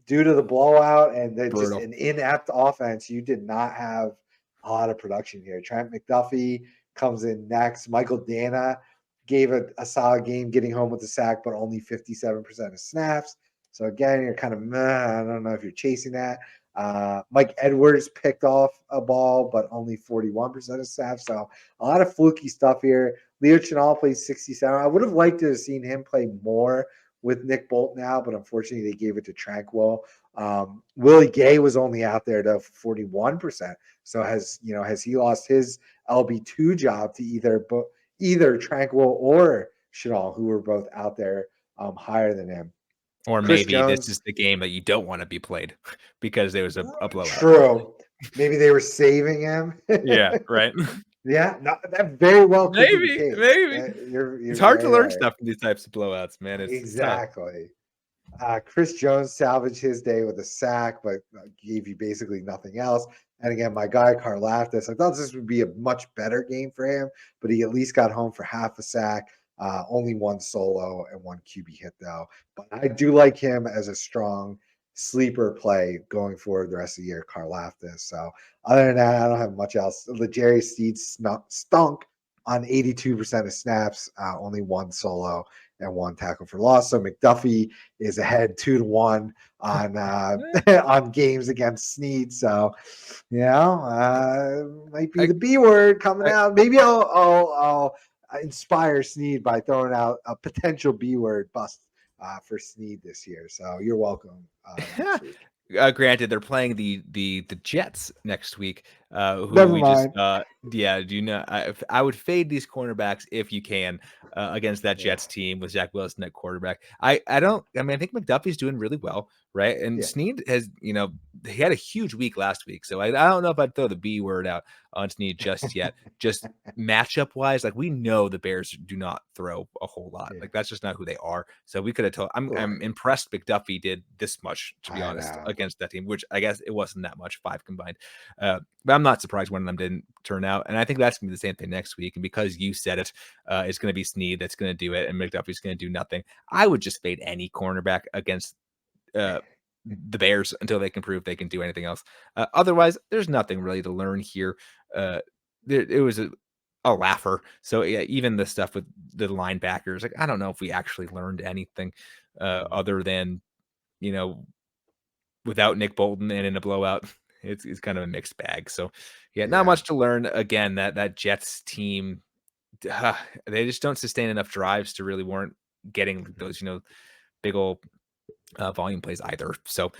due to the blowout and just Brutal. an inept offense, you did not have a lot of production here. Trent McDuffie comes in next. Michael Dana gave a solid game getting home with the sack, but only 57% of snaps. So again, you're kind of meh. I don't know if you're chasing that. Mike Edwards picked off a ball, but only 41% of snaps. So a lot of fluky stuff here. Leo Chenal plays 67. I would have liked to have seen him play more with Nick Bolton now, but unfortunately they gave it to Tranquil. Willie Gay was only out there to 41%. So has he lost his LB2 job to either Tranquil or Chenal, who were both out there higher than him. Or Chris maybe this Jones. is the game that you don't want to be played because there was a blowout. True. Maybe they were saving him. Yeah, right. Yeah, that very well could be the Maybe, case. maybe. You're It's hard to very learn right. stuff from these types of blowouts, man. It's tough. Exactly. Chris Jones salvaged his day with a sack, but gave you basically nothing else. And again, my guy Karlaftis, I thought this would be a much better game for him, but he at least got home for half a sack. Only one solo and one QB hit, though. But I do like him as a strong sleeper play going forward the rest of the year, Karlaftis. So other than that, I don't have much else. L'Jarius Sneed stunk on 82% of snaps, only one solo and one tackle for loss. So McDuffie is ahead 2-1 on on games against Sneed. So might be I, the B word coming I, out. Maybe I'll inspire Sneed by throwing out a potential B word bust for Sneed this year. So you're welcome next week. Granted, they're playing the Jets next week, who Never we just mind. yeah. Do you know? I would fade these cornerbacks if you can against that Yeah. Jets team with Zach Wilson at quarterback. I don't. I mean, I think McDuffie's doing really well, right? And Yeah. Snead has, he had a huge week last week, so I don't know if I'd throw the B word out on Snead just yet. Just matchup wise, like we know the Bears do not throw a whole lot. Yeah. Like that's just not who they are. So we could have told. I'm Right. impressed McDuffie did this much, to be I honest, know. against that team, which I guess it wasn't that much, 5 combined. But I'm not surprised one of them didn't turn out. And I think that's gonna be the same thing next week. And because you said it, it's gonna be Snead that's gonna do it, and McDuffie's gonna do nothing. I would just fade any cornerback against the Bears until they can prove they can do anything else. Otherwise, there's nothing really to learn here. It was a laugher. So yeah, even the stuff with the linebackers, like I don't know if we actually learned anything other than without Nick Bolton and in a blowout. It's kind of a mixed bag. So yeah, not Yeah. much to learn. Again, that Jets team, they just don't sustain enough drives to really warrant getting those big old volume plays either. So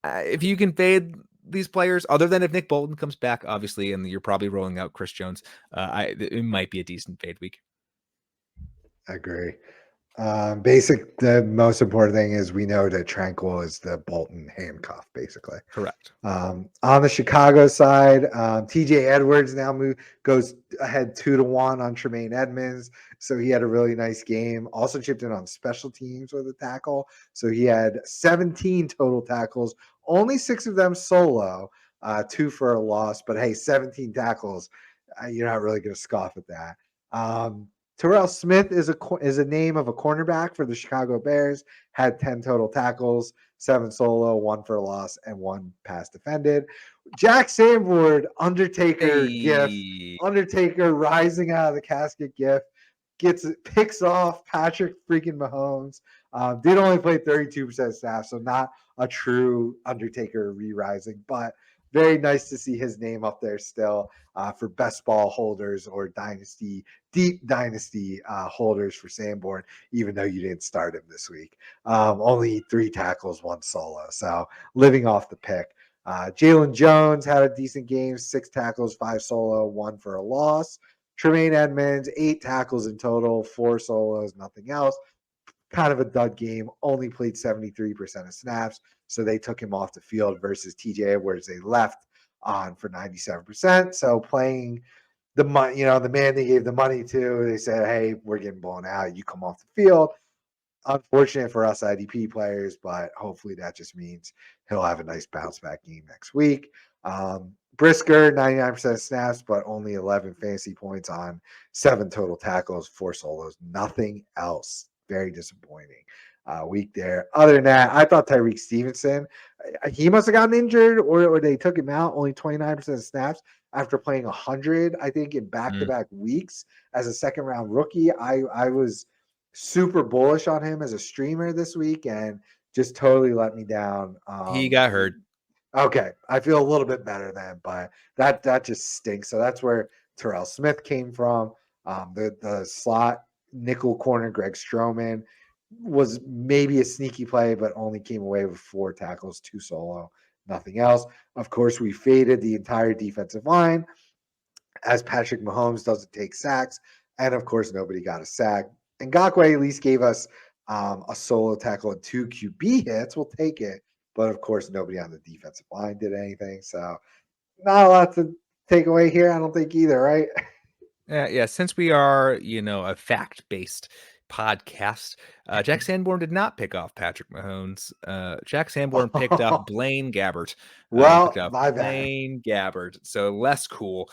if you can fade these players, other than if Nick Bolton comes back, obviously, and you're probably rolling out Chris Jones, it might be a decent fade week. I agree. The most important thing is we know that Tranquil is the Bolton handcuff, basically. Correct. On the Chicago side, TJ Edwards now goes ahead 2-1 on Tremaine Edmonds. So he had a really nice game. Also chipped in on special teams with a tackle. So he had 17 total tackles, only 6 of them solo, 2 for a loss. But hey, 17 tackles, you're not really going to scoff at that. Terrell Smith is a name of a cornerback for the Chicago Bears. Had 10 total tackles, 7 solo, 1 for a loss, and 1 pass defended. Jack Sanford, Undertaker gif. Undertaker rising out of the casket gif. Picks off Patrick freaking Mahomes. Did only play 32% snaps, so not a true Undertaker re-rising, but very nice to see his name up there still for best ball holders or deep dynasty holders for Sanborn, even though you didn't start him this week. Only 3 tackles, 1 solo. So living off the pick. Jalen Jones had a decent game, 6 tackles, 5 solo, 1 for a loss. Tremaine Edmonds, 8 tackles in total, 4 solos, nothing else. Kind of a dud game, only played 73% of snaps. So they took him off the field versus TJ Edwards. They left on for 97%. So playing the money, the man they gave the money to, they said, hey, we're getting blown out. You come off the field. Unfortunate for us IDP players, but hopefully that just means he'll have a nice bounce back game next week. Brisker, 99% snaps, but only 11 fantasy points on 7 total tackles, 4 solos, nothing else. Very disappointing. week there. Other than that, I thought Tyreek Stevenson, he must have gotten injured, or they took him out. Only 29% of snaps after playing 100, I think, in Mm. back-to-back weeks as a second-round rookie. I was super bullish on him as a streamer this week, and just totally let me down. He got hurt. Okay, I feel a little bit better then, but that just stinks. So that's where Terrell Smith came from. The slot nickel corner Greg Stroman was maybe a sneaky play, but only came away with 4 tackles, 2 solo, nothing else. Of course, we faded the entire defensive line as Patrick Mahomes doesn't take sacks, and of course, nobody got a sack. Ngakoue at least gave us a solo tackle and 2 QB hits. We'll take it. But of course, nobody on the defensive line did anything. So not a lot to take away here, I don't think either, right? Yeah. Since we are, a fact-based podcast, Jack Sanborn did not pick off Patrick Mahomes. Jack Sanborn picked off Blaine Gabbert. He picked Well, off my bad. Blaine Gabbert. So less cool.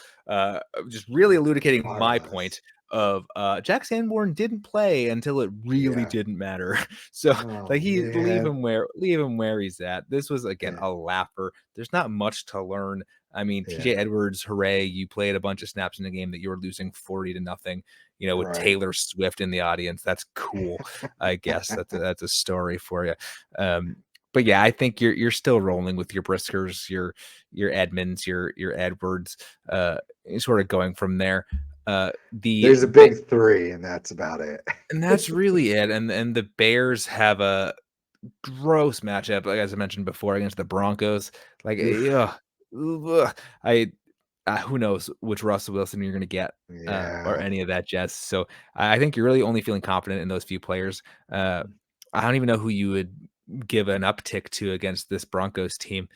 Just really elucidating my Marvelous. point of Jack Sanborn didn't play until it really Yeah. didn't matter. So Oh like leave man. him where he's at. This was again Yeah. a laugher. There's not much to learn. I mean, Yeah. TJ Edwards, hooray, you played a bunch of snaps in the game that you were losing 40-0, with Right. Taylor Swift in the audience. That's cool. I guess that's a story for you. But yeah, I think you're still rolling with your Briskers, your Edmonds, your Edwards, sort of going from there. There's a big 3, and that's about it. And that's really it. And the Bears have a gross matchup, like as I mentioned before, against the Broncos. Like, yeah, I who knows which Russell Wilson you're going to get, or Yeah. any of that jazz. So I think you're really only feeling confident in those few players. I don't even know who you would give an uptick to against this Broncos team.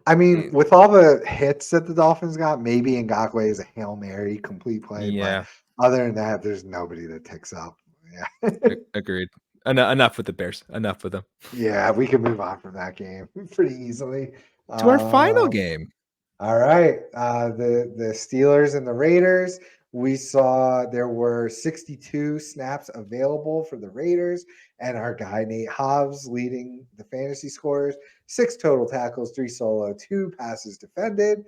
I mean, It- with all the hits that the Dolphins got, maybe Ngakoue is a Hail Mary complete play, but yeah, other than that, there's nobody that ticks up. Yeah. agreed. Enough with the Bears. Enough with them. Yeah, we can move on from that game pretty easily. To our final Um, game. all right. The Steelers and the Raiders. We saw there were 62 snaps available for the Raiders, and our guy Nate Hobbs leading the fantasy scorers. 6 total tackles, 3 solo, 2 passes defended.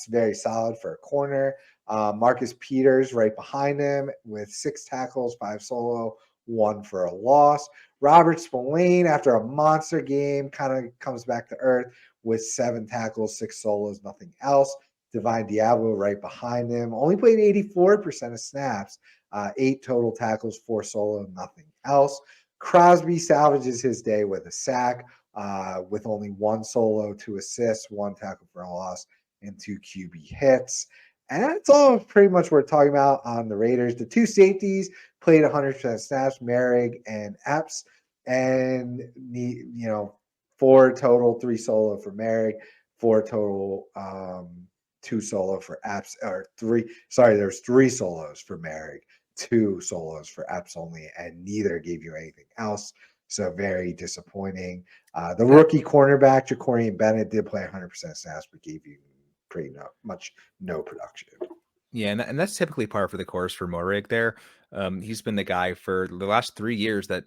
Very solid for a corner. Marcus Peters right behind him with 6 tackles, 5 solo, 1 for a loss. Robert Spillane, after a monster game, kind of comes back to earth with 7 tackles, 6 solos, nothing else. Divine Diablo right behind him. Only played 84% of snaps, 8 total tackles, 4 solo, nothing else. Crosby salvages his day with a sack, with only 1 solo, 2 assists, 1 tackle for a loss, and 2 QB hits. And that's all pretty much we're talking about on the Raiders. The 2 safeties played 100% snaps, Merrick and Epps, and 4 total, 3 solo for Merrick, 4 total, 2 solo for Epps, or 3. Sorry, there's 3 solos for Merrick, 2 solos for Epps only, and neither gave you anything else. So very disappointing. The rookie cornerback Jacorian Bennett did play 100% snaps, but gave you pretty much no production. Yeah, and that's typically par for the course for Morig there. He's been the guy for the last 3 years I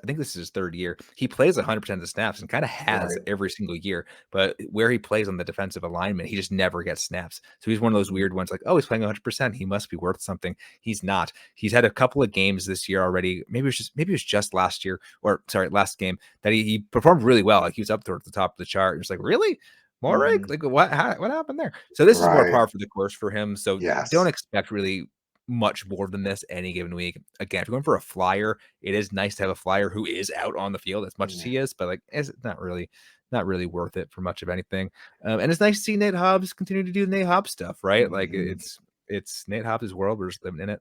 think this is his 3rd year. He plays 100% of the snaps and kind of has Right. every single year, but where he plays on the defensive alignment, he just never gets snaps. So he's one of those weird ones like, oh, he's playing 100%. He must be worth something. He's not. He's had a couple of games this year already. Maybe it was just last year, or sorry, last game that he performed really well. Like he was up there at the top of the chart. And it's like, really? Morig? Mhm. Like what happened there? So this is more Right. par for the course for him. So don't Yes. expect really much more than this any given week. Again, if you're going for a flyer, it is nice to have a flyer who is out on the field as much as Yeah. he is, but like it's not really worth it for much of anything. And it's nice to see Nate Hobbs continue to do Nate Hobbs stuff, right? Like Mhm. it's Nate Hobbs' world. We're just living in it.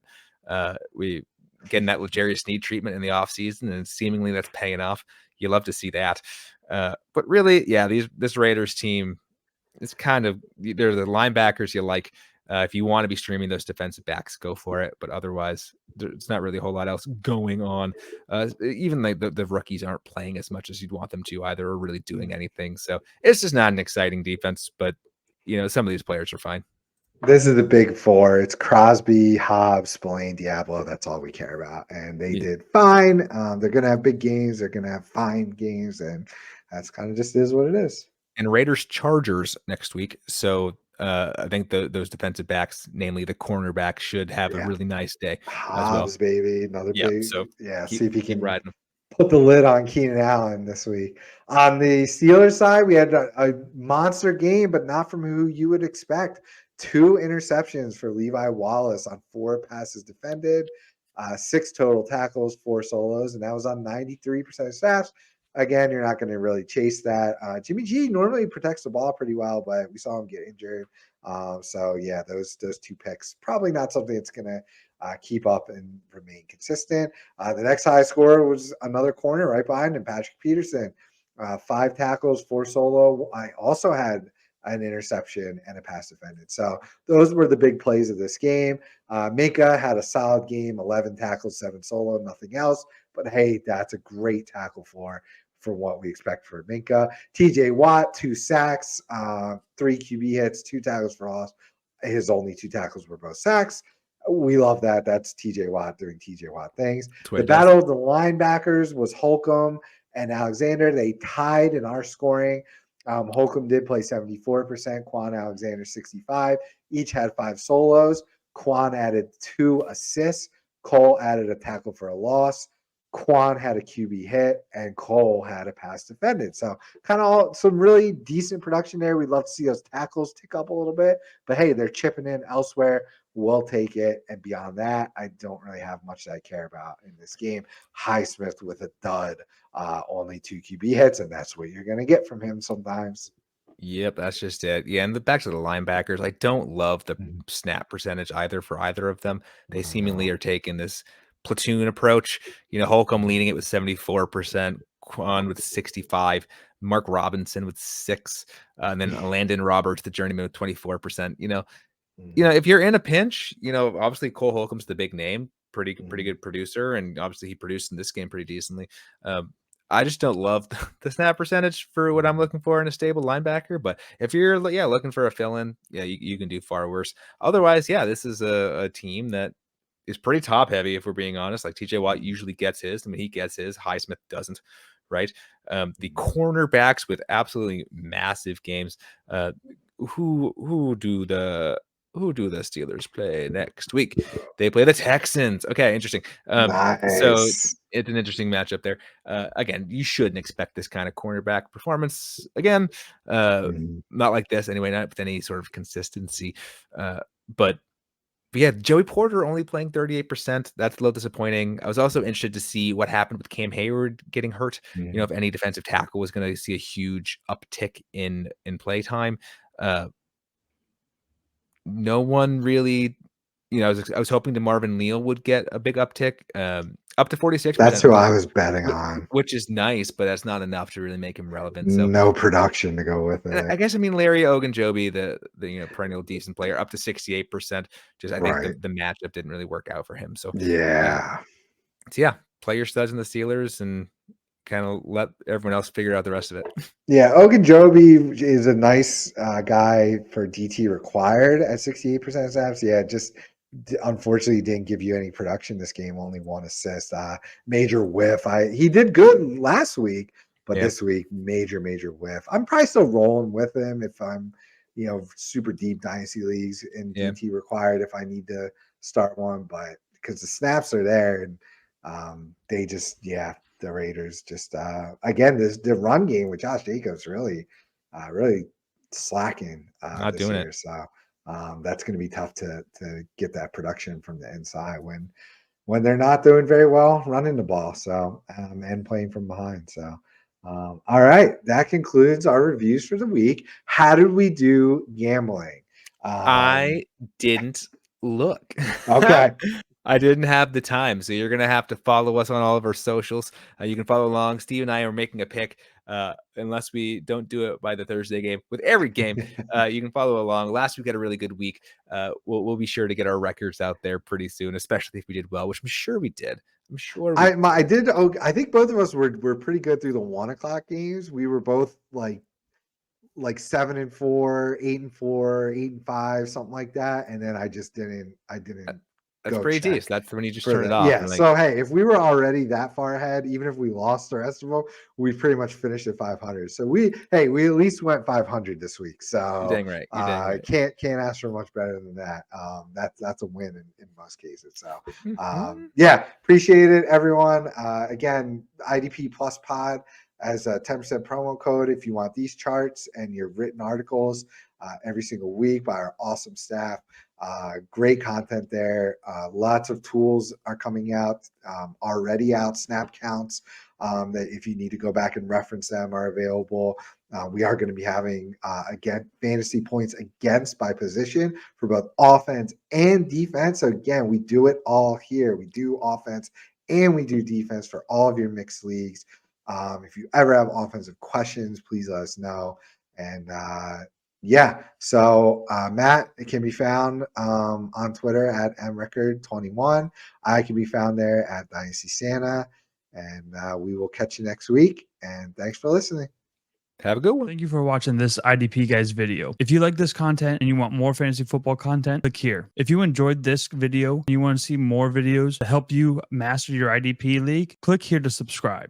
We getting that L'Jarius Sneed treatment in the offseason, and seemingly that's paying off. You love to see that. But really, yeah, this Raiders team, it's kind of they're the linebackers you like. If you want to be streaming those defensive backs, go for it. But otherwise, there's not really a whole lot else going on. Even like the rookies aren't playing as much as you'd want them to either, or really doing anything. So it's just not an exciting defense. But some of these players are fine. This is the big four. It's Crosby, Hobbs, Spillane, Diablo. That's all we care about. And they Yeah. did fine. They're going to have big games. They're going to have fine games. And that's kind of just is what it is. And Raiders Chargers next week. So I think those defensive backs, namely the cornerback, should have a Yeah. really nice day as well. Hobbs, baby. Another Yeah. big, So yeah. See keep if he keep can riding. put the lid on Keenan Allen this week. On the Steelers side, we had a monster game, but not from who you would expect. 2 interceptions for Levi Wallace on 4 passes defended, 6 total tackles, 4 solos, and that was on 93% of snaps. Again, you're not going to really chase that. Jimmy G normally protects the ball pretty well, but we saw him get injured. So yeah, those 2 picks probably not something that's going to keep up and remain consistent. The next high scorer was another corner right behind him, Patrick Peterson. 5 tackles, 4 solo. I also had an interception and a pass defended. So those were the big plays of this game. Minka had a solid game, 11 tackles, 7 solo, nothing else. But hey, that's a great tackle for what we expect for Minka. TJ Watt, 2 sacks, 3 QB hits, 2 tackles for loss. His only 2 tackles were both sacks. We love that. That's TJ Watt doing TJ Watt things. That's what The he does. battle of the linebackers was Holcomb and Alexander. They tied in our scoring. Holcomb did play 74%, Quan Alexander 65. Each had 5 solos. Quan added 2 assists. Cole added a tackle for a loss. Quan had a QB hit, and Cole had a pass defended. So kind of some really decent production there. We'd love to see those tackles tick up a little bit, but hey, they're chipping in elsewhere. We'll take it. And beyond that, I don't really have much that I care about in this game. Highsmith with a dud, only 2 QB hits, and that's what you're going to get from him sometimes. Yep, that's just it. Yeah, and back to the linebackers. I don't love the Mhm. snap percentage either for either of them. They I seemingly know. are taking this platoon approach. Holcomb Mhm. leading it with 74%, Quan with 65, Mark Robinson with 6, and then Landon Roberts, the journeyman, with 24%. Mhm. If you're in a pinch, obviously Cole Holcomb's the big name, pretty Mhm. good producer, and obviously he produced in this game pretty decently. I just don't love the snap percentage for what I'm looking for in a stable linebacker. But if you're looking for a fill-in, yeah, you can do far worse. Otherwise, yeah, this is a team that is pretty top heavy, if we're being honest. Like TJ Watt Mhm. usually gets his. I mean, he gets his. Highsmith doesn't, right? The Mhm. cornerbacks with absolutely massive games. Uh, who do the Steelers play next week? They play the Texans. Okay, interesting. So Nice. it's an interesting matchup there. Again, you shouldn't expect this kind of cornerback performance again. Uh, Mhm. Not like this anyway, not with any sort of consistency. Uh, but yeah, Joey Porter only playing 38%. That's a little disappointing. I was also interested to see what happened with Cam Hayward getting hurt. If Mhm. any defensive tackle was going to see a huge uptick in play time. Uh, no one really, I was hoping to Marvin Leal would get a big uptick, up to That's 46%, who I was betting on. which is nice, but that's not enough to really make him relevant. So No production to go with I it. guess, I mean, Larry Ogunjobi, the perennial decent player, up to 68%. Just I think the Right. the matchup didn't really work out for him. Uh, Yeah. so yeah, play your studs in the Steelers and kind of let everyone else figure out the rest of it. Yeah, Ogunjobi is a nice guy for DT required at 68% of snaps. Yeah, just unfortunately didn't give you any production this game, only 1 assist. Major whiff. He did good last week, but Yeah, this week, major whiff. I'm probably still rolling with him if I'm, super deep dynasty leagues in yeah, DT required if I need to start one, but because the snaps are there and they just, yeah, the Raiders just again the run game with Josh Jacobs really slacking not this doing it. year. So that's going to be tough to get that production from the inside when they're not doing very well running the ball. So and playing from behind. So all right, that concludes our reviews for the week. How did we do gambling? Um, I didn't look. okay. I didn't have the time, so you're gonna have to follow us on all of our socials. You can follow along. Steve and I are making a pick. Unless we don't do it by the Thursday game, with every game, you can follow along. Last week had a really good week. We'll be sure to get our records out there pretty soon, especially if we did well, which I'm sure we did. I'm sure we I did. Oh, I think both of us were pretty good through the 1 o'clock games. We were both like like 7-4, 8-4, 8-5, something like that. And then I didn't That's go pretty check decent. That's when you just for turn it that. off Yeah. and like, So hey, if we were already that far ahead, even if we lost the rest of them, we pretty much finished at 500. So we at least went 500 this week. you're So dang right. You're dang right. can't ask for much better than that. That's a win in most cases. So yeah, appreciate it, everyone. Again, IDP Plus Pod as a 10% promo code if you want these charts and your written articles every single week by our awesome staff. Great content there. Lots of tools are coming out, already out. Snap counts that if you need to go back and reference them are available. We are going to be having, again, fantasy points against by position for both offense and defense. So again, we do it all here. We do offense and we do defense for all of your mixed leagues. If you ever have offensive questions, please let us know. And yeah, so Matt can be found on Twitter at mrecord21. I can be found there at Dynasty Santa. And we will catch you next week. And thanks for listening. Have a good one. Thank you for watching this IDP guys video. If you like this content and you want more fantasy football content, click here. If you enjoyed this video and you want to see more videos to help you master your IDP league, click here to subscribe.